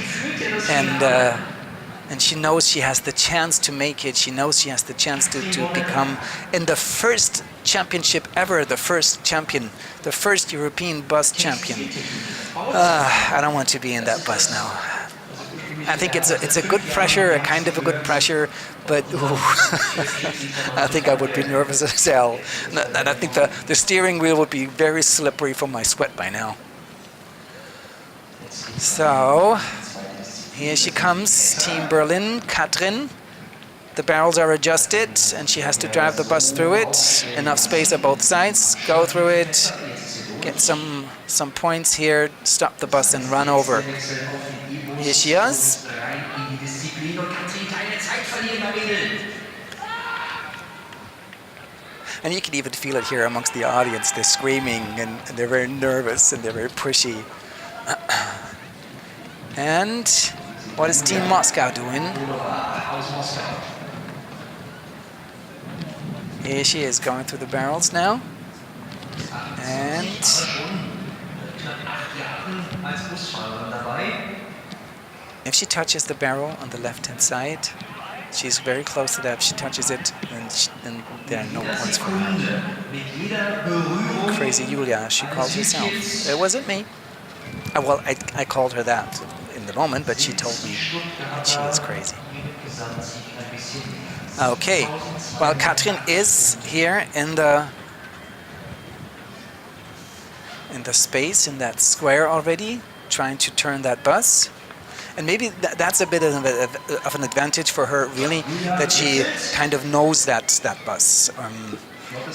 and she knows she has the chance to make it. She knows she has the chance to become, in the first championship ever, the first champion, the first European bus champion. I don't want to be in that bus now. I think it's a good pressure, a kind of a good pressure, but I think I would be nervous as hell. And I think the steering wheel would be very slippery from my sweat by now. So, here she comes, Team Berlin, Katrin. The barrels are adjusted and she has to drive the bus through it. Enough space on both sides, go through it, get some points here, stop the bus and run over. Here she is. And you can even feel it here amongst the audience. They're screaming and they're very nervous and they're very pushy. And what is Team Moscow doing? Here she is going through the barrels now. And if she touches the barrel on the left-hand side, she's very close to that. If she touches it, and there are no points for her. Crazy Julia, she calls herself. It wasn't me. Well, I called her that in the moment, but she told me that she is crazy. Okay, well, Katrin is here in the space, in that square already, trying to turn that bus. And maybe that's a bit of an advantage for her, really, that she kind of knows that bus.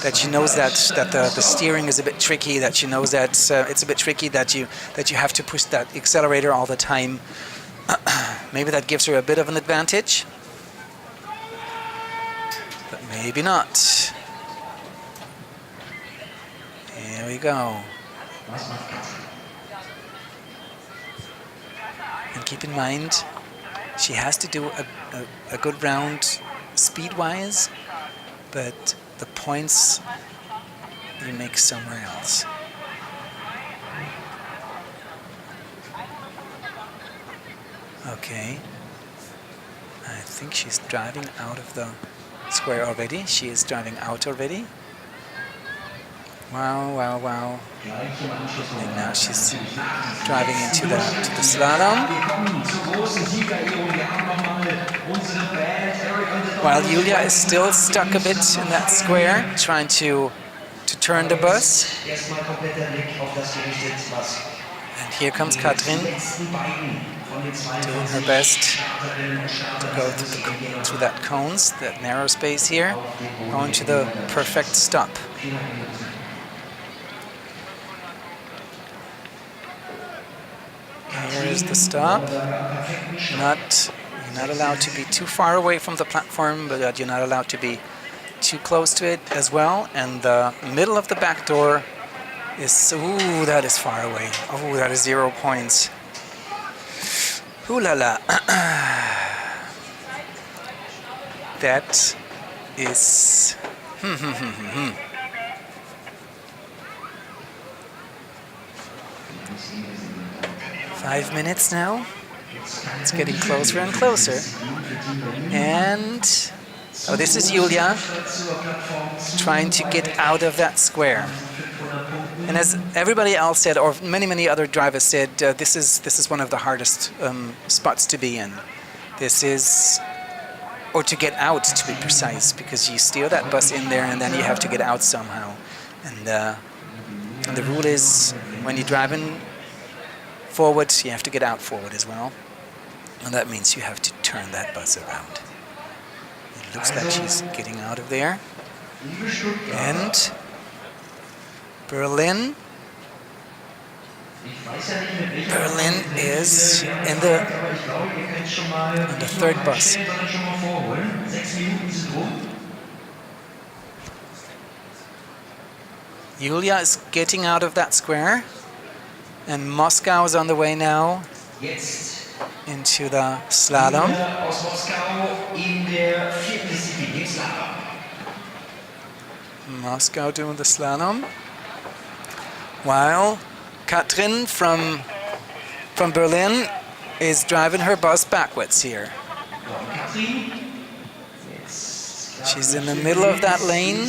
That she knows that the steering is a bit tricky, that she knows that it's a bit tricky, that you have to push that accelerator all the time. Maybe that gives her a bit of an advantage. But maybe not. Here we go. And keep in mind, she has to do a good round speed-wise, but the points you make somewhere else. Okay. I think she's driving out of the square already. She is driving out already. Wow, wow, wow. And now she's driving into the slalom. While Julia is still stuck a bit in that square, trying to turn the bus. And here comes Katrin, doing her best to go through that cones, that narrow space here, going to the perfect stop. Here is the stop. You're not allowed to be too far away from the platform, but you're not allowed to be too close to it as well. And the middle of the back door is, ooh, that is far away. Oh, that is 0 points. Ooh la la. That is... 5 minutes now. It's getting closer and closer. And... oh, this is Julia trying to get out of that square. And as everybody else said, or many other drivers said, this is one of the hardest spots to be in. This is, or to get out, to be precise, because you steer that bus in there and then you have to get out somehow. And the rule is, when you're driving forward, you have to get out forward as well. And that means you have to turn that bus around. It looks like she's getting out of there. And Berlin is in the third bus. Julia is getting out of that square, and Moscow is on the way now into the slalom. Moscow doing the slalom, while Katrin from Berlin is driving her bus backwards here. She's in the middle of that lane,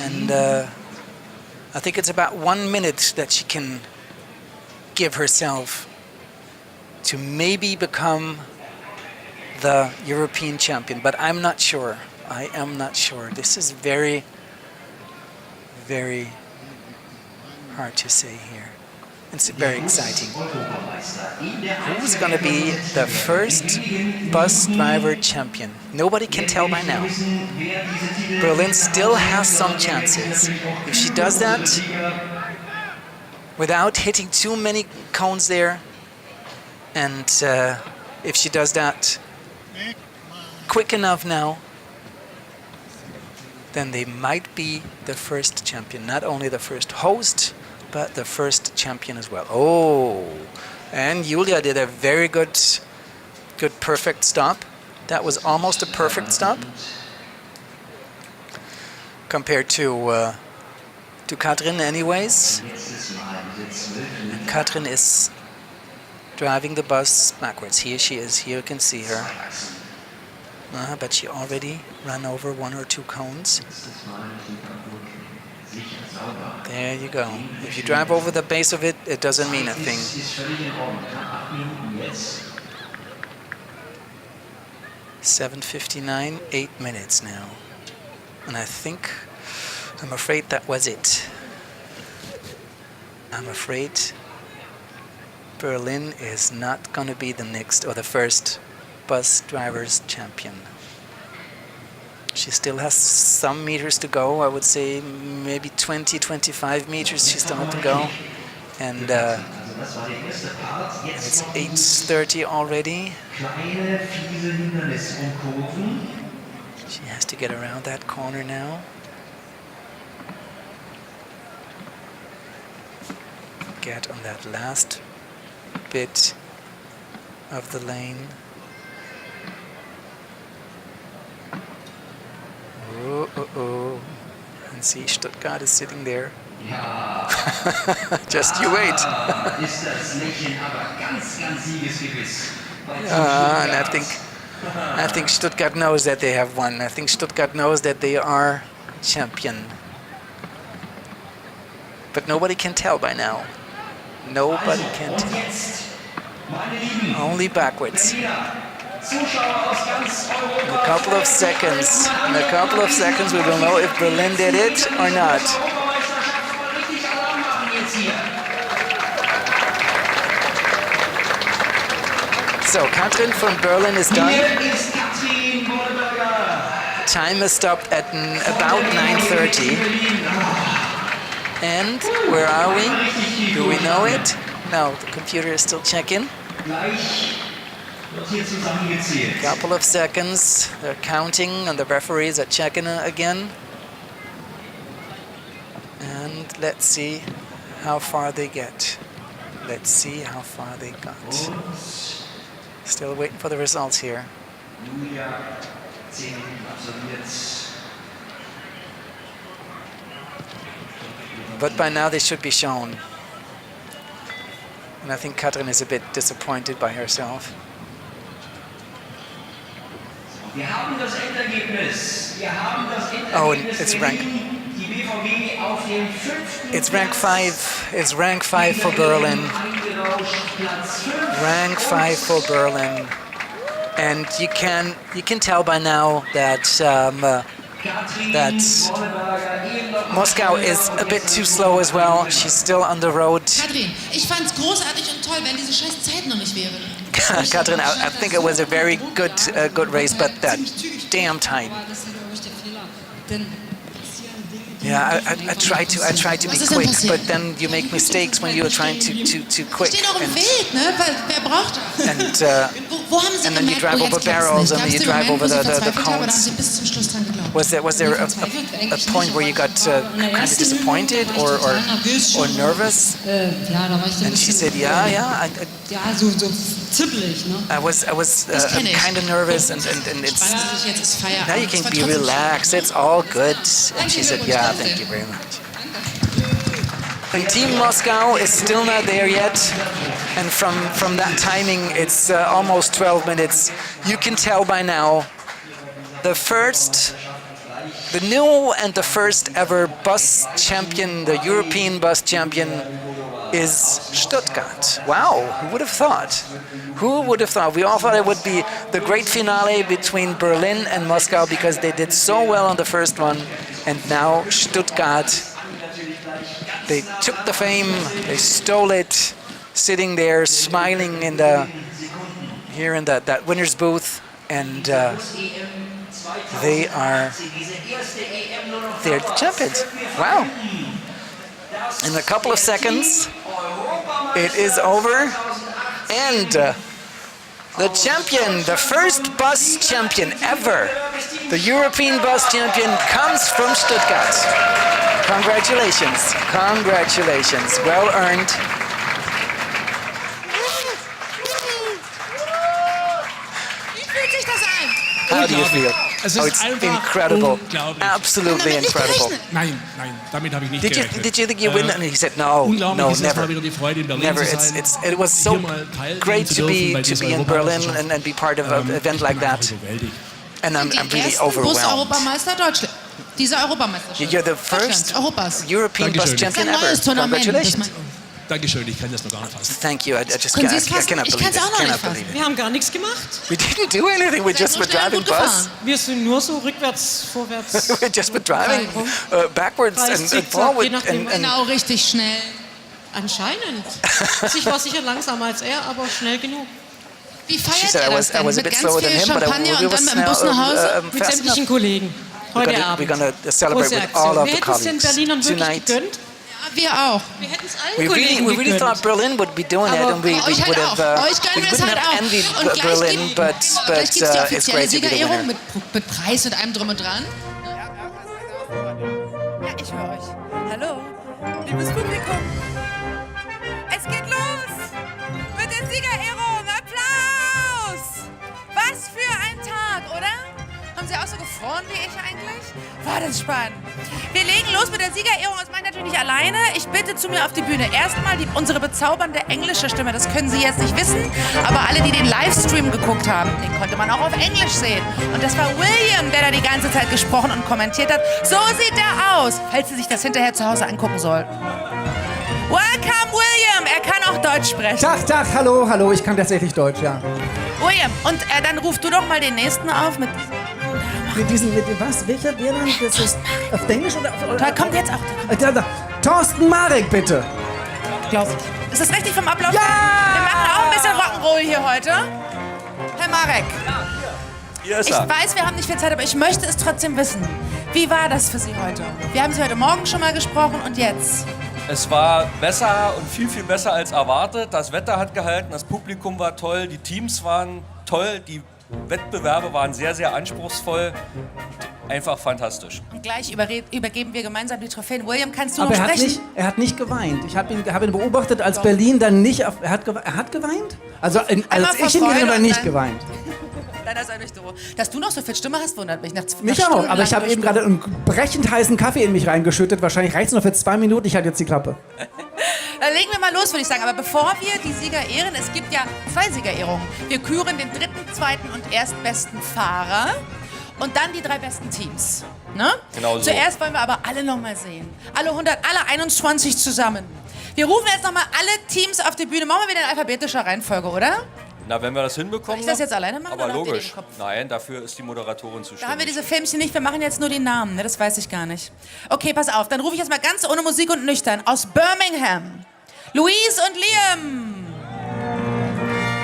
and I think it's about 1 minute that she can give herself to maybe become the European champion, but I'm not sure. I am not sure. This is very, very hard to say here. It's very exciting. Who's going to be the first bus driver champion? Nobody can tell by now. Berlin still has some chances. If she does that without hitting too many cones there, and if she does that quick enough now, then they might be the first champion. Not only the first host, but the first champion as well. Oh, and Julia did a very good perfect stop. That was almost a perfect stop compared to Katrin anyways. And Katrin is driving the bus backwards. Here she is. Here you can see her. But she already ran over 1 or 2 cones. There you go. If you drive over the base of it, it doesn't mean a thing. 7:59, 8 minutes now. And I'm afraid that was it. I'm afraid Berlin is not going to be the next or the first bus drivers champion. She still has some meters to go. I would say maybe 20-25 meters she still has to go. And it's 8:30 already. She has to get around that corner now. Get on that last bit of the lane. Oh. And see, Stuttgart is sitting there. Just you wait. And I think Stuttgart knows that they have won. I think Stuttgart knows that they are champion. But nobody can tell by now. Nobody can tell. Only backwards. In a couple of seconds, we will know if Berlin did it or not. So Katrin from Berlin is done. Time is stopped at about 9:30. And where are we? Do we know it? No, the computer is still checking. Couple of seconds, they're counting and the referees are checking again. And let's see how far they get. Let's see how far they got. Still waiting for the results here. But by now they should be shown. And I think Katrin is a bit disappointed by herself. Oh, and it's rank. It's rank 5. It's rank 5 for Berlin. Rank 5 for Berlin. And you can tell by now that Moscow is a bit too slow as well. She's still on the road. Katrin, ich fand's großartig und toll, wenn diese scheiß Zeit noch nicht wäre. Katrin, I think it was a very good race, but that damn time. Yeah, I try to be quick, but then you make mistakes when you are trying to quick. Stehen auch im Weg, ne? Weil wer braucht das? And then you drive over barrels, and then you drive over the cones. Was there a point where you got kind of disappointed or nervous? And she said, yeah. I was kind of nervous, and it's now you can be relaxed. It's all good. And she said, yeah, thank you very much. And Team Moscow is still not there yet, and from that timing, it's almost 12 minutes. You can tell by now, the new and the first ever bus champion, the European bus champion, is Stuttgart. Wow, who would have thought? Who would have thought? We all thought it would be the great finale between Berlin and Moscow because they did so well on the first one, and now Stuttgart, they took the fame, they stole it, sitting there smiling in here in that winner's booth, and they're the champions. Wow. In a couple of seconds, it is over, and the champion, the first bus champion ever, the European bus champion, comes from Stuttgart. Congratulations, congratulations, well earned. How do you feel? Es oh, ist it's incredible, absolutely incredible. Nein, damit habe ich nicht gerechnet. Did you think you win? And he said, no, never. Never. It was so great to be in Berlin and be part of an event like that. And I'm really overwhelmed. Diese Europameisterschaft. You're the first European bus champion ever. Congratulations. Dankeschön, ich kann das noch gar nicht fassen. Thank you. I cannot believe it. Wir haben gar nichts gemacht. We didn't do anything. We just were driving bus. Wir sind nur so rückwärts, vorwärts. We just were driving backwards and forward. Genau, richtig schnell. Anscheinend. Ich war sicher langsamer als er, aber schnell genug. Wie feiert er das denn? Mit ganz viel Champagner und dann mit dem Bus nach Hause? Mit sämtlichen Kollegen. Heute Abend. We're gonna celebrate with all of the colleagues in Berlin wirklich gegönnt. Wir auch. Wir hätten es allen Kollegen we really thought Berlin would be doing it, and we would have envied Berlin, but gleich gibt's die offizielle Siegerehrung mit Preis und allem drum und dran. Ja, ich höre euch. Hallo, liebes Publikum. Es geht los mit der Siegerehrung. Applaus! Was für ein Tag, oder? Haben Sie auch so gefroren wie ich eigentlich? War das spannend. Wir legen los mit der Siegerehrung. Das mache ich natürlich nicht alleine. Ich bitte zu mir auf die Bühne. Erstmal unsere bezaubernde englische Stimme. Das können Sie jetzt nicht wissen. Aber alle, die den Livestream geguckt haben, den konnte man auch auf Englisch sehen. Und das war William, der da die ganze Zeit gesprochen und kommentiert hat. So sieht er aus, falls Sie sich das hinterher zu Hause angucken sollten. Welcome, William. Er kann auch Deutsch sprechen. Tag, hallo. Ich kann tatsächlich Deutsch, ja. William, und dann ruf du doch mal den nächsten auf mit was? Welcher wäre dann? Das ist auf Englisch oder auf... Da kommt jetzt auch. Thorsten Marek, bitte. Ist das richtig vom Ablauf? Ja! Wir machen auch ein bisschen Rock'n'Roll hier heute. Herr Marek. Ja, ich weiß, wir haben nicht viel Zeit, aber ich möchte es trotzdem wissen. Wie war das für Sie heute? Wir haben Sie heute Morgen schon mal gesprochen und jetzt? Es war besser und viel, viel besser als erwartet. Das Wetter hat gehalten, das Publikum war toll, die Teams waren toll, die Wettbewerbe waren sehr, sehr anspruchsvoll. Einfach fantastisch. Und gleich übergeben wir gemeinsam die Trophäen. William, kannst du Aber noch sprechen? Er hat nicht geweint. Ich habe ihn beobachtet, als Berlin dann nicht... Er hat geweint? Also als ich hingegangen bin, hat er nicht geweint. Leider sei nicht so. Dass du noch so viel Stimme hast, wundert mich. Mich auch, aber ich habe eben gerade einen brechend heißen Kaffee in mich reingeschüttet. Wahrscheinlich reicht es noch für 2 Minuten. Ich halte jetzt die Klappe. Dann legen wir mal los, würde ich sagen. Aber bevor wir die Sieger ehren, es gibt ja 2 Siegerehrungen. Wir küren den 3., 2. und erstbesten Fahrer und dann die 3 besten Teams. Ne? Genau so. Zuerst wollen wir aber alle nochmal sehen. Alle 21 zusammen. Wir rufen jetzt nochmal alle Teams auf die Bühne. Machen wir wieder in alphabetischer Reihenfolge, oder? Na, wenn wir das hinbekommen. Soll ich das jetzt alleine machen? Aber oder logisch. Nein, dafür ist die Moderatorin zuständig. Da haben wir diese Filmchen nicht, wir machen jetzt nur die Namen, ne? Das weiß ich gar nicht. Okay, pass auf, dann rufe ich jetzt mal ganz ohne Musik und nüchtern aus Birmingham. Louise und Liam.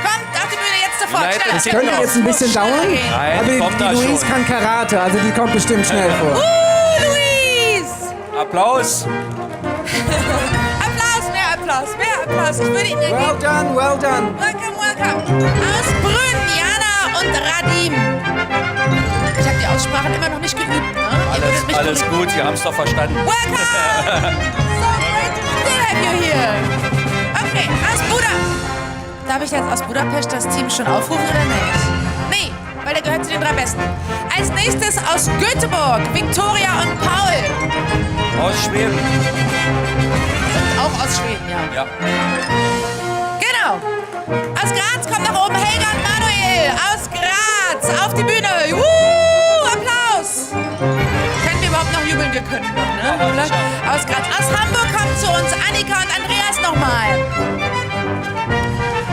Kommt auf die Bühne jetzt sofort. Nein, Das könnte jetzt ein bisschen dauern, Nein, aber kommt die da Louise schon. kann Karate, also die kommt bestimmt schnell vor. Louise! Applaus! Mehr Applaus. Ich würde Ihnen Well done, well done. Welcome. Aus Brünn, Jana und Radim. Ich habe die Aussprachen immer noch nicht geübt, ne? Alles gut, Sie haben es doch verstanden. Welcome! So great to have you here. Okay, aus Budapest. Darf ich jetzt aus Budapest das Team schon aufrufen oder nicht? Nee, weil der gehört zu den 3 Besten. Als nächstes aus Göteborg, Victoria und Paul. Aus Schweden. Auch aus Schweden, ja. Ja. Genau. Aus Graz kommt nach oben Helga und Manuel. Aus Graz. Auf die Bühne. Applaus. Können wir überhaupt noch jubeln? Wir können noch, ne? Aus Graz. Aus Hamburg kommt zu uns Annika und Andreas nochmal.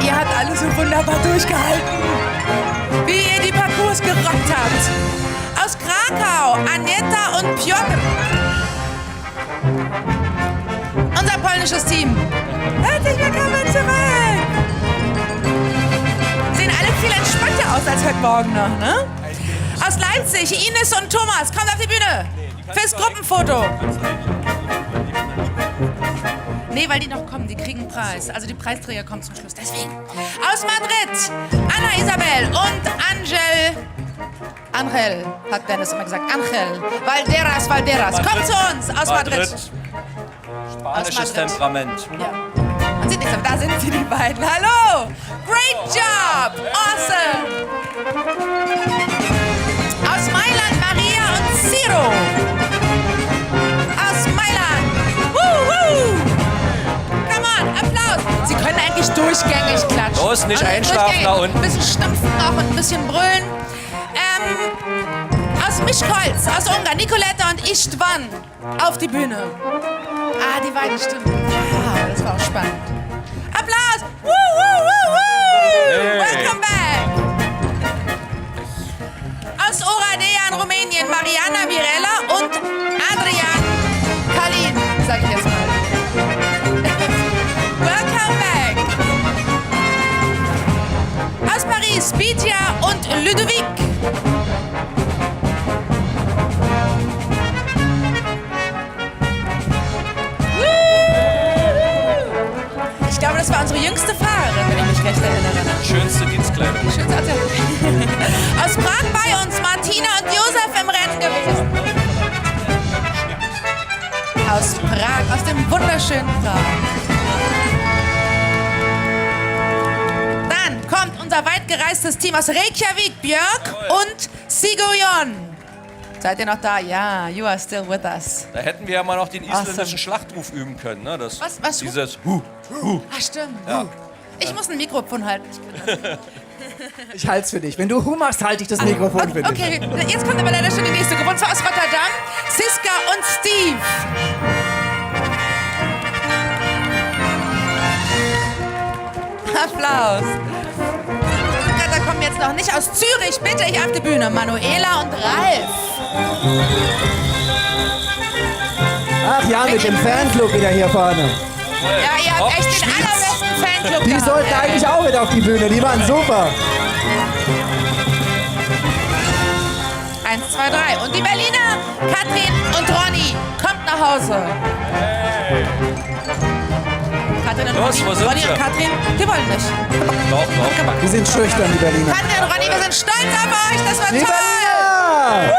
Ihr habt alle so wunderbar durchgehalten. Wie ihr die Parcours gerockt habt. Aus Krakau Anieta und Piotr. Unser polnisches Team. Herzlich willkommen zurück. Sehen alle viel entspannter aus als heute Morgen noch, ne? Aus Leipzig, Ines und Thomas, kommt auf die Bühne. Fürs Gruppenfoto. Nee, weil die noch kommen, die kriegen einen Preis. Also die Preisträger kommen zum Schluss, deswegen. Aus Madrid, Anna Isabel und Angel, hat Dennis immer gesagt. Angel. Valderas. Kommt zu uns aus Madrid. Spanisches Temperament. Ja. Man sieht nichts, aber da sind sie, die beiden. Hallo! Great job! Awesome! Aus Mailand, Maria und Ciro. Aus Mailand. Woo! Come on, Applaus! Sie können eigentlich durchgängig klatschen. Los, nicht einschlafen da unten. Ein bisschen stampfen auch und ein bisschen brüllen. Aus Mischkolz, aus Ungarn, Nicoletta und Istvan auf die Bühne. Ah, die beiden Stimmen. Wow, das war auch spannend. Applaus! Woo! Hey. Welcome back! Aus Oradea in Rumänien, Mariana Mirella und Adrian Kalin, sag ich jetzt mal. Welcome back! Aus Paris, Pitya und Ludovic. Ich glaube, das war unsere jüngste Fahrerin, wenn ich mich recht erinnere. Schönste Dienstkleidung. Schönste Aus Prag bei uns Martina und Josef im Rennen gewesen. Aus Prag, aus dem wunderschönen Prag. Dann kommt unser weit gereistes Team aus Reykjavik, Björk und Sigurjon. Seid ihr noch da? Ja, you are still with us. Da hätten wir ja mal noch den isländischen Schlachtruf üben können. Ne? Das, Was? Dieses Ach, stimmt. Ja. Ich muss ein Mikrofon halten. Ich halte es für dich. Wenn du machst, halte ich das Mikrofon für dich. Okay, jetzt kommt aber leider schon die nächste Gruppe. Und zwar aus Rotterdam, Siska und Steve. Applaus. Da kommen jetzt noch nicht aus Zürich. Bitte ich auf die Bühne. Manuela und Ralf. Ach ja, mit dem Fanclub wieder hier vorne. Ja, ihr habt echt den allerbesten Fanclub Die gehabt. sollten eigentlich auch mit auf die Bühne. Die waren super. 1, 2, 3. Und die Berliner, Katrin und Ronny, kommt nach Hause. Hey. Katrin und Los, wo Ronny. sind Ronny sie? und Katrin, die wollen nicht. Doch. Die sind schüchtern, die Berliner. Katrin und Ronny, wir sind stolz auf euch. Das war Die toll. Berliner!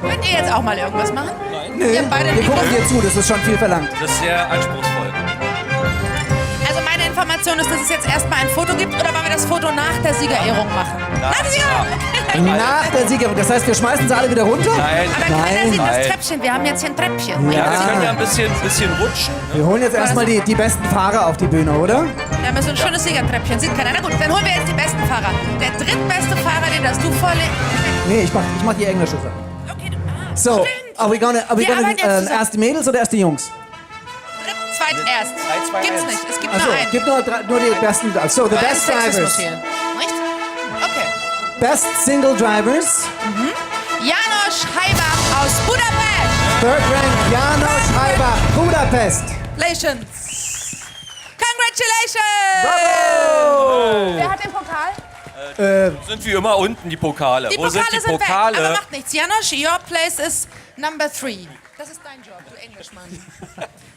Könnt ihr jetzt auch mal irgendwas machen? Nö, Ihr beide wir gucken Mikrofon- dir zu, das ist schon viel verlangt. Das ist sehr anspruchsvoll. Also meine Information ist, dass es jetzt erstmal ein Foto gibt, oder wollen wir das Foto nach der Siegerehrung machen? Nach der Siegerehrung! Nach der Siegerehrung, das heißt, wir schmeißen sie alle wieder runter? Nein. Aber keiner sieht das Nein. Treppchen, wir haben jetzt hier ein Treppchen. Ja, wir können ja ein bisschen rutschen. Wir holen jetzt erstmal die besten Fahrer auf die Bühne, oder? Da haben wir so ein schönes Siegertreppchen, sieht keiner. Na gut, dann holen wir jetzt die besten Fahrer. Der drittbeste Fahrer, den darfst du vorlegen. Nee, ich mach die englische Sache. Okay, So, are we gonna Wir arbeiten jetzt zusammen. erst die Mädels oder erst die Jungs? zweit erst. 3, 2, Gibt's 1. nicht, es gibt Achso, nur einen. gibt nur die besten. So, the Aber best Sexismus drivers. hier. Nicht? Okay. Best single drivers. Janosch Heibach aus Budapest. Third rank, Janosch Heibach, Budapest. Congratulations. Congratulations. Bravo! Wer hat den Pokal? Sind wie immer unten die Pokale. Die Wo Pokale sind die sind Pokale? weg, aber macht nichts. Janosch, your place is number 3. Das ist dein Job, du Englischmann.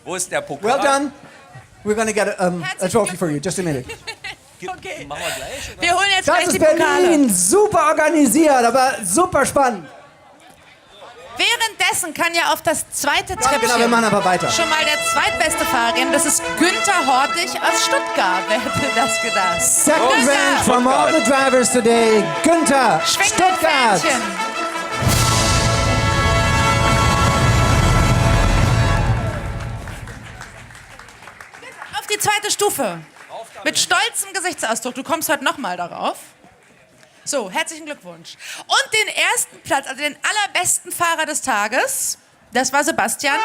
Wo ist der Pokal? Well done. We're gonna get a trophy for you. Just a minute. Okay. Machen wir gleich, oder? Wir holen jetzt Das gleich ist die Pokale. Berlin. Super organisiert, aber super spannend. Währenddessen kann ja auf das zweite Treppchen Genau, wir machen aber weiter. schon mal der zweitbeste Fahrer gehen. Das ist Günther Hortig aus Stuttgart. Wer hätte das gedacht? Second Günther, rank from all the drivers today, Günther, schwing dein Stuttgart. Fähnchen. Auf die zweite Stufe. Mit stolzem Gesichtsausdruck. Du kommst heute nochmal darauf. So, herzlichen Glückwunsch. Und den ersten Platz, also den allerbesten Fahrer des Tages, das war Sebastian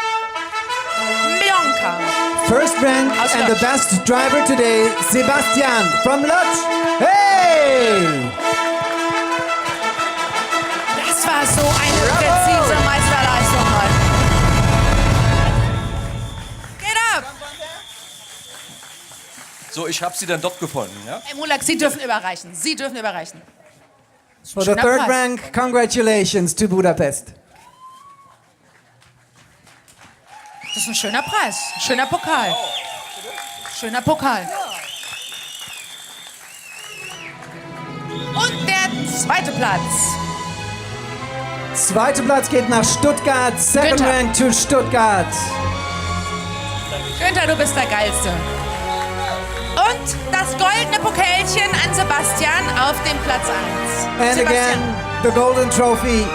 Mionka. First rank Aus and Lodz. the best driver today, Sebastian from Lodz. Hey! Das war so eine präzise Meisterleistung heute. Get up! So, ich habe sie dann dort gefunden. Ja? Hey, Mulak, Sie dürfen überreichen. Sie dürfen überreichen. For the Schöner third Preis. rank, congratulations to Budapest. Das ist ein schöner Preis. Ein schöner Pokal. Schöner Pokal. Und der zweite Platz. Zweiter Platz geht nach Stuttgart. Second Günther. rank to Stuttgart. Günther, du bist der Geilste. Und das goldene Pokalchen an Sebastian auf dem Platz 1. And again, the golden trophy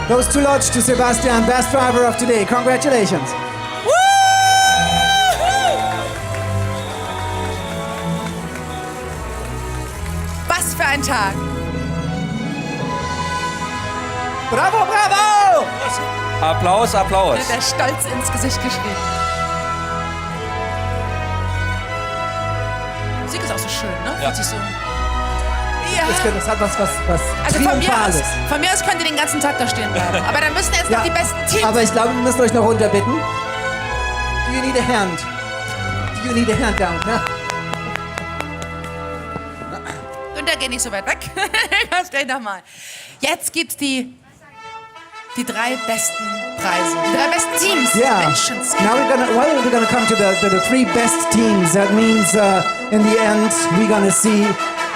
goes to Lodz to Sebastian, best driver of today. Congratulations. Was für ein Tag. Bravo, bravo! Applaus, Applaus. Der Stolz ins Gesicht geschrieben. Musik ist auch so schön, ne? Ja. Fühlt sich so. Ja. Das hat was Also Triumphales. von mir aus könnt ihr den ganzen Tag da stehen bleiben. Aber dann müssen jetzt noch die besten Teams. Aber ich glaube, wir müssen euch noch runterbitten. Do you need a hand? Do you need a hand down? Ne? Und da geht nicht so weit weg. Kommst gleich nochmal. Jetzt gibt's die 3 besten Preise. Die 3 besten Teams. Yeah. Menschens. Now we're gonna come to the 3 best teams. That means in the end we're gonna see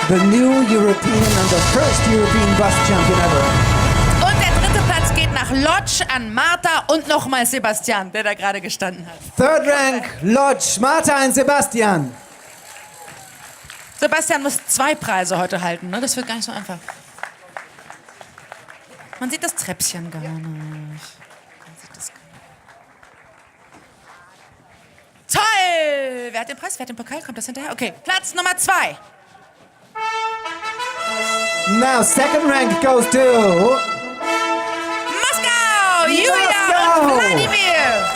the new European and the first European bus champion ever. Und der dritte Platz geht nach Lodz an Martha und nochmal Sebastian, der da gerade gestanden hat. Third rank, Lodz, Martha und Sebastian. Sebastian muss 2 Preise heute halten, ne? Das wird gar nicht so einfach. Man sieht das Treppchen gar nicht. Man sieht das gar nicht. Toll! Wer hat den Preis? Wer hat den Pokal? Kommt das hinterher? Okay, Platz Nummer 2. Now second rank goes to Moskau! Julia und Wladimir!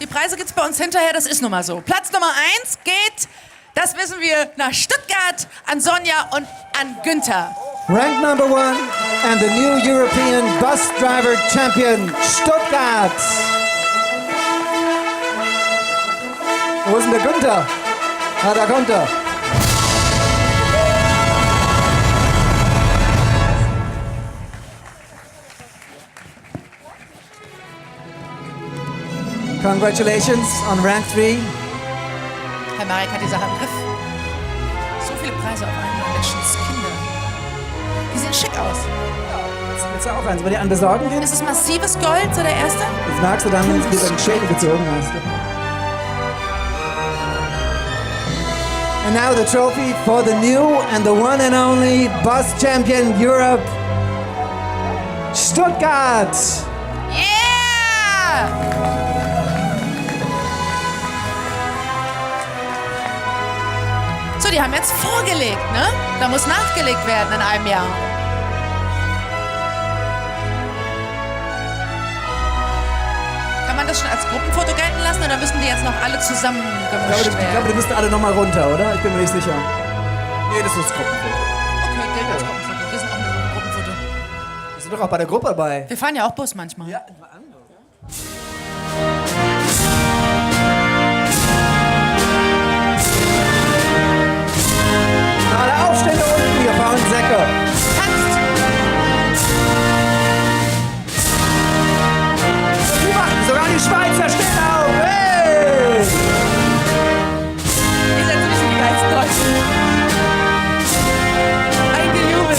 Die Preise gibt's bei uns hinterher, das ist nun mal so. Platz Nummer 1 geht, das wissen wir, nach Stuttgart, an Sonja und an Günther. rank number 1 and the new European bus driver champion, Stuttgart. Wo ist denn der Günther? Ah, da kommt er. Congratulations on rank 3. Herr Marek hat die Sache im Griff. So viele Preise auf einmal, Menschenskinder. Die sehen schick aus. Willst du auch eins bei dir an besorgen gehen? Ist es massives Gold, so der erste? Das magst du dann, wenn du dir den Schädel gezogen hast. And now the trophy for the new and the one and only Bus Champion Europe, Stuttgart. Yeah! So, die haben jetzt vorgelegt, ne? Da muss nachgelegt werden in einem Jahr. Kann man das schon als Gruppenfoto gelten lassen oder müssen die jetzt noch alle zusammen gemischt werden? Ich glaube, die müssten alle nochmal runter, oder? Ich bin mir nicht sicher. Nee, das ist das Gruppenfoto. Okay, gilt als Gruppenfoto. Wir sind auch mit einem Gruppenfoto. Wir sind doch auch bei der Gruppe dabei. Wir fahren ja auch Bus manchmal. Ja, alle aufstehen da unten, ihr faulen Säcke. Tanzt! Die machen sogar die Schweizer stehen auf. Hey! Ihr seid nicht die geilsten Deutschen. Ein Gejubel.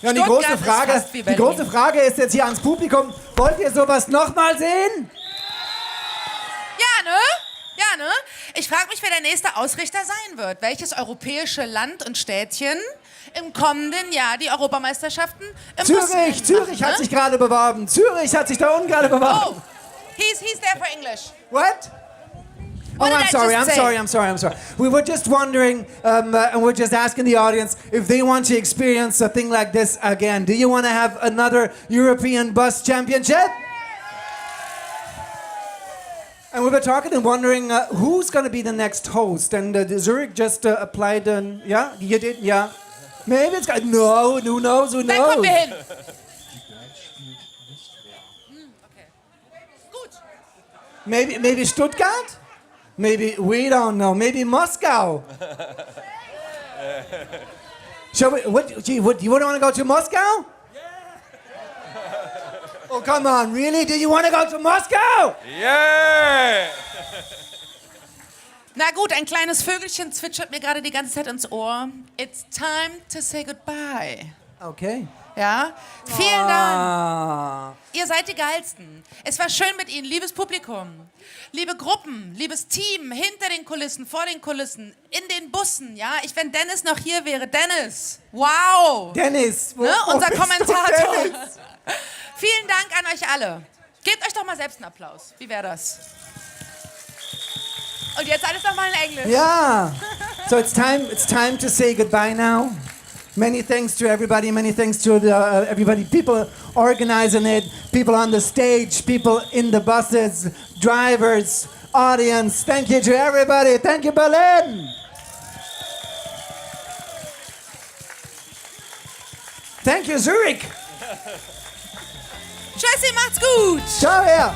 Ja, und die große Frage ist jetzt hier ans Publikum, wollt ihr sowas nochmal sehen? Ja, ne? Ja, ne? Ich frage mich, wer der nächste Ausrichter sein wird. Welches europäische Land und Städtchen im kommenden Jahr die Europameisterschaften im Zürich hat sich gerade beworben. Zürich hat sich da unten gerade beworben. Oh, he's there for English. What? What I'm sorry. We were just wondering, and we're just asking the audience if they want to experience a thing like this again. Do you want to have another European Bus Championship? And we were talking and wondering who's going to be the next host. And Zurich just applied, yeah, you did, yeah. Maybe it's got, no, who knows, who knows? Dann kommen wir hin. Okay. Gut. Maybe Stuttgart? Maybe, we don't know, maybe Moscow. Shall we, you want to go to Moscow? Yeah. Oh, come on, really? Do you want to go to Moscow? Yeah! Na gut, ein kleines Vögelchen zwitschert mir gerade die ganze Zeit ins Ohr. It's time to say goodbye. Okay. Ja, vielen Dank. Ihr seid die Geilsten. Es war schön mit Ihnen, liebes Publikum, liebe Gruppen, liebes Team, hinter den Kulissen, vor den Kulissen, in den Bussen. Ja, wenn Dennis noch hier wäre. Dennis, wow. Dennis, ne? Unser Kommentator. Vielen Dank an euch alle. Gebt euch doch mal selbst einen Applaus. Wie wäre das? Und jetzt alles nochmal in Englisch. Yeah. So it's time to say goodbye now. Many thanks to everybody. Many thanks to everybody, people organizing it, people on the stage, people in the buses, drivers, audience. Thank you to everybody. Thank you, Berlin. Thank you, Zurich. Tschüssi, macht's gut. Ciao, ja.